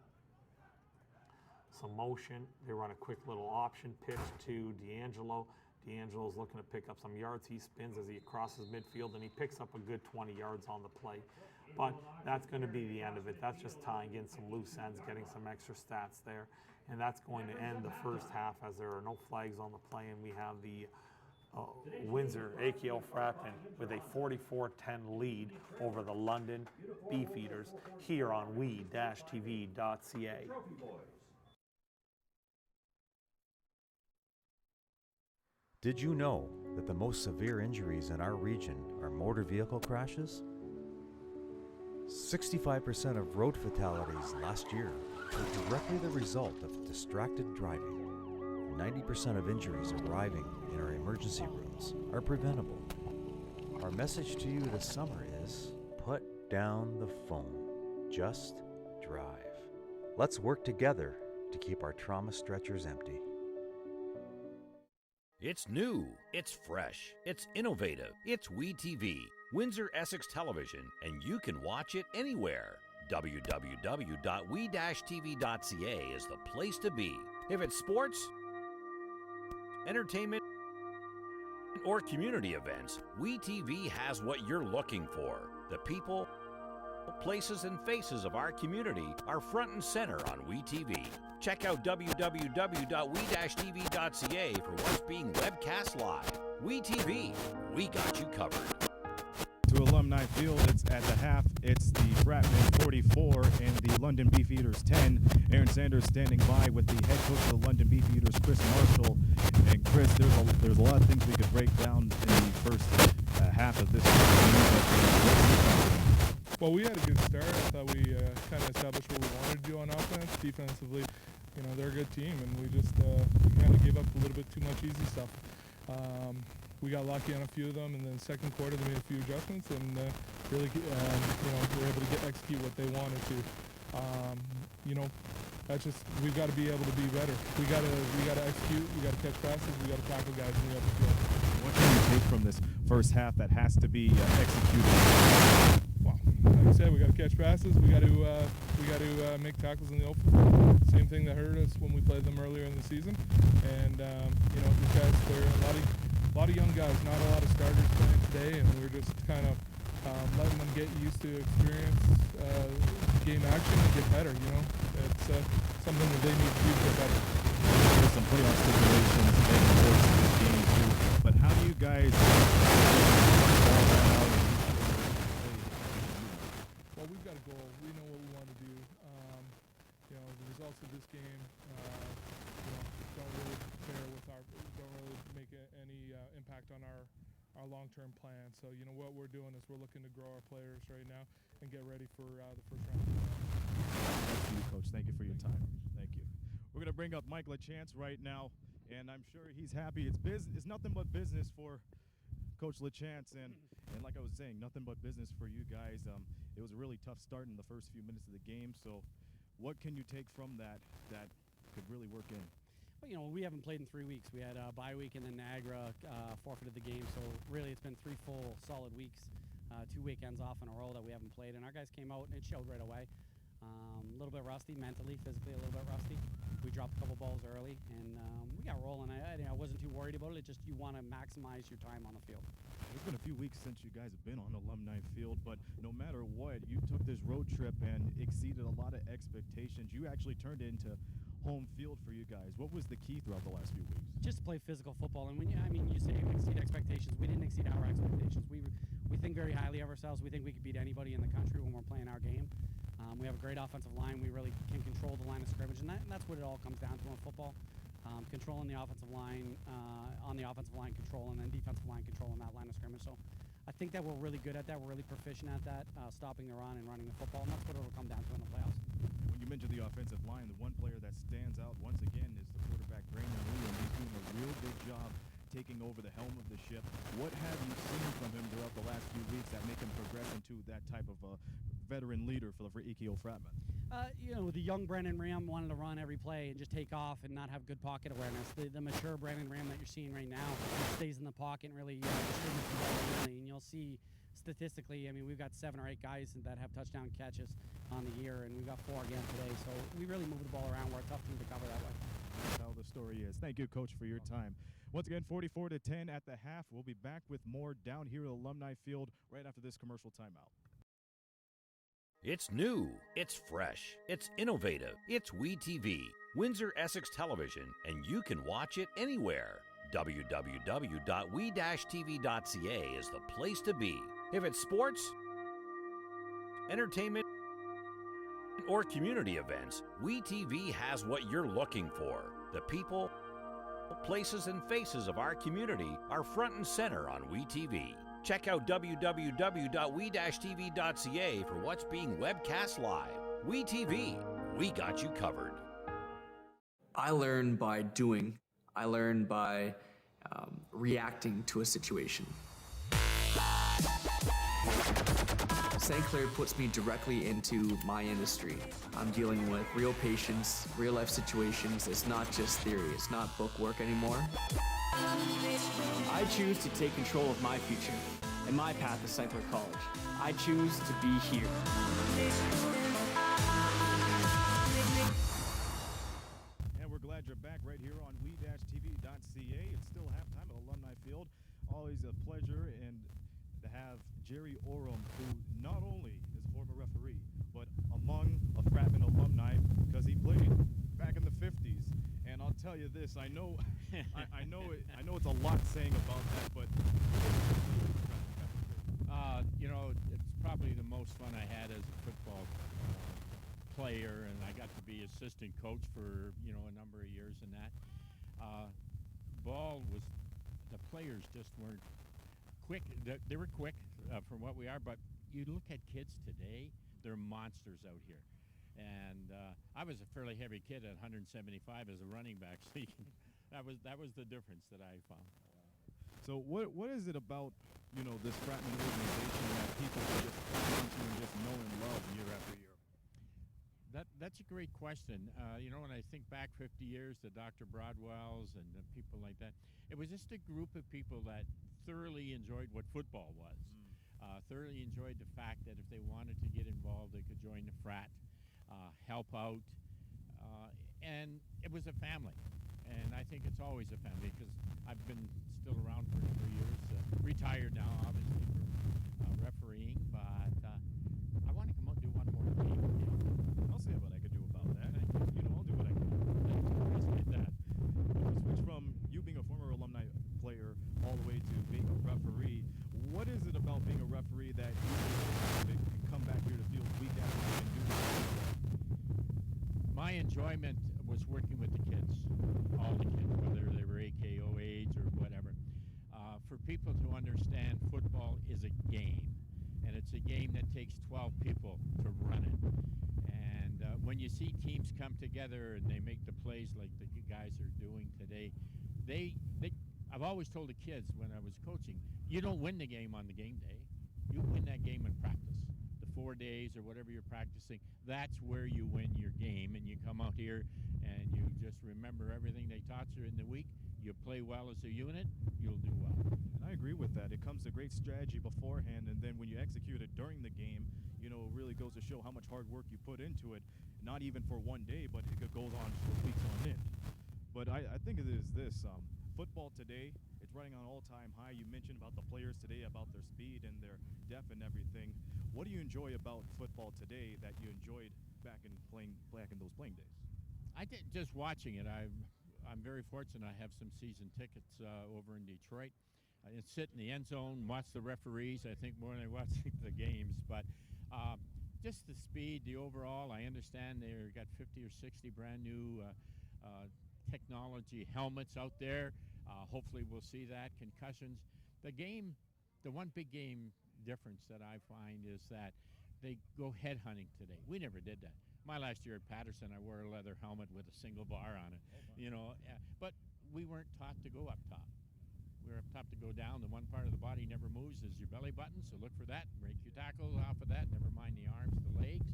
Some motion. They run a quick little option pitch to D'Angelo. D'Angelo's looking to pick up some yards. He spins as he crosses midfield, and he picks up a good 20 yards on the play. But that's going to be the end of it. That's just tying in some loose ends, getting some extra stats there. And that's going to end the first half, as there are no flags on the play, and we have the Windsor AKO Fratmen with a 44-10 lead over the London Beefeaters here on we-tv.ca. Did you know that the most severe injuries in our region are motor vehicle crashes? 65% of road fatalities last year were directly the result of distracted driving. 90% of injuries arriving in our emergency rooms are preventable. Our message to you this summer is, put down the phone. Just drive. Let's work together to keep our trauma stretchers empty. It's new, it's fresh, it's innovative, it's WeTV, Windsor Essex Television, and you can watch it anywhere. www.we-tv.ca is the place to be. If it's sports, entertainment, or community events, WeTV has what you're looking for. The people, places, and faces of our community are front and center on WeTV. Check out www.we-tv.ca for what's being webcast live. WeTV, we got you covered. To Alumni Field, it's at the half. It's the Fratmen 44 and the London Beefeaters 10. Aaron Sanders standing by with the head coach of the London Beefeaters, Chris Marshall. And Chris, there's a lot of things we could break down in the first half of this game. Well, we had a good start. I thought we kind of established what we wanted to do on offense. Defensively, they're a good team, and we just kind of gave up a little bit too much easy stuff. We got lucky on a few of them, and then second quarter they made a few adjustments, and really, were able to execute what they wanted to. That's just, we've got to be able to be better. We got to execute. We got to catch passes. We got to tackle guys in the open field. What can you take from this first half that has to be executed? Well, like I said, we got to catch passes. We got to make tackles in the open field. Same thing that hurt us when we played them earlier in the season. And these guys, they're a lot of young guys, not a lot of starters playing today, and we're just kind of letting them get used to experience game action and get better. It's something that they need to do to get better. There's some playoff stipulations in the course of this game too, but how do you guys? Well, we've got a goal. We know what we want to do. The results of this game, don't really make any impact on our long-term plan. So what we're doing is we're looking to grow our players right now and get ready for the first round. Thank you, Coach. Thank you for your time. Thank you. We're going to bring up Mike LaChance right now, and I'm sure he's happy. It's nothing but business for Coach LaChance, and like I was saying, nothing but business for you guys. It was a really tough start in the first few minutes of the game. So, what can you take from that could really work in? Well, we haven't played in 3 weeks. We had a bye week, and then Niagara forfeited the game. So really, it's been 3 full solid weeks, 2 weekends off in a row that we haven't played. And our guys came out, and it showed right away. A little bit rusty mentally, physically a little bit rusty. We dropped a couple balls early, and we got rolling. I wasn't too worried about it. It's just you want to maximize your time on the field. It's been a few weeks since you guys have been on Alumni Field, but no matter what, you took this road trip and exceeded a lot of expectations. You actually turned it into home field for you guys. What was the key throughout the last few weeks? Just play physical football, and you say exceed expectations. We didn't exceed our expectations. We think very highly of ourselves. We think we could beat anybody in the country when we're playing our game. We have a great offensive line. We really can control the line of scrimmage, and that's what it all comes down to in football. Controlling the offensive line, on the offensive line control, and then defensive line controlling that line of scrimmage. So I think that we're really good at that. We're really proficient at that, stopping the run and running the football, and that's what it'll come down to in the playoffs. When you mentioned the offensive line, the one player that stands out once again is the quarterback, Brandon Lee, and he's doing a real good job taking over the helm of the ship. What have you seen from him throughout the last few weeks that make him progress into that type of veteran leader for EKO Fratmen? The young Brandon Ram wanted to run every play and just take off and not have good pocket awareness. The mature Brandon Ram that you're seeing right now stays in the pocket and really distributes the ball evenly. And you'll see statistically, we've got 7 or 8 guys that have touchdown catches on the year, and we've got 4 again today. So we really move the ball around. We're a tough team to cover that way. That's how the story is. Thank you, Coach, for your time. Once again, 44-10 at the half. We'll be back with more down here at Alumni Field right after this commercial timeout. It's new, it's fresh, it's innovative, it's WeTV, Windsor Essex Television, and you can watch it anywhere. www.we-tv.ca is the place to be. If it's sports, entertainment, or community events, WeTV has what you're looking for. The people, places, and faces of our community are front and center on WeTV. Check out www.we-tv.ca for what's being webcast live. WeTV, we got you covered. I learn by doing. I learn by reacting to a situation. St. Clair puts me directly into my industry. I'm dealing with real patients, real life situations. It's not just theory. It's not book work anymore. I choose to take control of my future and my path to St. Clair College. I choose to be here. And we're glad you're back right here on we-tv.ca. It's still halftime at Alumni Field. Always a pleasure and to have Jerry Oram, who not only is a former referee, among a Fratmen alumni because he played back in the 50s. And I'll tell you this, I know I know it's a lot saying about that, but you know, it's probably the most fun I had as a football player, and I got to be assistant coach for, you know, a number of years in that. Ball was, the players just weren't quick. They were quick from what we are, but you look at kids today, they're monsters out here. And I was a fairly heavy kid at 175 as a running back, so that was the difference that I found. So what is it about, you know, this Fratmen organization that people just come into and just know and love year after year? That's a great question. You know, when I think back 50 years to Dr. Broadwell's and people like that, it was just a group of people that thoroughly enjoyed what football was. Thoroughly enjoyed the fact that if they wanted to get involved, they could join the frat, help out, and it was a family. And I think it's always a family because I've been still around for 3 years, retired now, obviously, for refereeing, but I want to come out and do one more game. I'll see what I can do about that. You know, I'll do what I can. Appreciate that. We'll switch from you being a former alumni player all the way to being a referee. What is it about being a referee that you can come back here to the field week after week and do this? My enjoyment was working with the kids, all the kids, whether they were AKO age or whatever. For people to understand football is a game, and it's a game that takes 12 people to run it. And when you see teams come together and they make the plays like the guys are doing today, I've always told the kids when I was coaching, you don't win the game on the game day. You win that game in practice. The 4 days or whatever you're practicing, that's where you win your game, and you come out here and you just remember everything they taught you in the week. You play well as a unit, you'll do well. And I agree with that. It comes to great strategy beforehand, and then when you execute it during the game, you know, it really goes to show how much hard work you put into it, not even for one day, but it goes on for weeks on end. But I think it is this. Football today, it's running on all-time high. You mentioned about the players today, about their speed and their depth and everything. What do you enjoy about football today that you enjoyed back in those playing days? I did just watching it. I'm very fortunate. I have some season tickets over in Detroit. I sit in the end zone, watch the referees, I think, more than I watch the games. But just the speed, the overall, I understand they've got 50 or 60 brand new technology helmets out there. Hopefully we'll see that. Concussions. The game, the one big game difference that I find is that they go head hunting today. We never did that. My last year at Patterson, I wore a leather helmet with a single bar on it, you know, but we weren't taught to go up top. We were up top to go down. The one part of the body never moves is your belly button, so look for that. Break your tackle off of that, never mind the arms, the legs.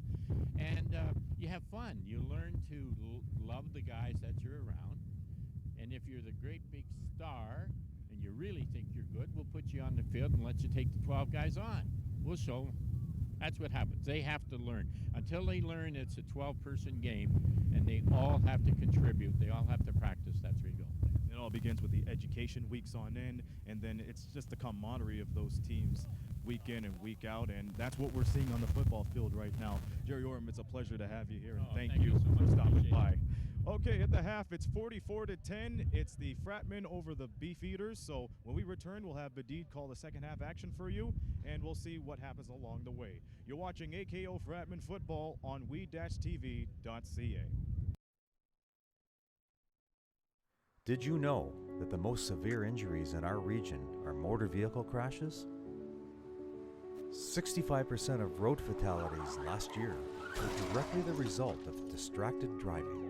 And you have fun. You learn to love the guys that you're around. And if you're the great big star and you really think you're good, we'll put you on the field and let you take the 12 guys on. We'll show them. That's what happens. They have to learn. Until they learn it's a 12-person game and they all have to contribute, they all have to practice, that's where you go. It all begins with the education weeks on end, and then it's just the camaraderie of those teams week in and week out, and that's what we're seeing on the football field right now. Jerry Orem, it's a pleasure to have you here, and thank you so much for stopping Appreciate by. it. Okay, at the half, it's 44-10. It's the Fratmen over the Beefeaters. So when we return, we'll have Badid call the second half action for you, and we'll see what happens along the way. You're watching AKO Fratmen Football on we-tv.ca. Did you know that the most severe injuries in our region are motor vehicle crashes? 65% of road fatalities last year were directly the result of distracted driving.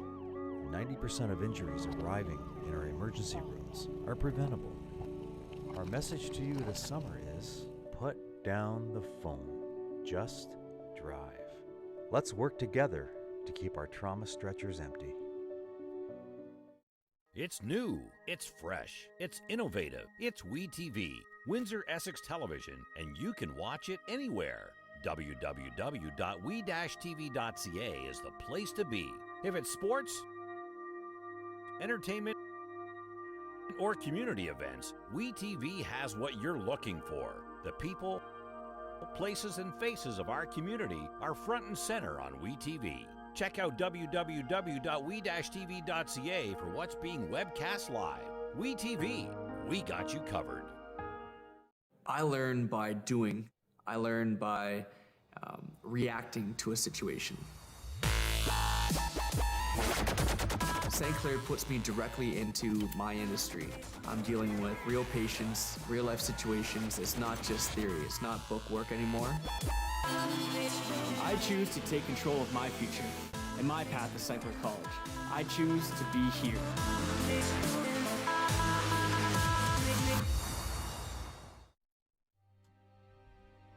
90% of injuries arriving in our emergency rooms are preventable. Our message to you this summer is put down the phone. Just drive. Let's work together to keep our trauma stretchers empty. It's new, it's fresh, it's innovative, it's WeTV, Windsor Essex Television, and you can watch it anywhere. www.we-tv.ca is the place to be. If it's sports, entertainment, or community events, WeTV has what you're looking for. The people, places, and faces of our community are front and center on WeTV. Check out www.we-tv.ca for what's being webcast live. WeTV, we got you covered. I learn by doing. I learn by reacting to a situation. St. Clair puts me directly into my industry. I'm dealing with real patients, real life situations. It's not just theory, it's not book work anymore. I choose to take control of my future and my path to St. Clair College. I choose to be here.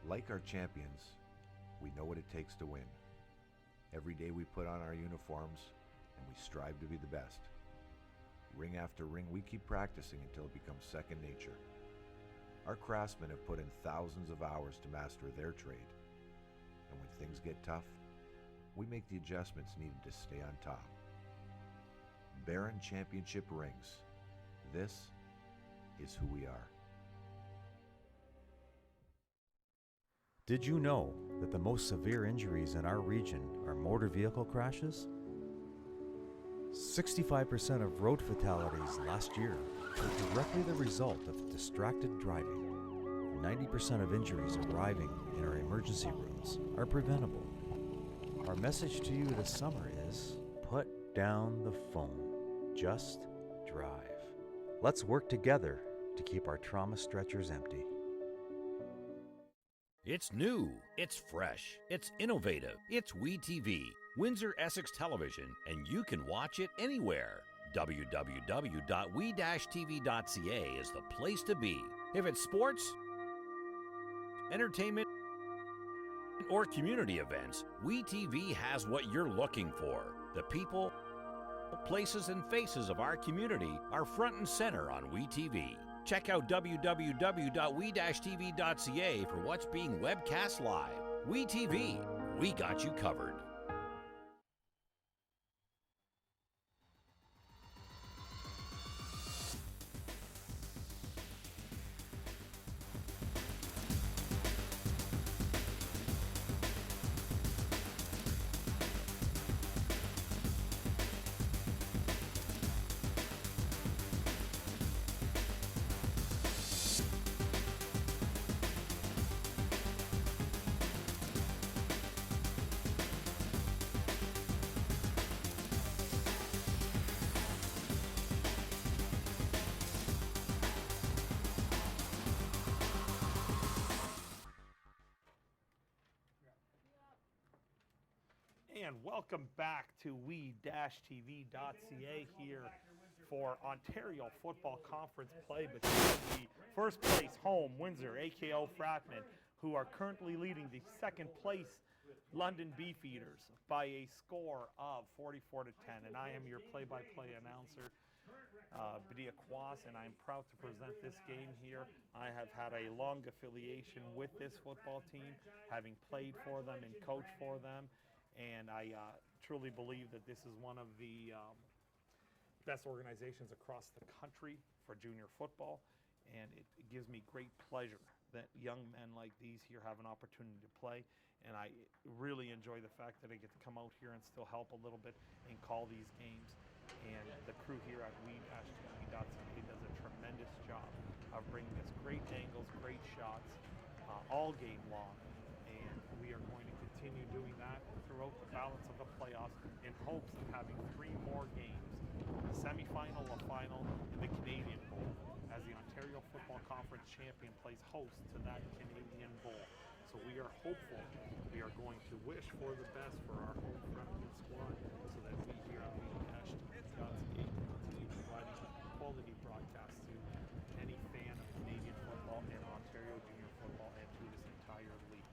Like our champions, we know what it takes to win. Every day we put on our uniforms and we strive to be the best. Ring after ring, we keep practicing until it becomes second nature. Our craftsmen have put in thousands of hours to master their trade. And when things get tough, we make the adjustments needed to stay on top. Baron Championship rings. This is who we are. Did you know that the most severe injuries in our region are motor vehicle crashes? 65% of road fatalities last year were directly the result of distracted driving. 90% of injuries arriving in our emergency rooms are preventable. Our message to you this summer is, put down the phone. Just drive. Let's work together to keep our trauma stretchers empty. It's new, it's fresh, it's innovative, it's WeTV, Windsor Essex Television, and you can watch it anywhere. www.we-tv.ca is the place to be. If it's sports, entertainment, or community events, WeTV has what you're looking for. The people, places, and faces of our community are front and center on WeTV. Check out www.we-tv.ca for what's being webcast live. WeTV, we got you covered. And welcome back to we-tv.ca here for Ontario Football Conference play between the first place home Windsor, AKO Fratmen, who are currently leading the second place London Beefeaters by a score of 44-10. And I am your play-by-play announcer, Badia Kwas, and I'm proud to present this game here. I have had a long affiliation with this football team, having played for them and coached for them. And I truly believe that this is one of the best organizations across the country for junior football. And it gives me great pleasure that young men like these here have an opportunity to play. And I really enjoy the fact that I get to come out here and still help a little bit and call these games. And the crew here at we-tv.ca does a tremendous job of bringing us great angles, great shots, all game long. And we are going to continue doing that throughout the balance of the playoffs in hopes of having 3 more games, a semifinal, a final, and the Canadian Bowl, as the Ontario Football Conference champion plays host to that Canadian Bowl. So we are hopeful. We are going to wish for the best for our home Fratmen squad so that we here at we-tv.ca continue providing quality broadcasts to any fan of Canadian football and Ontario junior football and to this entire league.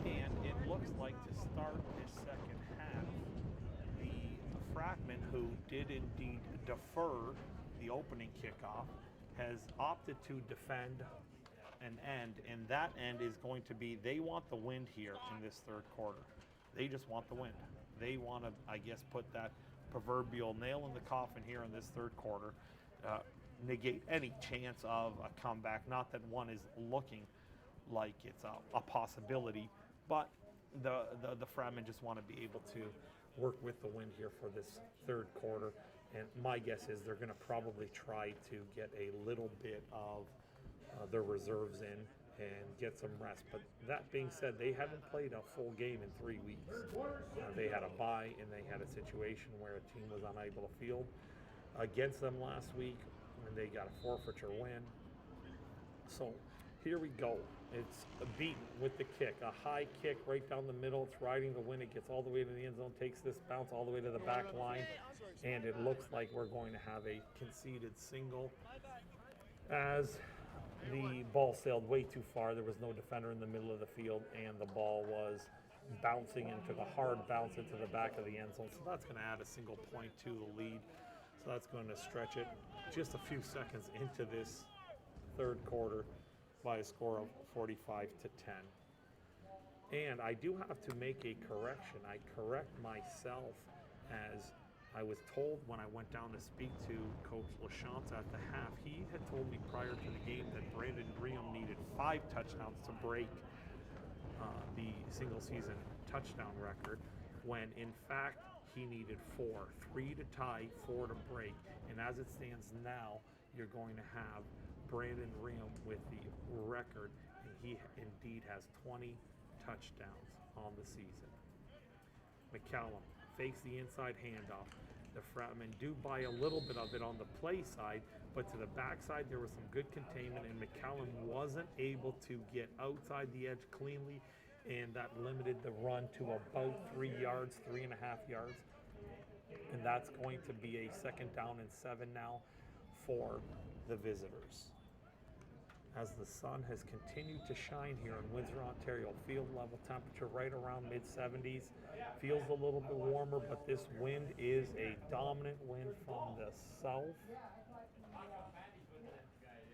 And it looks like to start this second half, the Fratmen, who did indeed defer the opening kickoff, has opted to defend an end, and that end is going to be, they want the wind here in this third quarter. They just want the wind. They want to, I guess, put that proverbial nail in the coffin here in this third quarter. negate any chance of a comeback. Not that one is looking like it's a possibility, but the Fratmen just want to be able to work with the wind here for this third quarter. And my guess is they're going to probably try to get a little bit of their reserves in and get some rest. But that being said, they haven't played a full game in 3 weeks. They had a bye, and they had a situation where a team was unable to field against them last week, and they got a forfeiture win. So here we go. It's a beat with the kick, a high kick right down the middle. It's riding the wind. It gets all the way to the end zone, takes this bounce all the way to the back line, and it looks like we're going to have a conceded single as the ball sailed way too far. There was no defender in the middle of the field, and the ball was bouncing and took a hard bounce into the back of the end zone. So that's going to add a single point to the lead. So that's going to stretch it just a few seconds into this third quarter by a score of 45 to 10. And I do have to make a correction. I correct myself, as I was told when I went down to speak to Coach LaChance at the half. He had told me prior to the game that Brandon Graham needed 5 touchdowns to break the single season touchdown record, when in fact he needed 4, 3 to tie, 4 to break. And as it stands now, you're going to have Brandon Graham with the record, and he indeed has 20 touchdowns on the season. McCallum fakes the inside handoff. The Fratmen do buy a little bit of it on the play side, but to the backside there was some good containment, and McCallum wasn't able to get outside the edge cleanly, and that limited the run to about 3 yards, 3.5 yards. And that's going to be a 2nd down and 7 now for the visitors. As the sun has continued to shine here in Windsor, Ontario, field level temperature right around mid-70s. Feels a little bit warmer, but this wind is a dominant wind from the south,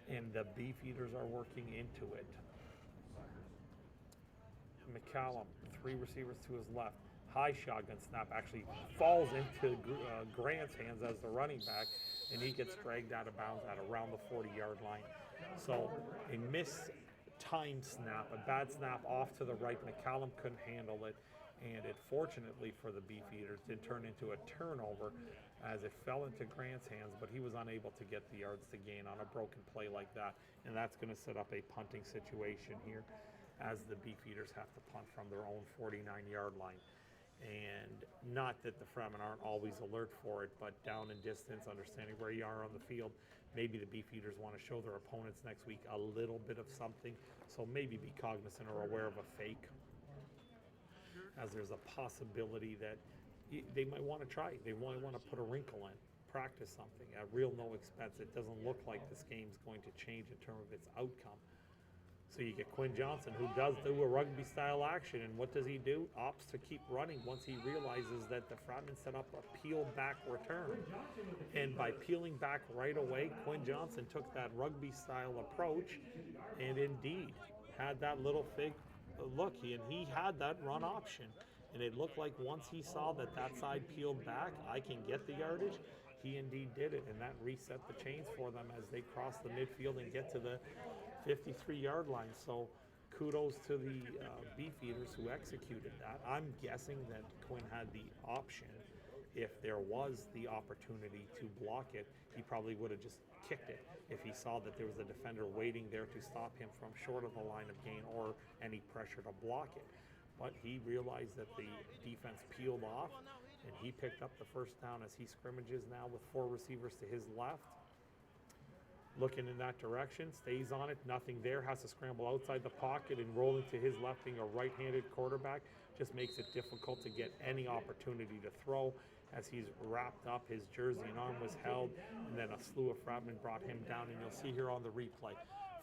and the Beefeaters are working into it. McCallum, 3 receivers to his left. High shotgun snap, actually falls into Grant's hands as the running back, and he gets dragged out of bounds at around the 40-yard line. So a mistimed snap, a bad snap off to the right. McCallum couldn't handle it, and it fortunately for the Beefeaters did turn into a turnover as it fell into Grant's hands, but he was unable to get the yards to gain on a broken play like that, and that's going to set up a punting situation here as the Beefeaters have to punt from their own 49-yard line. And not that the Fratmen aren't always alert for it, but down in distance, understanding where you are on the field, maybe the Beefeaters want to show their opponents next week a little bit of something, so maybe be cognizant or aware of a fake, as there's a possibility that they might want to try. They might want to put a wrinkle in, practice something at real no expense. It doesn't look like this game's going to change in terms of its outcome. So you get Quinn Johnson, who does do a rugby-style action, and what does he do? Opts to keep running once he realizes that the Fratmen set up a peel-back return. And by peeling back right away, Quinn Johnson took that rugby-style approach and indeed had that little fake look. He had that run option. And it looked like once he saw that side peeled back, I can get the yardage, he indeed did it. And that reset the chains for them as they cross the midfield and get to the 53-yard line. So kudos to the Beefeaters who executed that. I'm guessing that Quinn had the option. If there was the opportunity to block it, he probably would have just kicked it if he saw that there was a defender waiting there to stop him from short of the line of gain or any pressure to block it. But he realized that the defense peeled off, and he picked up the first down as he scrimmages now with 4 receivers to his left. Looking in that direction, stays on it, nothing there, has to scramble outside the pocket and roll into his left, being a right-handed quarterback, just makes it difficult to get any opportunity to throw as he's wrapped up, his jersey and arm was held, and then a slew of Fratmen brought him down, and you'll see here on the replay,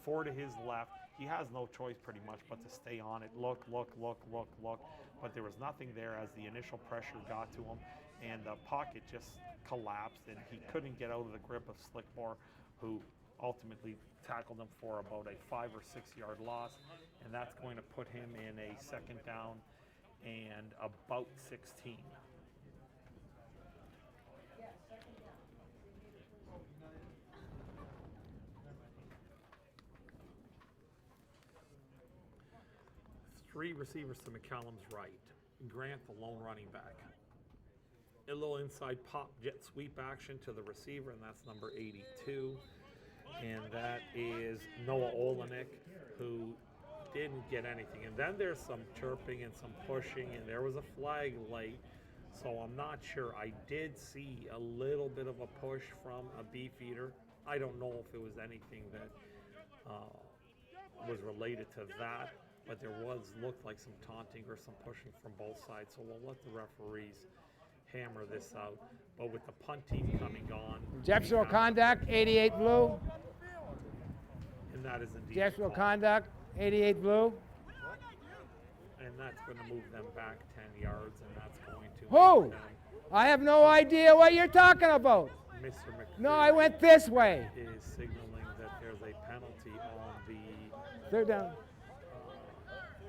4 to his left, he has no choice pretty much but to stay on it, look, but there was nothing there as the initial pressure got to him, and the pocket just collapsed, and he couldn't get out of the grip of Slickmore, who ultimately tackled him for about a 5 or 6 yard loss, and that's going to put him in a 2nd down and about 16. 3 receivers to McCallum's right. Grant, the lone running back. A little inside pop jet sweep action to the receiver, and that's number 82. And that is Noah Olenek, who didn't get anything. And then there's some chirping and some pushing, and there was a flag late. So I'm not sure. I did see a little bit of a push from a Beefeater. I don't know if it was anything that was related to that, but there looked like some taunting or some pushing from both sides. So we'll let the referees hammer this out. But with the punt team coming on, Exceptional conduct, 88 blue. And that is indeed Exceptional conduct, 88 blue. And that's going to move them back 10 yards, and that's going to Who? make them, I have no idea what you're talking about. Mr. McCreary No, I went this way. is signaling that there's a penalty on the Third down.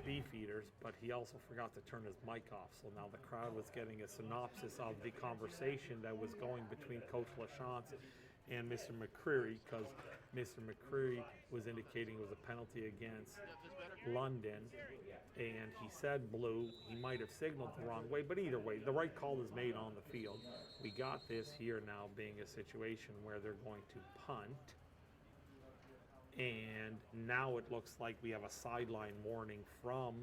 Beefeaters, but he also forgot to turn his mic off. So now the crowd was getting a synopsis of the conversation that was going between Coach LaChance and Mr. McCreary, because Mr. McCreary was indicating it was a penalty against London, and he said blue. He might have signaled the wrong way, but either way, the right call is made on the field. We got this here now being a situation where they're going to punt, and now it looks like we have a sideline warning from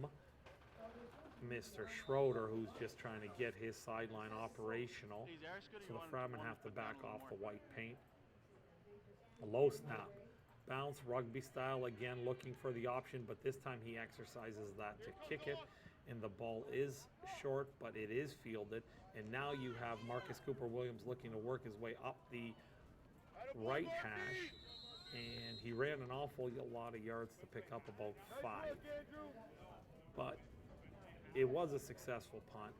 Mr. Schroeder, who's just trying to get his sideline operational. So the Fratmen have to back off the white paint. A low snap. Bounce, rugby style, again looking for the option, but this time he exercises that to kick it, and the ball is short, but it is fielded. And now you have Marcus Cooper-Williams looking to work his way up the right hash, and he ran an awful lot of yards to pick up about 5. But it was a successful punt.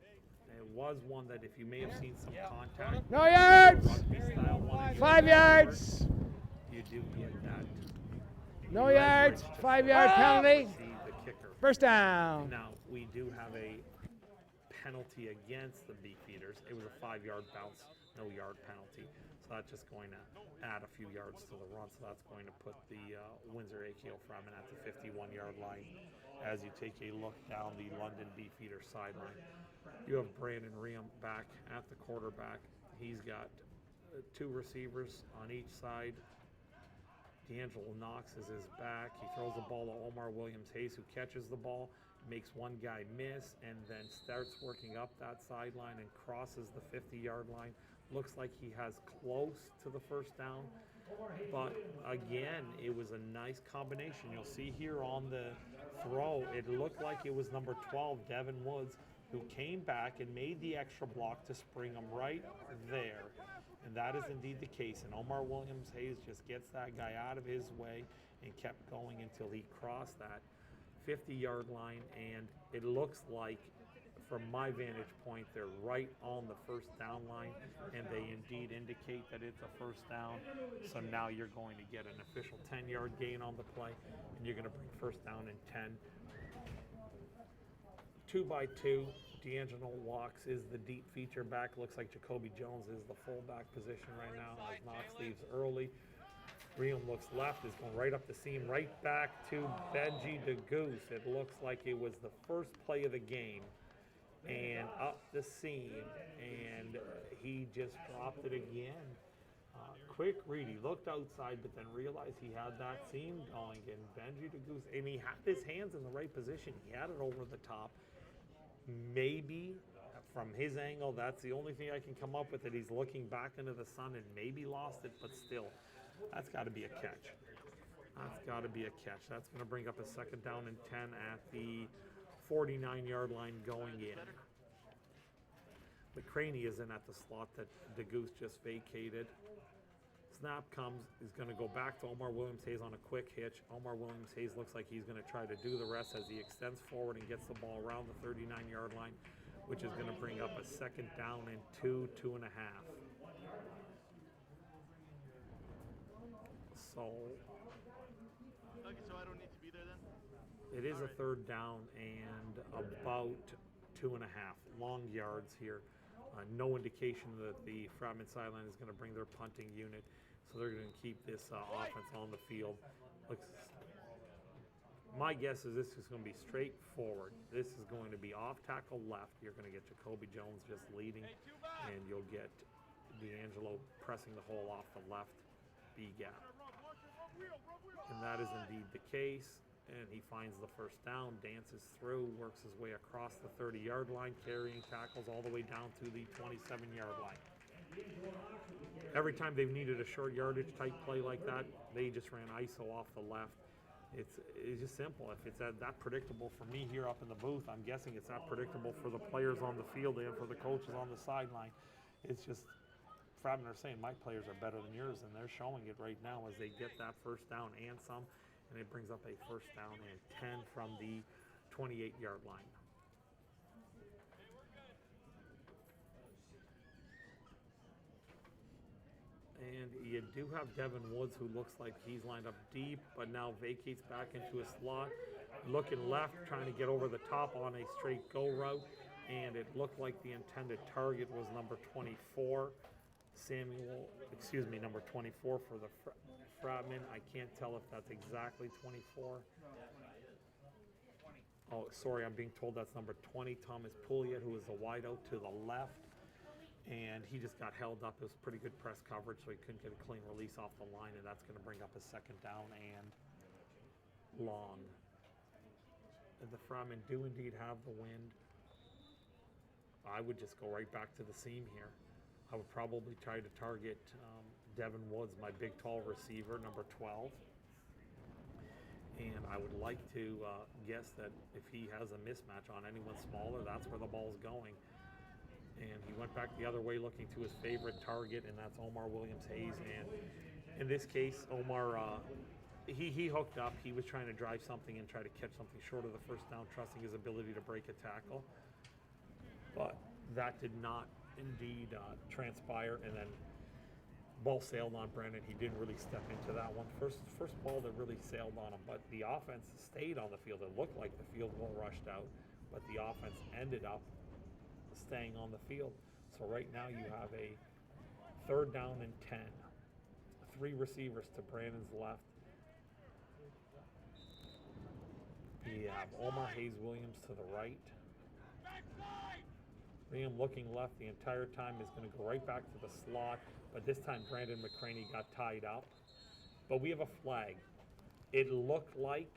It was one that, if you may have seen some contact, No yards. rugby style one, 5 yards. you do get that. No yards. 5-yard penalty. See the kicker. First down. Now, we do have a penalty against the Beefeaters. It was a 5-yard bounce, no yard penalty. So that's just going to add a few yards to the run. So that's going to put the Windsor AKO Fratmen at the 51-yard line as you take a look down the London Beefeater sideline. You have Brandon Riem back at the quarterback. He's got 2 receivers on each side. D'Angelo Knox is his back. He throws the ball to Omar Williams-Hayes, who catches the ball, makes one guy miss, and then starts working up that sideline and crosses the 50-yard line. Looks like he has close to the first down, but again, it was a nice combination. You'll see here on the throw, it looked like it was number 12, Devin Woods, who came back and made the extra block to spring him right there. And that is indeed the case. And Omar Williams-Hayes just gets that guy out of his way and kept going until he crossed that 50-yard line. And it looks like, from my vantage point, they're right on the first down line, and they indeed indicate that it's a first down. So now you're going to get an official 10-yard gain on the play, and you're going to bring first down and 10. 2 by 2. D'Angelo walks is the deep feature back. Looks like Jacoby Jones is the fullback position right now as Knox leaves early. Riem looks left, is going right up the seam, right back to Benji DeGoose. It looks like it was the first play of the game, and up the seam, and he just dropped it again. Quick read. He looked outside, but then realized he had that seam going, and Benji DeGoose, and he had his hands in the right position. He had it over the top. Maybe from his angle, that's the only thing I can come up with, that he's looking back into the sun and maybe lost it, but still, that's got to be a catch. That's got to be a catch. That's going to bring up a second down and 10 at the 49-yard line going in. McCraney is in at the slot that DeGoose just vacated. Snap comes, he's going to go back to Omar Williams-Hayes on a quick hitch. Omar Williams-Hayes looks like he's going to try to do the rest as he extends forward and gets the ball around the 39-yard line, which is going to bring up a second down and 2.5. So I don't need to be there then? It is a third down and about 2.5 long yards here. No indication that the Fratmen sideline is going to bring their punting unit, so they're going to keep this offense on the field. My guess is this is going to be straightforward. This is going to be off tackle left. You're going to get Jacoby Jones just leading, and you'll get D'Angelo pressing the hole off the left B gap. And that is indeed the case. And he finds the first down, dances through, works his way across the 30-yard line, carrying tackles all the way down to the 27-yard line. Every time they've needed a short yardage type play like that, they just ran ISO off the left. It's just simple. If it's that predictable for me here up in the booth, I'm guessing it's that predictable for the players on the field and for the coaches on the sideline. It's just, Fratmen are saying my players are better than yours, and they're showing it right now as they get that first down and some. And it brings up a first down and 10 from the 28-yard line. And you do have Devin Woods, who looks like he's lined up deep, but now vacates back into a slot. Looking left, trying to get over the top on a straight go route. And it looked like the intended target was number 24. Number 24 for the Fratmen. I can't tell if that's exactly 24. Oh, sorry, I'm being told that's number 20, Thomas Pouliot, who is the wideout to the left. And he just got held up. It was pretty good press coverage, so he couldn't get a clean release off the line, and that's going to bring up a second down and long. And the Fratmen do indeed have the wind. I would just go right back to the seam here. I would probably try to target Devin Woods, my big, tall receiver, number 12. And I would like to guess that if he has a mismatch on anyone smaller, that's where the ball's going. And he went back the other way looking to his favorite target, and that's Omar Williams-Hayes. And in this case, Omar, he hooked up. He was trying to drive something and try to catch something short of the first down, trusting his ability to break a tackle. But that did not indeed transpire, and then ball sailed on Brandon. He didn't really step into that one. First ball that really sailed on him, but the offense stayed on the field. It looked like the field goal rushed out, but the offense ended up staying on the field. So right now you have a 3rd down and 10. 3 receivers to Brandon's left. You have Omar Hayes-Williams to the right. Liam looking left the entire time is going to go right back to the slot, but this time Brandon McCraney got tied up. But we have a flag. It looked like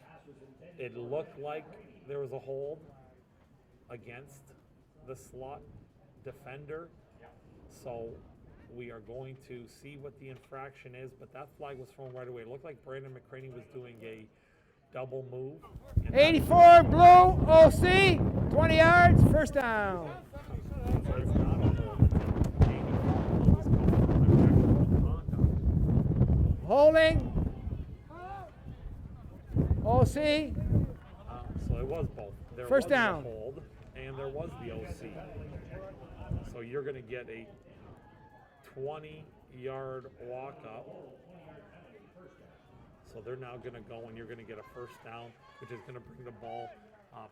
there was a hold against the slot defender. So we are going to see what the infraction is, but that flag was thrown right away. It looked like Brandon McCraney was doing a double move. 84 blue, OC, 20 yards, first down. Holding. OC. So it was both. There First was down. The hold, and there was the OC. So you're going to get a 20-yard walk up. So they're now going to go, and you're going to get a first down, which is going to bring the ball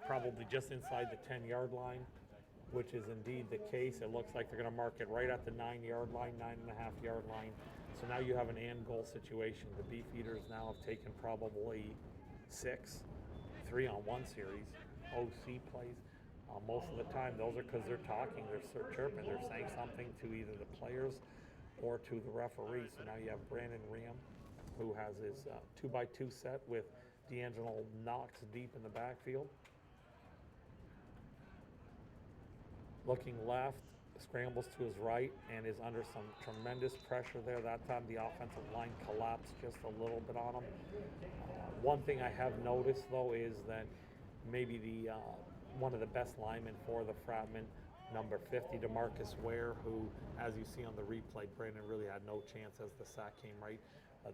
probably just inside the 10-yard line, which is indeed the case. It looks like they're going to mark it right at the 9-yard line, 9.5-yard line. So now you have an and goal situation. The Beefeaters now have taken probably 6 3-on-1 series OC plays. Most of the time, those are because they're talking, they're chirping, they're saying something to either the players or to the referee. So now you have Brandon Riem, who has his 2x2 set with D'Angelo Knox deep in the backfield. Looking left, scrambles to his right, and is under some tremendous pressure there. That time the offensive line collapsed just a little bit on him. One thing I have noticed, though, is that maybe the one of the best linemen for the Fratmen, number 50, DeMarcus Ware, who, as you see on the replay, Brandon really had no chance as the sack came right.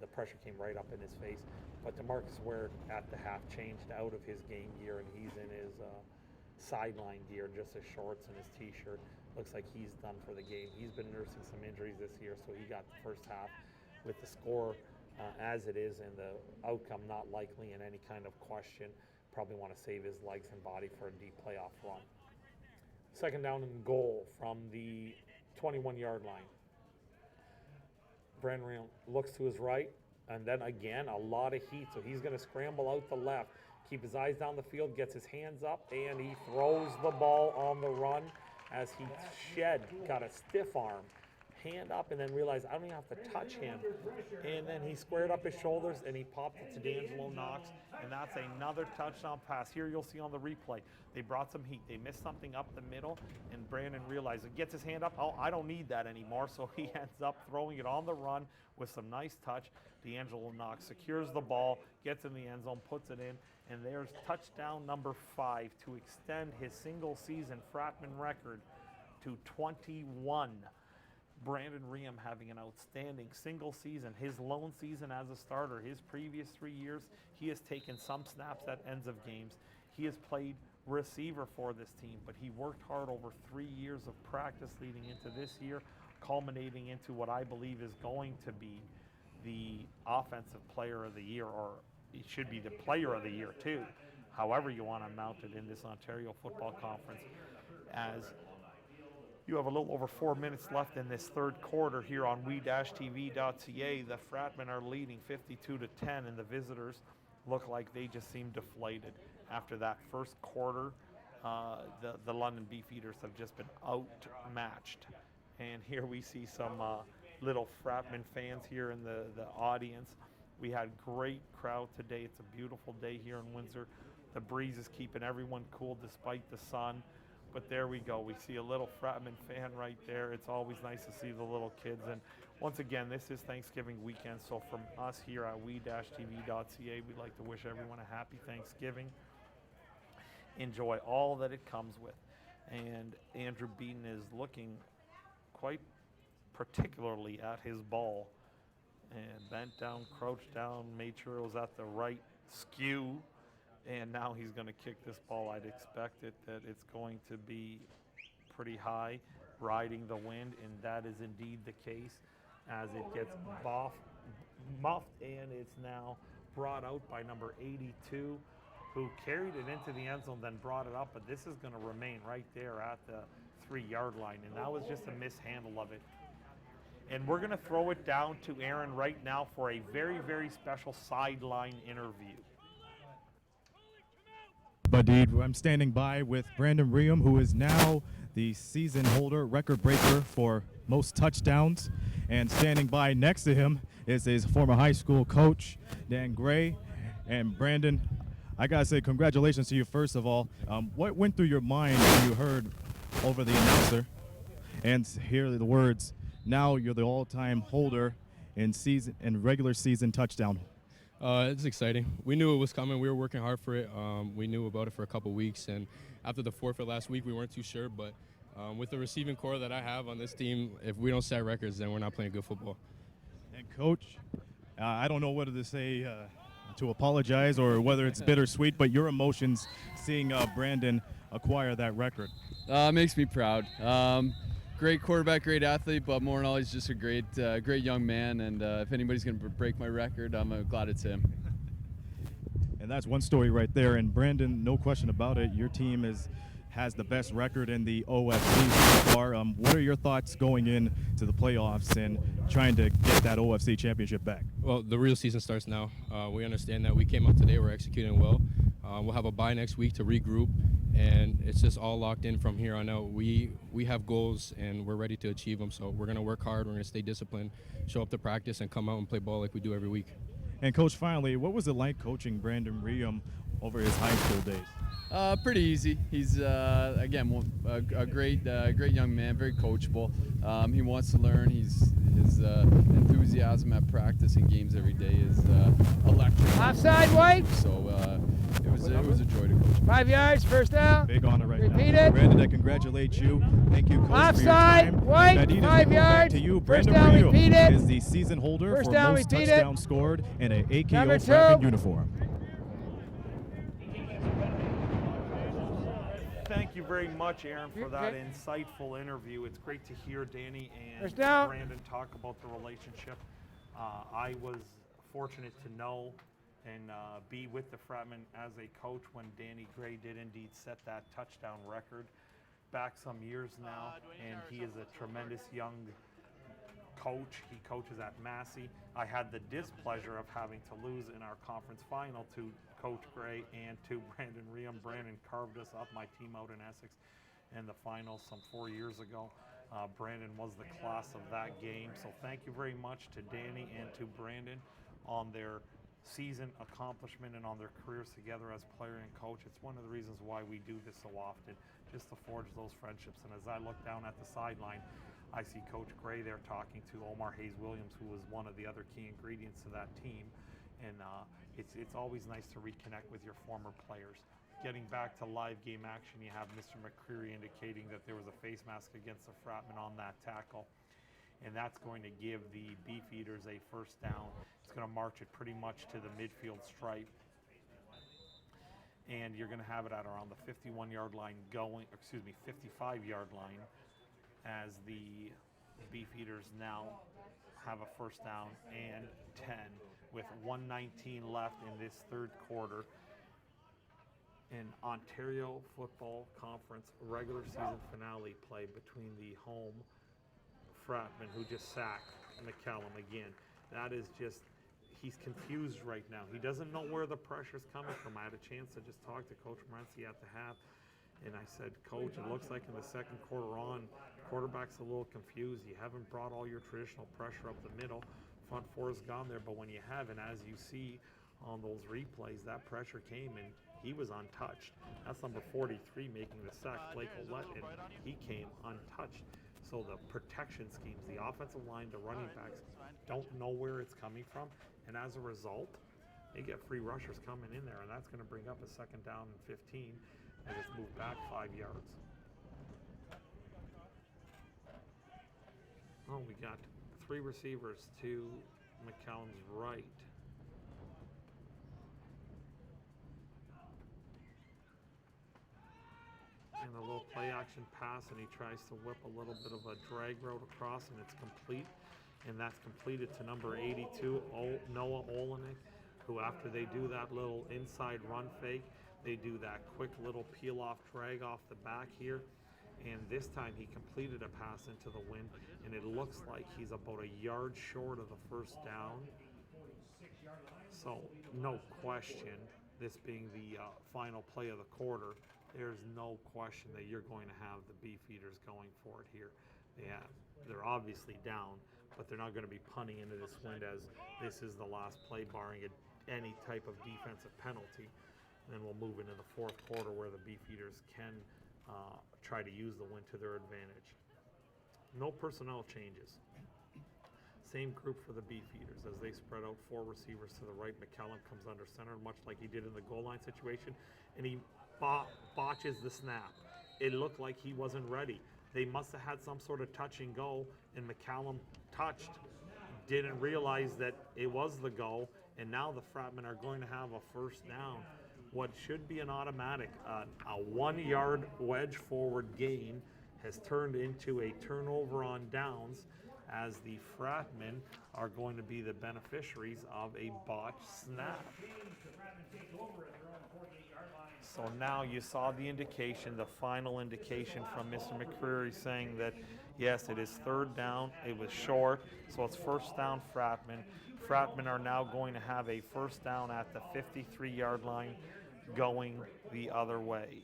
The pressure came right up in his face. But DeMarcus Ware at the half changed out of his game gear, and he's in his sideline gear, just his shorts and his t-shirt. Looks like he's done for the game. He's been nursing some injuries this year, so he got the first half with the score as it is and the outcome not likely in any kind of question. Probably want to save his legs and body for a deep playoff run. 2nd down and goal from the 21-yard line. Brandon looks to his right, and then again, a lot of heat, so he's going to scramble out the left. keep his eyes down the field, gets his hands up, and he throws the ball on the run as he got a stiff arm, hand up, and then realized I don't even have to touch him. And then he squared up his shoulders and he popped it to D'Angelo Knox, and that's another touchdown pass. Here you'll see on the replay, they brought some heat. They missed something up the middle, and Brandon realized it, gets his hand up, oh, I don't need that anymore, so he ends up throwing it on the run with some nice touch. D'Angelo Knox secures the ball, gets in the end zone, puts it in, and there's touchdown number 5 to extend his single season Fratmen record to 21. Brandon Riem having an outstanding single season, his lone season as a starter. His previous 3 years, he has taken some snaps at ends of games. He has played receiver for this team, but he worked hard over 3 years of practice leading into this year, culminating into what I believe is going to be the offensive player of the year, or it should be the player of the year too, however you want to mount it in this Ontario Football Conference, as you have a little over 4 minutes left in this third quarter here on we-tv.ca. The Fratmen are leading 52-10, and the visitors look like they just seem deflated. After that first quarter, the London Beefeaters have just been outmatched. And here we see some little Fratmen fans here in the audience. We had great crowd today. It's a beautiful day here in Windsor. The breeze is keeping everyone cool despite the sun. But there we go. We see a little Fratmen fan right there. It's always nice to see the little kids. And once again, this is Thanksgiving weekend. So from us here at we-tv.ca, we'd like to wish everyone a happy Thanksgiving. Enjoy all that it comes with. And Andrew Beaton is looking quite particularly at his ball. And bent down, crouched down, made sure it was at the right skew. And now he's going to kick this ball. I'd expect that it's going to be pretty high, riding the wind, and that is indeed the case as it gets muffed, and it's now brought out by number 82, who carried it into the end zone, then brought it up, but this is going to remain right there at the 3-yard line, and that was just a mishandle of it. And we're going to throw it down to Aaron right now for a very, very special sideline interview. Indeed, I'm standing by with Brandon Riem, who is now the season holder, record breaker for most touchdowns. And standing by next to him is his former high school coach, Dan Gray. And Brandon, I gotta say congratulations to you first of all. What went through your mind when you heard over the announcer and hear the words, now you're the all-time holder in regular season touchdown? It's exciting. We knew it was coming. We were working hard for it. We knew about it for a couple weeks, and after the forfeit last week, we weren't too sure. But with the receiving core that I have on this team, if we don't set records, then we're not playing good football. And Coach, I don't know whether to say to apologize or whether it's bittersweet, but your emotions seeing Brandon acquire that record. Makes me proud. Great quarterback, great athlete, but more than all, he's just a great young man. And if anybody's going to break my record, I'm glad it's him. And that's one story right there. And Brandon, no question about it, your team has the best record in the OFC so far. What are your thoughts going into the playoffs and trying to get that OFC championship back? Well, the real season starts now. We understand that. We came up today. We're executing well. We'll have a bye next week to regroup, and it's just all locked in from here on out. We have goals, and we're ready to achieve them, so we're going to work hard. We're going to stay disciplined, show up to practice, and come out and play ball like we do every week. And, Coach, finally, what was it like coaching Brandon Riem over his high school days? Pretty easy. He's, again, a great young man, very coachable. He wants to learn. His enthusiasm at practice and games every day is electric. Offside, White. So it was a joy to coach. 5 yards, first down. Big honor right Repeat now. it. Brandon, I congratulate you. Thank you, Coach, Offside, for your time. White, Adidas, 5 we go back yards. to you. First Brandon down, Riem repeat it. is the season holder First for down, most repeat it. touchdowns scored in an AKO Number Fratmen 2. uniform. Thank you very much, Aaron, for that insightful interview. It's great to hear Danny and down. Brandon talk about the relationship. I was fortunate to know and be with the Fratmen as a coach when Danny Gray did indeed set that touchdown record back some years now, and he is a tremendous young coach. He coaches at Massey. I had the displeasure of having to lose in our conference final to Coach Gray and to Brandon Riem. Brandon carved us up, my team out in Essex, in the finals some 4 years ago. Brandon was the class of that game. So thank you very much to Danny and to Brandon on their season accomplishment and on their careers together as player and coach. It's one of the reasons why we do this so often, just to forge those friendships. And as I look down at the sideline, I see Coach Gray there talking to Omar Hayes-Williams, who was one of the other key ingredients to that team. And it's always nice to reconnect with your former players. Getting back to live game action, you have Mr. McCreary indicating that there was a face mask against the Fratmen on that tackle. And that's going to give the Beefeaters a first down. It's going to march it pretty much to the midfield stripe. And you're going to have it at around the 51-yard line 55-yard line, as the Beefeaters now have a first down and 10 with 1:19 left in this third quarter. In Ontario Football Conference regular season finale play between the home Fratmen, who just sacked McCallum again. That is just, he's confused right now. He doesn't know where the pressure's coming from. I had a chance to just talk to Coach Morency at the half, and I said, Coach, it looks like in the second quarter on, quarterback's a little confused. You haven't brought all your traditional pressure up the middle. Front four has gone there, but when you have, and as you see on those replays, that pressure came and he was untouched. That's number 43 making the sack, Blake Ouellette, and he came untouched. So the protection schemes, the offensive line, the running backs don't know where it's coming from, and as a result, they get free rushers coming in there, and that's going to bring up a second down and 15 and just move back 5 yards. Oh, we got 3 receivers to McCallum's right. And a little play action pass, and he tries to whip a little bit of a drag route across, and it's complete. And that's completed to number 82, Noah Olenek, who after they do that little inside run fake, they do that quick little peel off drag off the back here. And this time he completed a pass into the wind, and it looks like he's about a yard short of the first down. So no question, this being the final play of the quarter, there's no question that you're going to have the Beefeaters going for it here. They're obviously down, but they're not going to be punting into this wind, as this is the last play barring any type of defensive penalty. And then we'll move into the fourth quarter where the Beefeaters can try to use the wind to their advantage. No personnel changes. Same group for the Beefeaters as they spread out 4 receivers to the right. McCallum comes under center, much like he did in the goal line situation, and he botches the snap. It looked like he wasn't ready. They must have had some sort of touch and go, and McCallum touched, didn't realize that it was the go, and now the Fratmen are going to have a first down. What should be an automatic, a 1-yard wedge forward gain has turned into a turnover on downs, as the Fratmen are going to be the beneficiaries of a botched snap. So now you saw the indication, the final indication from Mr. McCreary saying that, yes, it is third down. It was short, so it's first down Fratmen. Fratmen are now going to have a first down at the 53-yard line going the other way.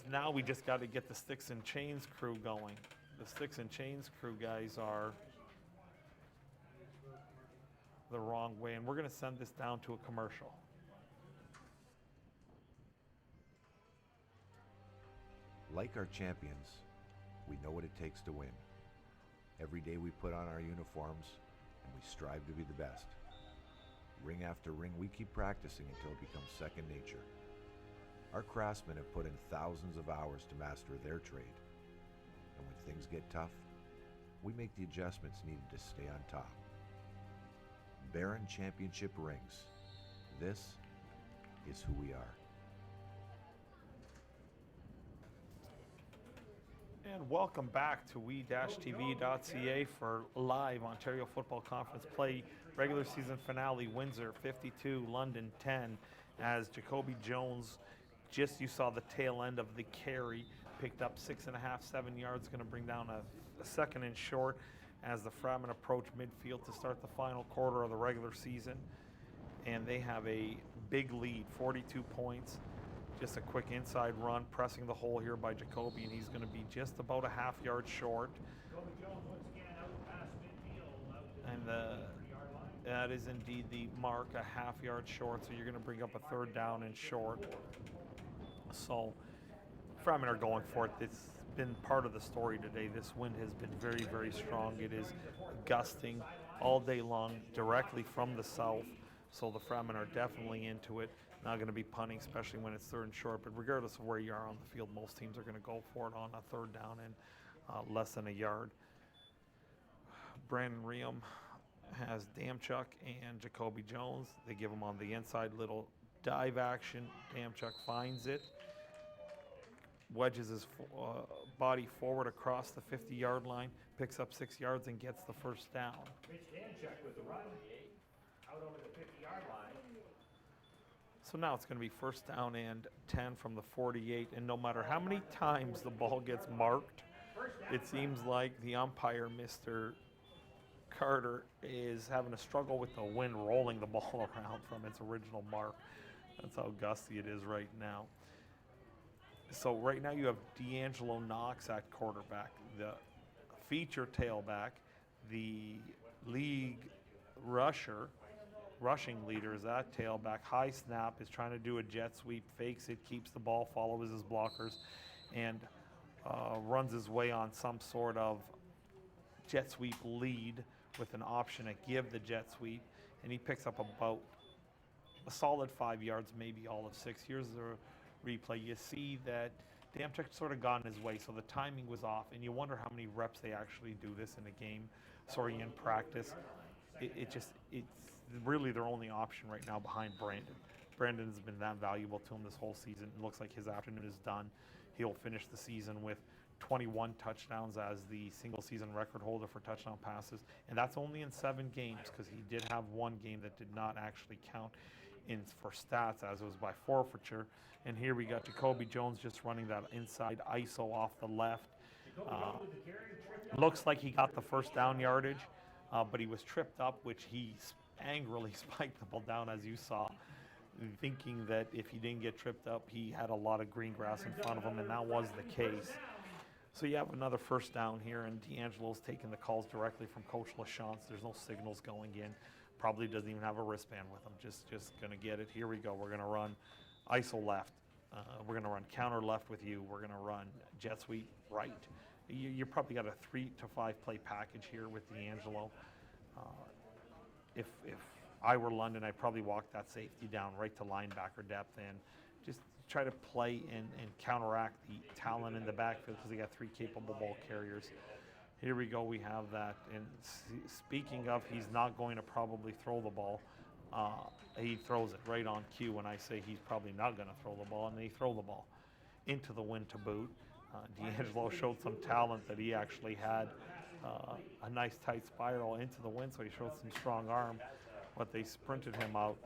Now we just got to get the Sticks and Chains crew going. The Sticks and Chains crew guys are the wrong way, and we're going to send this down to a commercial. Like our champions, we know what it takes to win. Every day we put on our uniforms and we strive to be the best. Ring after ring, we keep practicing until it becomes second nature. Our craftsmen have put in thousands of hours to master their trade. And when things get tough, we make the adjustments needed to stay on top. Baron Championship rings. This is who we are. And welcome back to we-tv.ca for live Ontario Football Conference play, regular season finale, Windsor 52, London 10, as Jacoby Jones, just you saw the tail end of the carry picked up 6.5, 7 yards, going to bring down a second and short as the Fratmen approach midfield to start the final quarter of the regular season. And they have a big lead, 42 points. Just a quick inside run, pressing the hole here by Jacoby, and he's going to be just about a half yard short. And that is indeed the mark, a half yard short, so you're going to bring up a third down and short. So Fratmen are going for it. It's been part of the story today. This wind has been very, very strong. It is gusting all day long directly from the south, so the Fratmen are definitely into it. Not going to be punting, especially when it's third and short, but regardless of where you are on the field, most teams are going to go for it on a third down and less than a yard. Brandon Riem has Damchuk and Jacoby Jones. They give him on the inside, little dive action. Damchuk finds it, wedges his body forward across the 50-yard line, picks up 6 yards and gets the first down. Rich Damchuk with the run, out over the 50-yard line. So now it's going to be first down and 10 from the 48, and no matter how many times the ball gets marked, it seems like the umpire, Mr. Carter, is having a struggle with the wind rolling the ball around from its original mark. That's how gusty it is right now. So right now you have D'Angelo Knox at quarterback, the feature tailback, the league rushing leader is at tailback. High snap is trying to do a jet sweep, fakes it, keeps the ball, follows his blockers, and runs his way on some sort of jet sweep lead with an option to give the jet sweep, and he picks up about a solid 5 yards, maybe all of 6. Here's the replay. You see that Damchuk sort of got in his way, so the timing was off, and you wonder how many reps they actually do this in a game, in practice. It's really their only option right now behind Brandon. Brandon has been that valuable to him this whole season. It looks like his afternoon is done. He'll finish the season with 21 touchdowns as the single season record holder for touchdown passes, and that's only in 7 games because he did have one game that did not actually count in for stats as it was by forfeiture. And here we got Jacoby Jones just running that inside ISO off the left. Looks like he got the first down yardage, but he was tripped up, which he angrily spiked the ball down, as you saw, thinking that if he didn't get tripped up, he had a lot of green grass in front of him, and that was the case. So you have another first down here, and D'Angelo's taking the calls directly from Coach LaChance. There's no signals going in. Probably doesn't even have a wristband with him. Just going to get it. Here we go. We're going to run ISO left. We're going to run counter left with you. We're going to run jet sweep right. You probably got a 3 to 5 play package here with D'Angelo. If I were London, I'd probably walk that safety down right to linebacker depth and just try to play and counteract the talent in the backfield because they got 3 capable ball carriers. Here we go, we have that. And speaking of, he's not going to probably throw the ball. He throws it right on cue when I say he's probably not going to throw the ball, and they throw the ball into the wind to boot. D'Angelo showed some talent that he actually had a nice tight spiral into the wind, so he showed some strong arm, but they sprinted him out.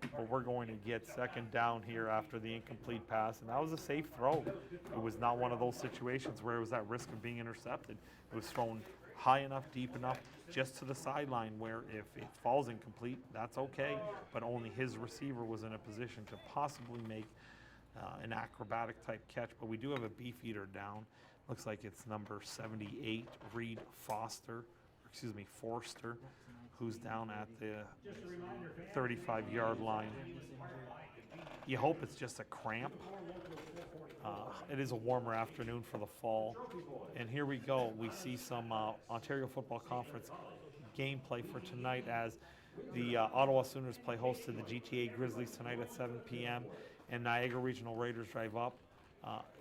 But we're going to get second down here after the incomplete pass, and that was a safe throw. It was not one of those situations where it was at risk of being intercepted. It was thrown high enough, deep enough, just to the sideline where if it falls incomplete, that's okay, but only his receiver was in a position to possibly make an acrobatic type catch. But we do have a Beefeater down. Looks like it's number 78, Reed Forster, who's down at the 35-yard line. You hope it's just a cramp. It is a warmer afternoon for the fall. And here we go. We see some Ontario Football Conference gameplay for tonight as the Ottawa Sooners play host to the GTA Grizzlies tonight at 7 p.m. and Niagara Regional Raiders drive up,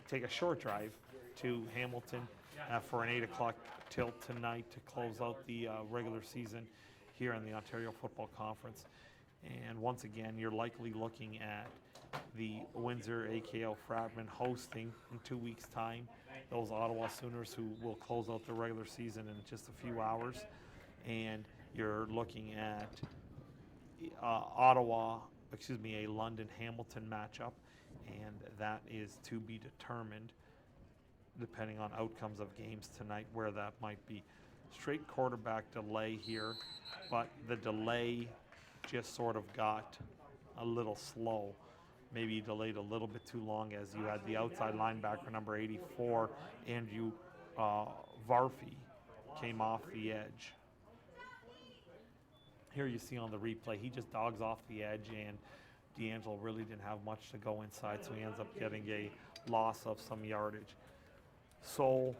take a short drive to Hamilton for an 8 o'clock tilt tonight to close out the regular season here in the Ontario Football Conference. And once again, you're likely looking at the Windsor AKO Fratmen hosting in 2 weeks' time those Ottawa Sooners, who will close out the regular season in just a few hours. And you're looking at a London-Hamilton matchup, and that is to be determined depending on outcomes of games tonight, where that might be. Straight quarterback delay here, but the delay just sort of got a little slow. Maybe delayed a little bit too long, as you had the outside linebacker, number 84, Andrew Varfey, came off the edge. Here you see on the replay, he just dogs off the edge, and D'Angelo really didn't have much to go inside, so he ends up getting a loss of some yardage. So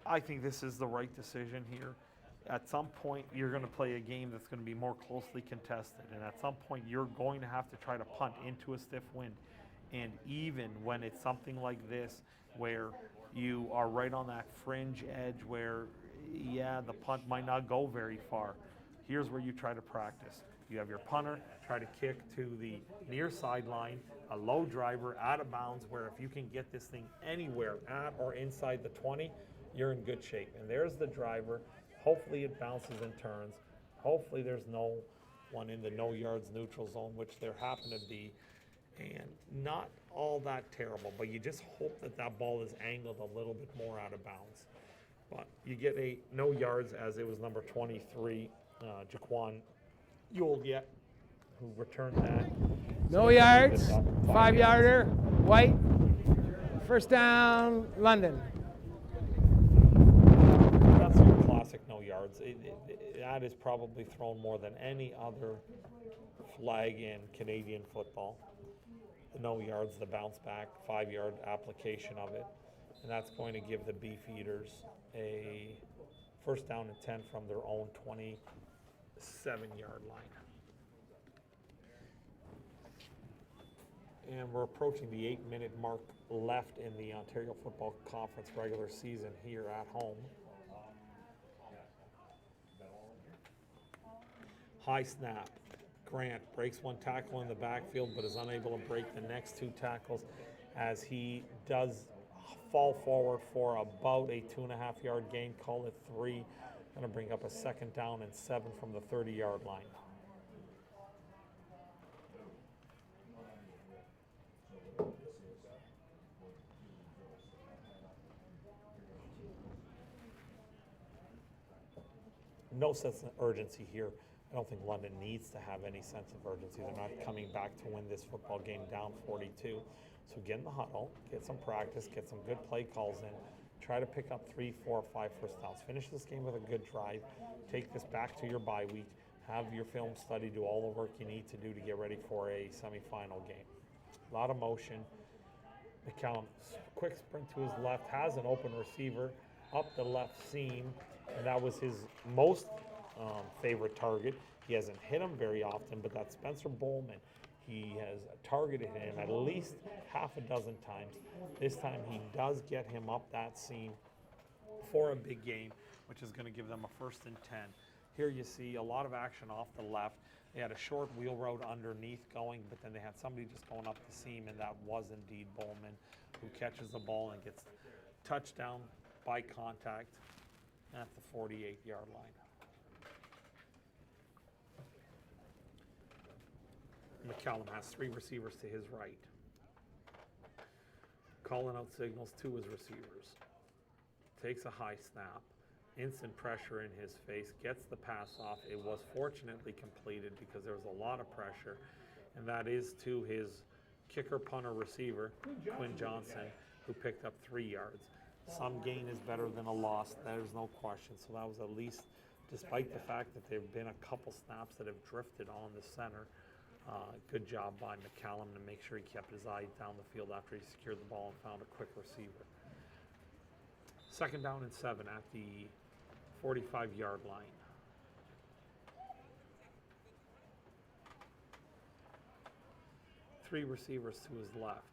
I think this is the right decision here. At some point, you're going to play a game that's going to be more closely contested, and at some point, you're going to have to try to punt into a stiff wind. And even when it's something like this, where you are right on that fringe edge where, yeah, the punt might not go very far, here's where you try to practice. You have your punter try to kick to the near sideline, a low driver out of bounds, where if you can get this thing anywhere at or inside the 20, you're in good shape. And there's the driver. Hopefully it bounces and turns. Hopefully there's no one in the no yards neutral zone, which there happen to be. And not all that terrible, but you just hope that that ball is angled a little bit more out of bounds. But you get a no yards, as it was number 23, Jaquan Yuliet, who returned that. No yards, 5-yarder, White, first down, London. That's your classic no yards. That is probably thrown more than any other flag in Canadian football. The no yards, the bounce back, 5-yard application of it. And that's going to give the Beefeaters a first down and 10 from their own 27-yard line. And we're approaching the 8-minute mark left in the Ontario Football Conference regular season here at home. High snap. Grant breaks one tackle in the backfield, but is unable to break the next two tackles, as he does fall forward for about a 2.5-yard gain. Call it 3. Going to bring up a second down and 7 from the 30-yard line. No sense of urgency here. I don't think London needs to have any sense of urgency. They're not coming back to win this football game down 42. So get in the huddle, get some practice, get some good play calls in, try to pick up 3, 4, 5 first downs. Finish this game with a good drive. Take this back to your bye week. Have your film study, do all the work you need to do to get ready for a semifinal game. A lot of motion. McCallum, quick sprint to his left, has an open receiver up the left seam, and that was his most favorite target. He hasn't hit him very often, but that's Spencer Bowman. He has targeted him at least half a dozen times. This time he does get him up that seam for a big gain, which is going to give them a 1st and 10. Here you see a lot of action off the left. They had a short wheel route underneath going, but then they had somebody just going up the seam, and that was indeed Bowman, who catches the ball and gets touchdown by contact at the 48-yard line. McCallum has 3 receivers to his right. Calling out signals to his receivers. Takes a high snap. Instant pressure in his face. Gets the pass off. It was fortunately completed because there was a lot of pressure. And that is to his kicker, punter, receiver, Quinn Johnson, who picked up 3 yards. Some gain is better than a loss. There's no question. So that was at least, despite the fact that there have been a couple snaps that have drifted on the center, good job by McCallum to make sure he kept his eye down the field after he secured the ball and found a quick receiver. 2nd down and 7 at the 45-yard line. Three receivers to his left.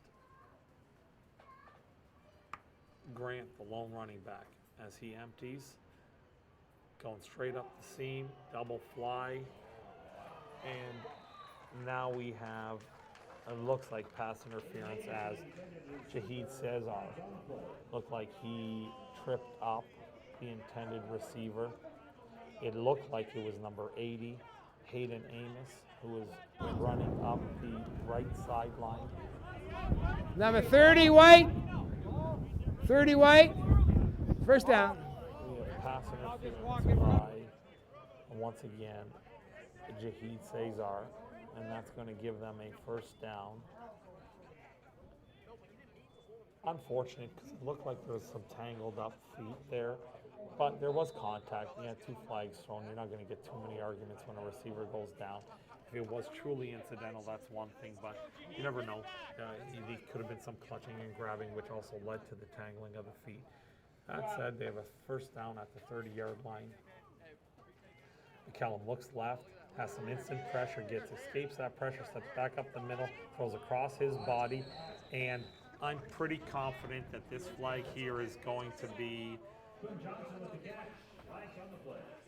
Grant, the lone running back, as he empties, going straight up the seam, double fly, and now we have, it looks like pass interference, as Shahid Cesar looked like he tripped up the intended receiver. It looked like it was number 80, Hayden Amos, who was running up the right sideline. Number 30, White. 30, White. First down. We have pass interference by, once again, Jahid Cesar, and that's going to give them a first down. Unfortunate, because it looked like there was some tangled up feet there, but there was contact. You had 2 flags thrown. You're not going to get too many arguments when a receiver goes down. If it was truly incidental, that's one thing, but you never know. There could have been some clutching and grabbing, which also led to the tangling of the feet. That said, they have a first down at the 30-yard line. McCallum looks left, has some instant pressure, escapes that pressure, steps back up the middle, throws across his body, and I'm pretty confident that this flag here is going to be,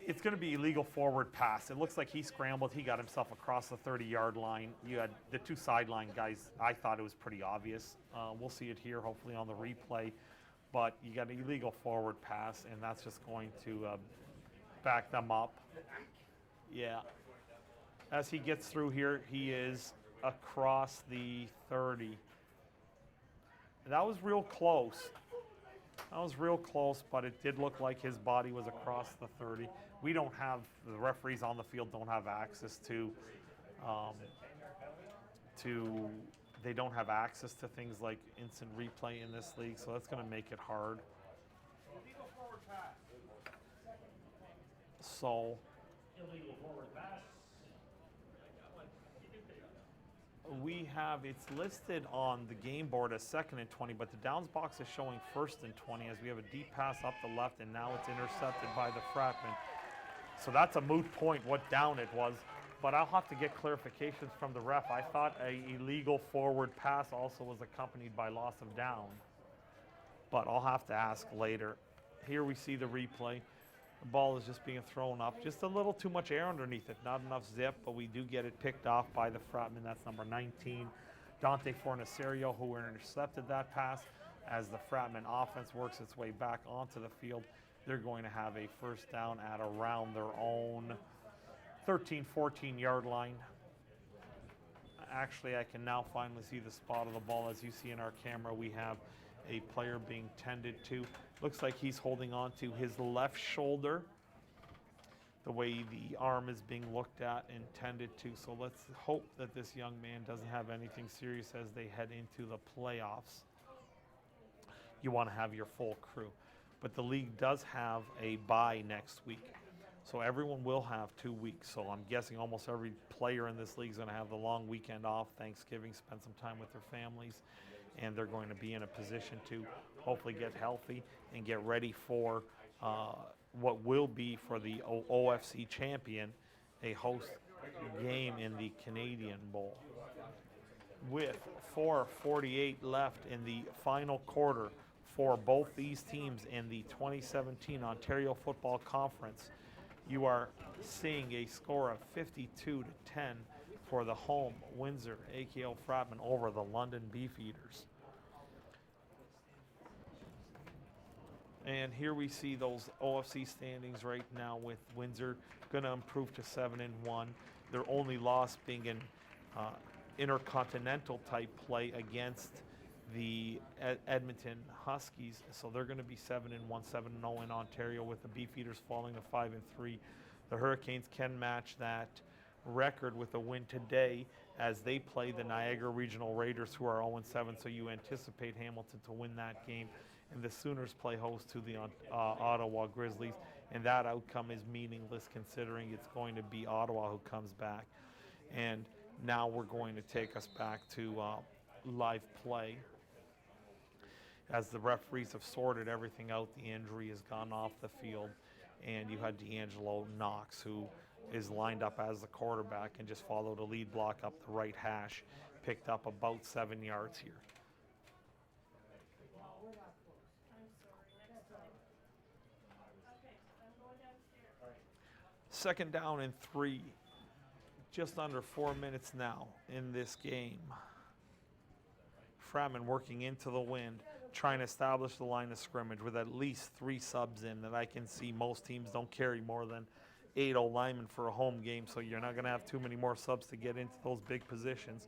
it's going to be illegal forward pass. It looks like he scrambled, he got himself across the 30-yard line. You had the 2 sideline guys, I thought it was pretty obvious. We'll see it here hopefully on the replay, but you got an illegal forward pass, and that's just going to back them up. Yeah. As he gets through here, he is across the 30. That was real close. That was real close, but it did look like his body was across the 30. We don't have, the referees on the field don't have access they don't have access to things like instant replay in this league, so that's going to make it hard. So, we have, it's listed on the game board as 2nd and 20, but the downs box is showing 1st and 20 as we have a deep pass up the left, and now it's intercepted by the Fratmen. So that's a moot point what down it was, but I'll have to get clarifications from the ref. I thought a illegal forward pass also was accompanied by loss of down, but I'll have to ask later. Here we see the replay. The ball is just being thrown up. Just a little too much air underneath it. Not enough zip, but we do get it picked off by the Fratmen. That's number 19, Dante Fornaserio, who intercepted that pass. As the Fratmen offense works its way back onto the field, they're going to have a first down at around their own 13, 14-yard line. Actually, I can now finally see the spot of the ball. As you see in our camera, we have a player being tended to. Looks like he's holding on to his left shoulder, the way the arm is being looked at and tended to. So let's hope that this young man doesn't have anything serious as they head into the playoffs. You want to have your full crew. But the league does have a bye next week. So everyone will have 2 weeks. So I'm guessing almost every player in this league is going to have the long weekend off, Thanksgiving, spend some time with their families, and they're going to be in a position to hopefully get healthy and get ready for what will be for the OFC champion, a host game in the Canadian Bowl. With 4:48 left in the final quarter for both these teams in the 2017 Ontario Football Conference, you are seeing a score of 52-10 for the home Windsor AKO Fratmen over the London Beefeaters. And here we see those OFC standings right now, with Windsor going to improve to 7-1. Their only loss being in intercontinental type play against the Edmonton Huskies. So they're going to be 7-1, 7-0 in Ontario, with the Beefeaters falling to 5-3. The Hurricanes can match that record with a win today as they play the Niagara Regional Raiders, who are 0-7. So you anticipate Hamilton to win that game. And the Sooners play host to the Ottawa Grizzlies, and that outcome is meaningless considering it's going to be Ottawa who comes back. And now we're going to take us back to live play. As the referees have sorted everything out, the injury has gone off the field, and you had D'Angelo Knox, who is lined up as the quarterback and just followed a lead block up the right hash, picked up about 7 yards here. Second down and 3, just under 4 minutes now in this game. Fratmen working into the wind, trying to establish the line of scrimmage with at least 3 subs in that I can see. Most teams don't carry more than 8 linemen for a home game, so you're not going to have too many more subs to get into those big positions.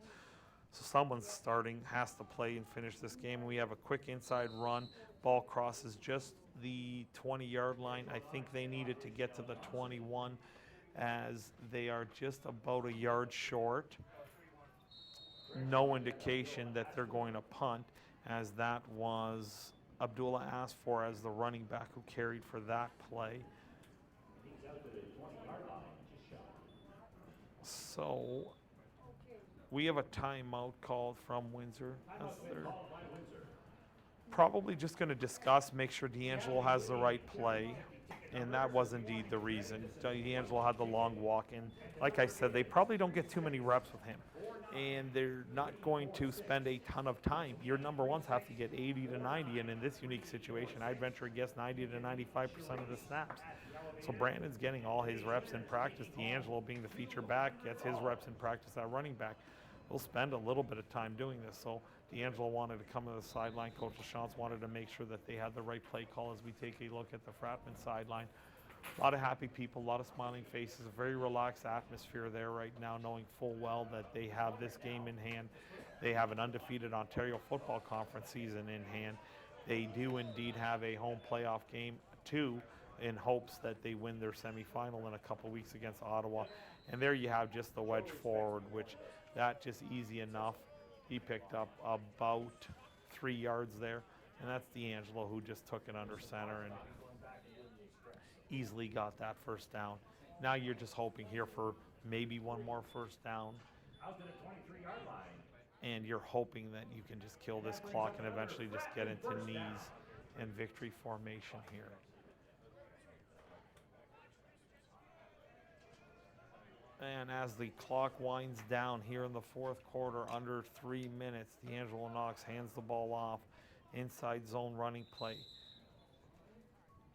So someone's starting, has to play and finish this game. We have a quick inside run. Ball crosses just the 20-yard line. I think they needed to get to the 21 as they are just about a yard short. No indication that they're going to punt, as that was Abdullah Asfour as the running back who carried for that play. So we have a timeout called from Windsor. Probably just going to discuss, make sure D'Angelo has the right play. And that was indeed the reason. D'Angelo had the long walk in. Like I said, they probably don't get too many reps with him. And they're not going to spend a ton of time. Your number ones have to get 80 to 90, and in this unique situation, I'd venture a guess 90 to 95% of the snaps. So Brandon's getting all his reps in practice. D'Angelo, being the feature back, gets his reps in practice at running back. We'll spend a little bit of time doing this. So D'Angelo wanted to come to the sideline. Coach LaChance wanted to make sure that they had the right play call as we take a look at the Fratmen sideline. A lot of happy people, a lot of smiling faces, a very relaxed atmosphere there right now, knowing full well that they have this game in hand. They have an undefeated Ontario Football Conference season in hand. They do indeed have a home playoff game, too, in hopes that they win their semifinal in a couple weeks against Ottawa. And there you have just the wedge forward, which that just easy enough. He picked up about 3 yards there, and that's D'Angelo who just took it under center and easily got that first down. Now you're just hoping here for maybe one more first down. Out to the 23-yard line. And you're hoping that you can just kill this clock and eventually just get into knees and victory formation here. And as the clock winds down here in the fourth quarter, under 3 minutes, D'Angelo Knox hands the ball off. Inside zone running play.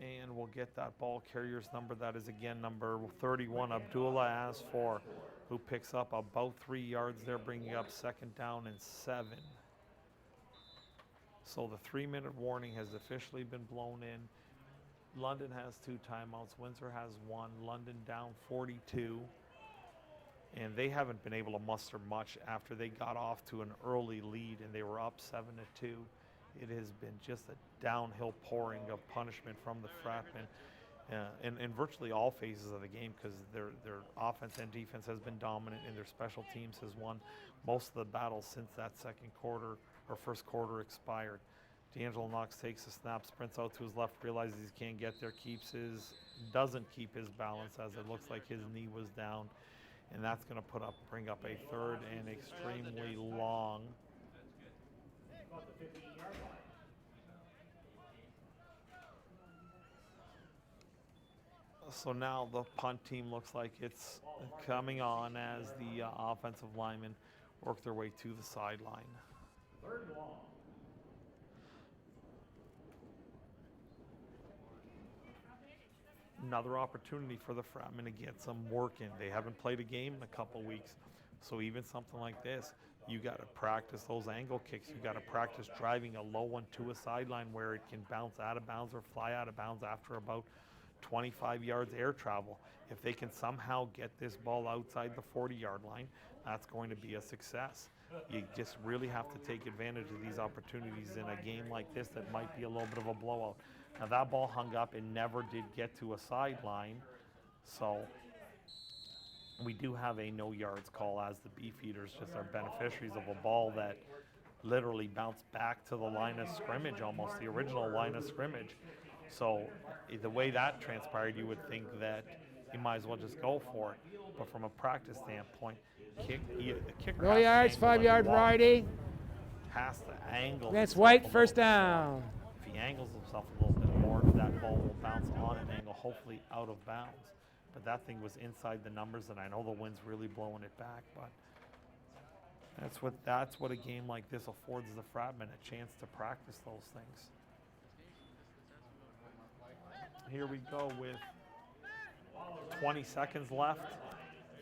And we'll get that ball carrier's number. That is again number 31, Abdullah Asfour, who picks up about 3 yards there, bringing up 2nd down and 7. So the 3-minute warning has officially been blown in. London has 2 timeouts. Windsor has 1. London down 42. And they haven't been able to muster much after they got off to an early lead and they were up 7-2. It has been just a downhill pouring of punishment from the Fratmen in virtually all phases of the game, because their offense and defense has been dominant and their special teams has won most of the battles since that second quarter or first quarter expired. D'Angelo Knox takes a snap, sprints out to his left, realizes he can't get there, doesn't keep his balance as it looks like his knee was down. And that's going to bring up a 3rd and extremely long. About the 15-yard line. So now the punt team looks like it's coming on as the offensive linemen work their way to the sideline. 3rd and long. Another opportunity for the Fratmen to get some work in. They haven't played a game in a couple weeks. So even something like this, you got to practice those angle kicks. You got to practice driving a low one to a sideline where it can bounce out of bounds or fly out of bounds after about 25 yards air travel. If they can somehow get this ball outside the 40-yard line, that's going to be a success. You just really have to take advantage of these opportunities in a game like this that might be a little bit of a blowout. Now that ball hung up and never did get to a sideline, so we do have a no yards call as the Beefeaters just are beneficiaries of a ball that literally bounced back to the line of scrimmage, almost the original line of scrimmage. So the way that transpired, you would think that you might as well just go for it. But from a practice standpoint, the kicker No yards, 5-yard variety. Has to angle. That's White, first down. If he angles himself a little bit more, that ball will bounce on an angle, hopefully out of bounds. But that thing was inside the numbers, and I know the wind's really blowing it back, but that's what a game like this affords the Fratmen, a chance to practice those things. Here we go with 20 seconds left.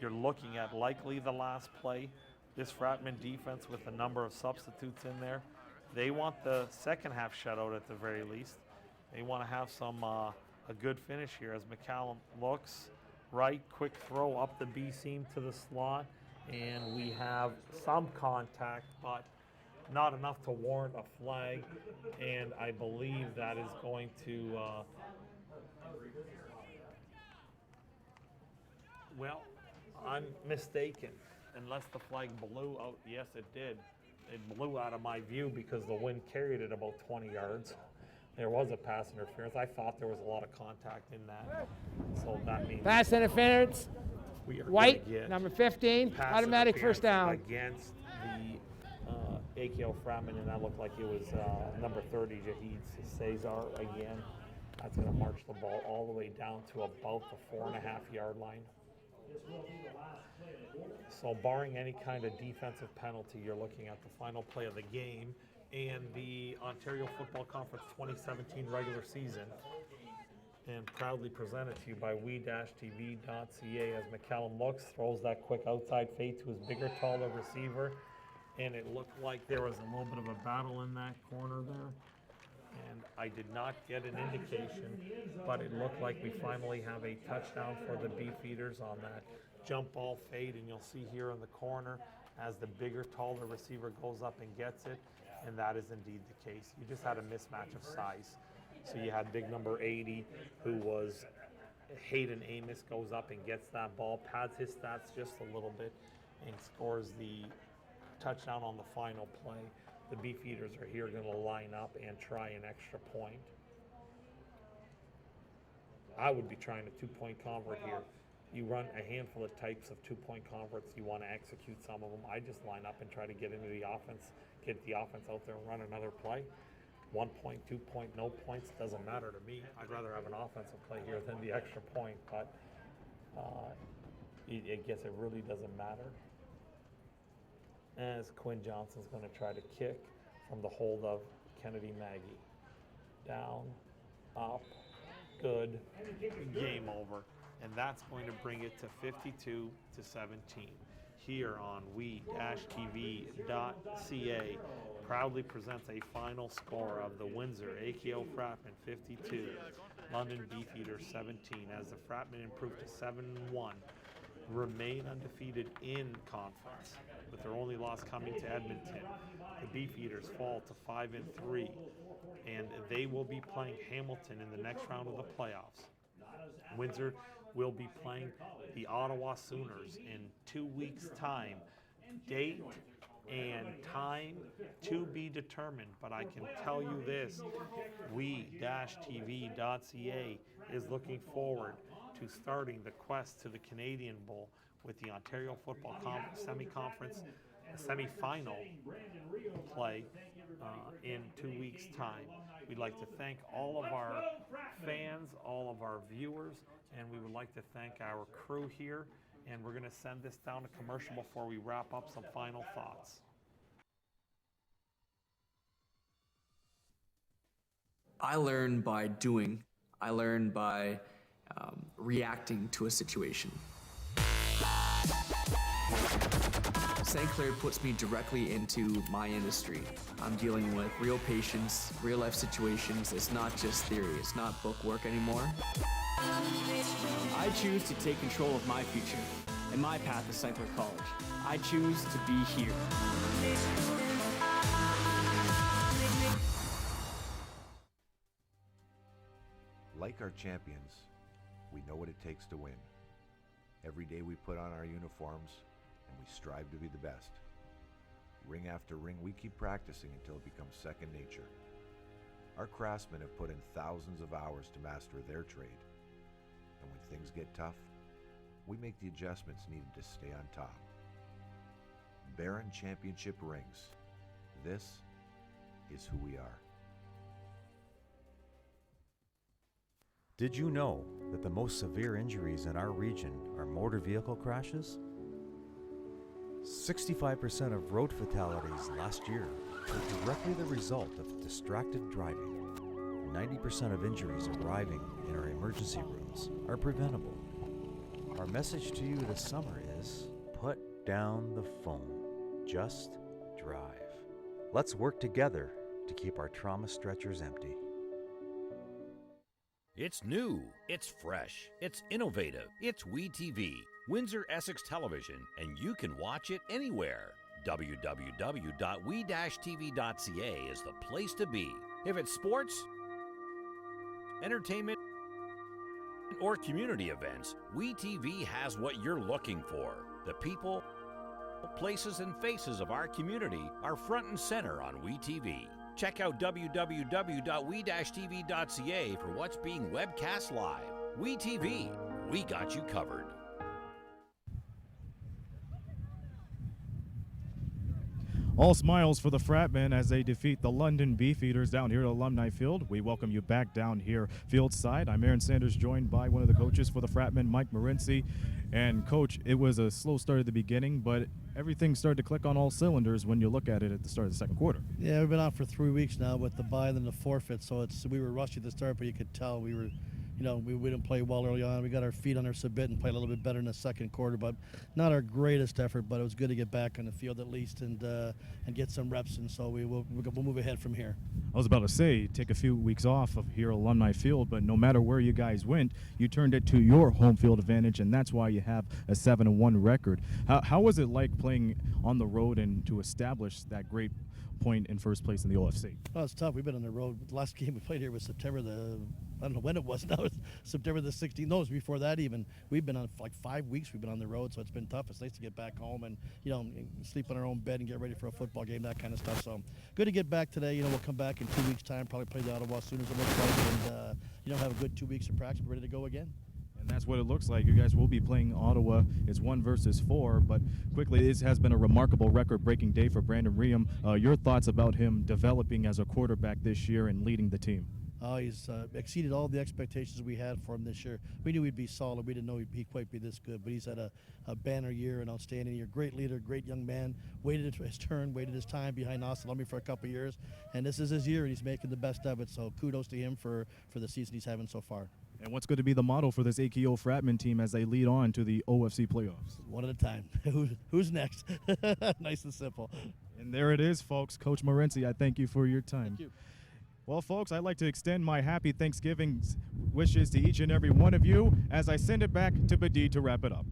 You're looking at likely the last play. This Fratmen defense with a number of substitutes in there. They want the second half shutout at the very least. They want to have some a good finish here as McCallum looks right, quick throw up the B seam to the slot, and we have some contact, but not enough to warrant a flag, and I believe that is going to, well, I'm mistaken. Unless the flag blew out, yes it did. It blew out of my view because the wind carried it about 20 yards. There was a pass interference. I thought there was a lot of contact in that. So that means Pass interference. we are White, gonna get number 15, pass automatic first down. against the AKO Fratmen, and that looked like it was number 30, Jahid Cesar again. That's going to march the ball all the way down to about the 4.5-yard line. So barring any kind of defensive penalty, you're looking at the final play of the game and the Ontario Football Conference 2017 regular season, and proudly presented to you by we-tv.ca as McCallum looks, throws that quick outside fade to his bigger, taller receiver, and it looked like there was a little bit of a battle in that corner there, and I did not get an indication, but it looked like we finally have a touchdown for the Beefeaters on that jump ball fade, and you'll see here in the corner as the bigger, taller receiver goes up and gets it, and that is indeed the case. You just had a mismatch of size. So you had big number 80, who was Hayden Amos, goes up and gets that ball, pads his stats just a little bit, and scores the touchdown on the final play. The Beefeaters are here going to line up and try an extra point. I would be trying a two-point convert here. You run a handful of types of two-point converts. You want to execute some of them. I just line up and try to get into the offense, get the offense out there and run another play. 1 point, 2 point, no points, doesn't matter to me. I'd rather have an offensive play here than the extra point, but I guess it really doesn't matter. As Quinn Johnson's going to try to kick from the hold of Kennedy Maggie. Down, up, good, game over. And that's going to bring it to 52-17. Here on we-tv.ca proudly presents a final score of the Windsor AKO Fratmen 52, London Beefeaters 17, as the Fratmen improved to 7-1, remain undefeated in conference, with their only loss coming to Edmonton. The Beefeaters fall to 5-3, and they will be playing Hamilton in the next round of the playoffs. Windsor will be playing the Ottawa Sooners in 2 weeks' time. Date and time to be determined, but I can tell you this, we-tv.ca is looking forward to starting the quest to the Canadian Bowl with the Ontario Football semi-conference semi-final play in 2 weeks' time. We'd like to thank all of our fans, all of our viewers, and we would like to thank our crew here, and we're going to send this down to commercial before we wrap up. Some final thoughts. I learn by doing. I learn by reacting to a situation. St. Clair puts me directly into my industry. I'm dealing with real patients, real life situations. It's not just theory, it's not book work anymore. I choose to take control of my future, and my path is St. Clair College. I choose to be here. Like our champions, we know what it takes to win. Every day we put on our uniforms and we strive to be the best. Ring after ring, we keep practicing until it becomes second nature. Our craftsmen have put in thousands of hours to master their trade. And when things get tough, we make the adjustments needed to stay on top. Baron Championship rings. This is who we are. Did you know that the most severe injuries in our region are motor vehicle crashes? 65% of road fatalities last year were directly the result of distracted driving. 90% of injuries arriving in our emergency rooms are preventable. Our message to you this summer is, put down the phone. Just drive. Let's work together to keep our trauma stretchers empty. It's new, it's fresh, it's innovative, it's WeTV. Windsor Essex Television, and you can watch it anywhere. www.we-tv.ca is the place to be. If it's sports, entertainment, or community events, WeTV has what you're looking for. The people, places, and faces of our community are front and center on WeTV. Check out www.we-tv.ca for what's being webcast live. WeTV, we got you covered. All smiles for the Fratmen as they defeat the London Beefeaters down here at Alumni Field. We welcome you back down here field side. I'm Aaron Sanders, joined by one of the coaches for the Fratmen, Mike Morency. And Coach, it was a slow start at the beginning, but everything started to click on all cylinders when you look at it at the start of the second quarter. Yeah, we've been out for 3 weeks now with the bye and the forfeit, so we were rushy at the start, but you could tell we were, we didn't play well early on. We got our feet under us a bit and played a little bit better in the second quarter, but not our greatest effort. But it was good to get back on the field at least and get some reps, and so we'll move ahead from here. I was about to say, take a few weeks off of here at Alumni Field, but no matter where you guys went, you turned it to your home field advantage, and that's why you have a 7-1 record. How was it like playing on the road and to establish that great point in first place in the OFC? Oh, it's tough. We've been on the road. The last game we played here was September I don't know when it was now. It's September the 16th. No, it was before that even. We've been on like 5 weeks. We've been on the road, so it's been tough. It's nice to get back home and sleep in our own bed and get ready for a football game, that kind of stuff. So good to get back today. We'll come back in 2 weeks' time, probably play the Ottawa Sooners, it looks like, and have a good 2 weeks of practice, ready to go again. And that's what it looks like. You guys will be playing Ottawa. It's 1 versus 4, but quickly, this has been a remarkable record-breaking day for Brandon Riem. Your thoughts about him developing as a quarterback this year and leading the team? He's exceeded all the expectations we had for him this year. We knew he'd be solid. We didn't know he'd quite be this good, but he's had a banner year, an outstanding year. Great leader, great young man. Waited his turn, waited his time behind Austin Lumley for a couple of years, and this is his year, and he's making the best of it. So kudos to him for the season he's having so far. And what's going to be the motto for this AKO Fratmen team as they lead on to the OFC playoffs? One at a time. Who's next? Nice and simple. And there it is, folks. Coach Morency, I thank you for your time. Thank you. Well, folks, I'd like to extend my happy Thanksgiving wishes to each and every one of you as I send it back to Badi to wrap it up.